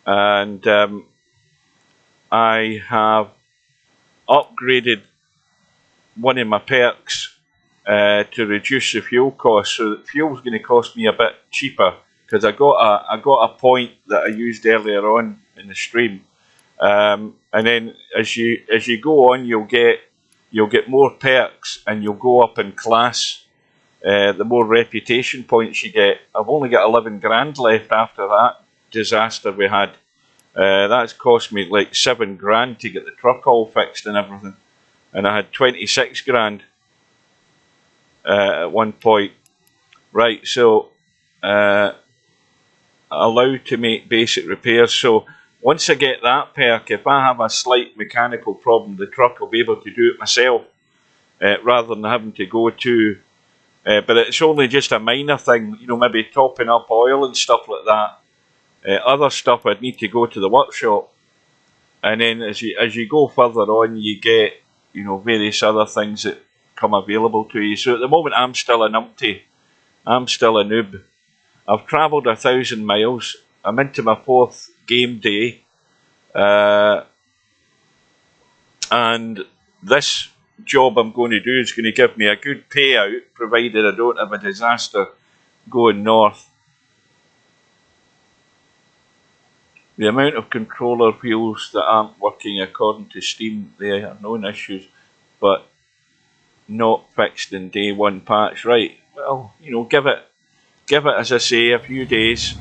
Speaker 1: and I have upgraded one of my perks to reduce the fuel cost. So the fuel's going to cost me a bit cheaper because I got a point that I used earlier on in the stream, and then as you go on, you'll get more perks and you'll go up in class. The more reputation points you get. I've only got 11 grand left after that disaster we had. That's cost me like 7 grand to get the truck all fixed and everything. And I had 26 grand at one point. Right, so allowed to make basic repairs. So once I get that perk, if I have a slight mechanical problem, the truck will be able to do it myself rather than having to go to... but it's only just a minor thing, maybe topping up oil and stuff like that. Other stuff I'd need to go to the workshop. And then as you go further on, you get, various other things that come available to you. So at the moment, I'm still a numpty. I'm still a noob. I've travelled 1,000 miles. I'm into my 4th game day. And this job I'm going to do is going to give me a good payout, provided I don't have a disaster going north. The amount of controller wheels that aren't working according to Steam, they are known issues, but not fixed in day 1 patch. Right, well, give it, as I say, a few days.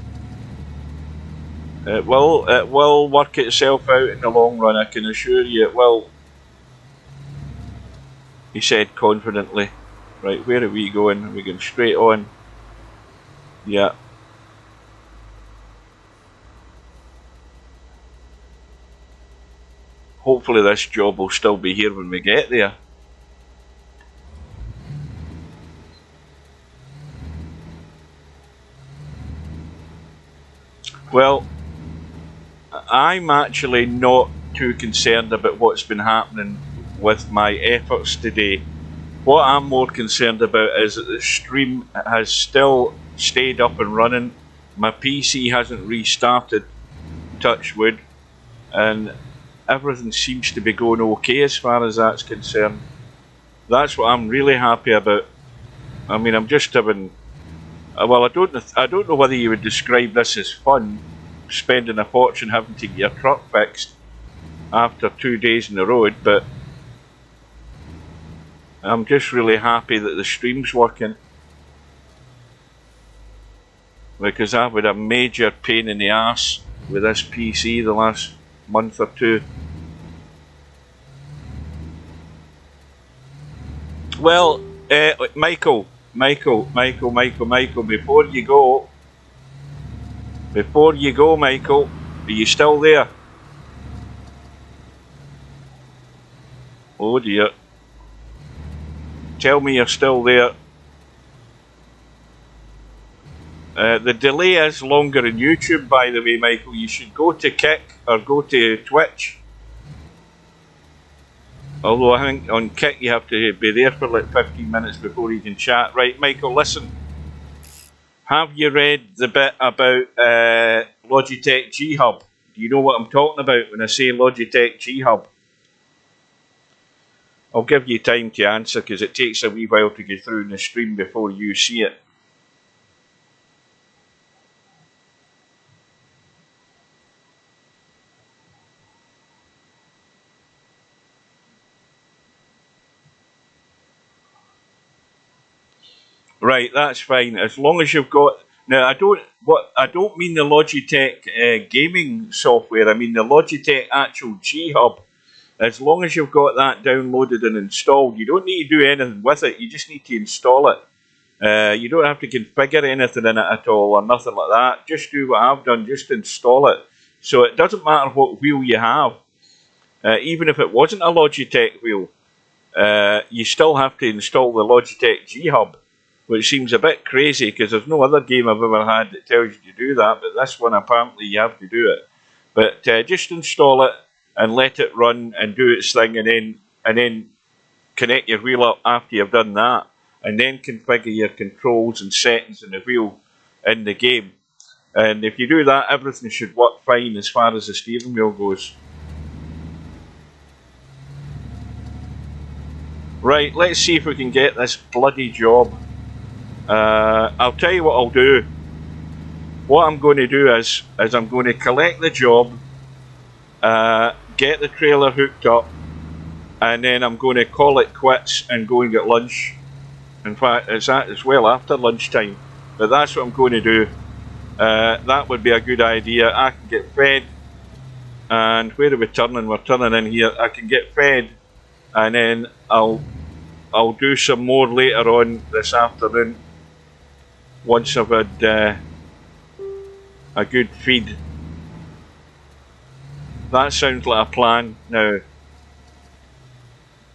Speaker 1: It will work itself out in the long run, I can assure you it will. He said confidently. Right, where are we going? Are we going straight on? Yeah. Hopefully this job will still be here when we get there. Well, I'm actually not too concerned about what's been happening with my efforts today. What I'm more concerned about is that the stream has still stayed up and running. My PC hasn't restarted, touch wood, and everything seems to be going okay as far as that's concerned. That's what I'm really happy about. I mean, I'm just having... Well, I don't know whether you would describe this as fun, spending a fortune having to get your truck fixed after 2 days in the road, but I'm just really happy that the stream's working, because I've had a major pain in the arse with this PC the last month or two. Well, Michael, before you go, Michael, are you still there? Oh dear. Tell me you're still there. The delay is longer in YouTube, by the way, Michael. You should go to Kick or go to Twitch. Although I think on Kick you have to be there for like 15 minutes before you can chat. Right, Michael, listen. Have you read the bit about Logitech G Hub? Do you know what I'm talking about when I say Logitech G Hub? I'll give you time to answer because it takes a wee while to get through in the stream before you see it. Right, that's fine. As long as you've got now, I don't mean the Logitech gaming software. I mean the Logitech actual G Hub. As long as you've got that downloaded and installed, you don't need to do anything with it. You just need to install it. You don't have to configure anything in it at all or nothing like that. Just do what I've done. Just install it. So it doesn't matter what wheel you have. Even if it wasn't a Logitech wheel, you still have to install the Logitech G Hub, which seems a bit crazy because there's no other game I've ever had that tells you to do that, but this one apparently you have to do it. But just install it and let it run and do its thing, and then connect your wheel up after you've done that, and then configure your controls and settings in the wheel in the game. And if you do that, everything should work fine as far as the steering wheel goes. Right, let's see if we can get this bloody job. I'll tell you what I'll do. What I'm going to do is I'm going to collect the job, get the trailer hooked up, and then I'm going to call it quits and go and get lunch. In fact, it's well after lunchtime, but that's what I'm going to do. That would be a good idea. I can get fed, and where are we turning? We're turning in here. I can get fed, and then I'll do some more later on this afternoon once I've had a good feed. That sounds like a plan. Now,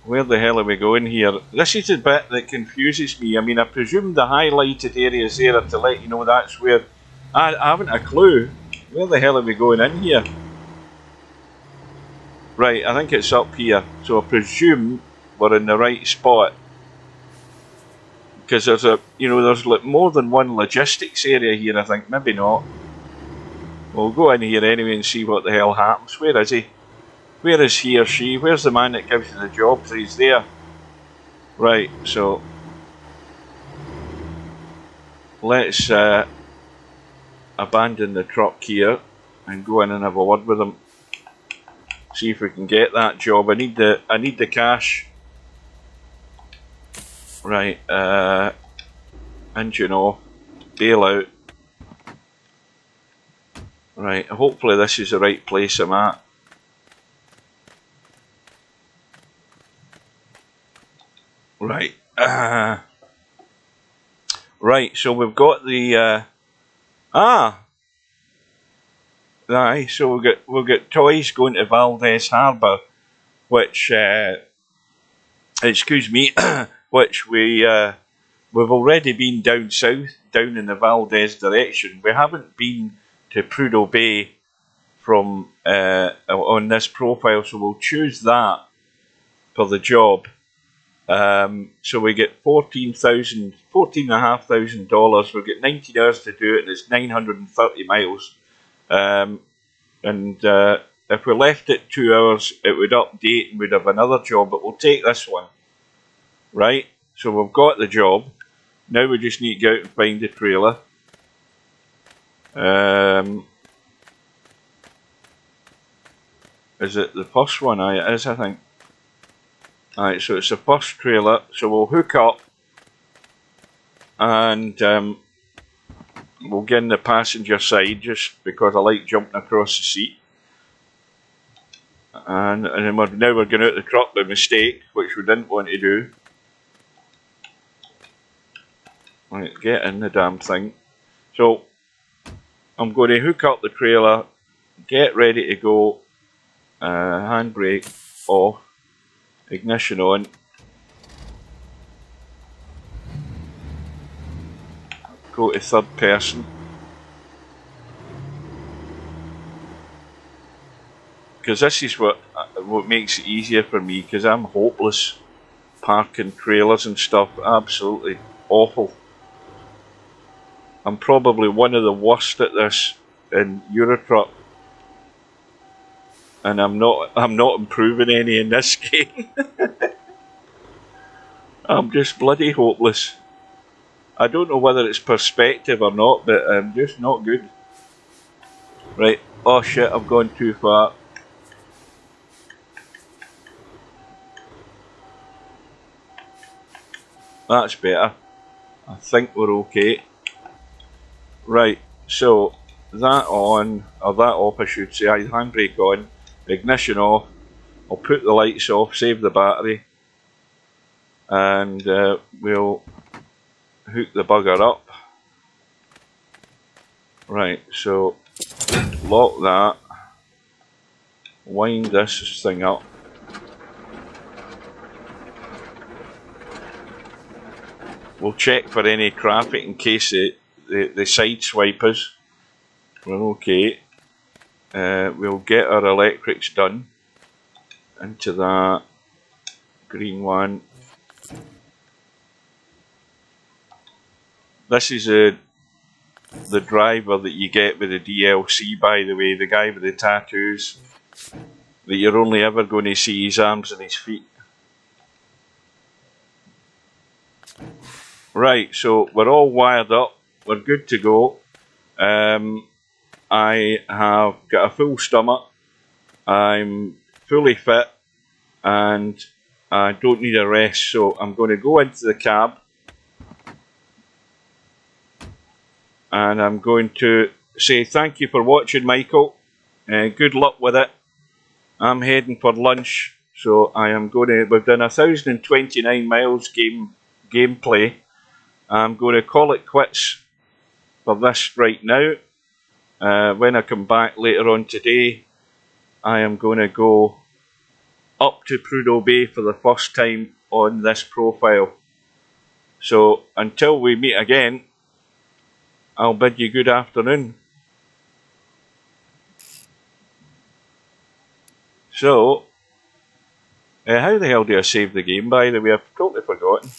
Speaker 1: where the hell are we going here? This is the bit that confuses me. I mean, I presume the highlighted areas there are to let you know that's where... I haven't a clue. Where the hell are we going in here? Right, I think it's up here. So I presume we're in the right spot. Because there's there's like more than one logistics area here, I think. Maybe not. We'll go in here anyway and see what the hell happens. Where is he? Where is he or she? Where's the man that gives you the job? So he's there. Right, so let's abandon the truck here and go in and have a word with him. See if we can get that job. I need the cash. Right, engine off, bail out. Right, hopefully this is the right place I'm at. Right, right, so we've got the, aye, so we've got toys going to Valdez Harbour, which, excuse me, which we've already been down south, down in the Valdez direction. We haven't been to Prudhoe Bay from on this profile, so we'll choose that for the job. So we get $14,500. We've got 19 hours to do it, and it's 930 miles. And if we left it 2 hours, it would update and we'd have another job, but we'll take this one. Right, so we've got the job. Now we just need to go out and find the trailer. Is it the first one? Aye, it is, I think. Alright, so it's the first trailer, so we'll hook up and we'll get in the passenger side just because I like jumping across the seat. And then we're going out the truck by mistake, which we didn't want to do. Right, get in the damn thing. So I'm going to hook up the trailer, get ready to go, handbrake off, ignition on, go to third person, because this is what makes it easier for me, because I'm hopeless parking trailers and stuff, absolutely awful. I'm probably one of the worst at this in Eurotruck, and I'm not improving any in this game. I'm just bloody hopeless. I don't know whether it's perspective or not, but I'm just not good. Right, oh shit, I've gone too far. That's better. I think we're okay. Right, so that on, or that off I should say, handbrake on, ignition off. I'll put the lights off, save the battery, and we'll hook the bugger up. Right, so lock that, wind this thing up. We'll check for any traffic in case the side swipe us. We're okay. We'll get our electrics done into that green one. This is the driver that you get with the DLC, by the way, the guy with the tattoos, that you're only ever going to see his arms and his feet. Right, so we're all wired up, we're good to go. I have got a full stomach, I'm fully fit, and I don't need a rest, so I'm going to go into the cab and I'm going to say thank you for watching, Michael. Good luck with it. I'm heading for lunch, so I am going to, we've done 1,029 miles gameplay. I'm going to call it quits for this right now. When I come back later on today, I am going to go up to Prudhoe Bay for the first time on this profile. So until we meet again, I'll bid you good afternoon. So, how the hell do I save the game, by the way? I've totally forgotten.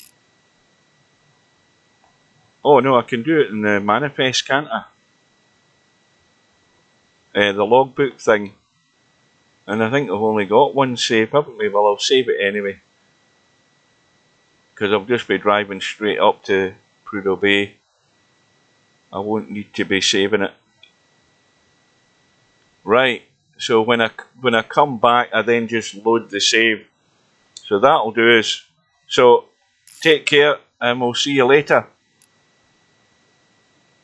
Speaker 1: Oh no, I can do it in the manifest, can't I? The logbook thing. And I think I've only got one save, haven't we? Well, I'll save it anyway, because I'll just be driving straight up to Prudhoe Bay. I won't need to be saving it. Right, so when I come back, I then just load the save. So that'll do us. So take care, and we'll see you later.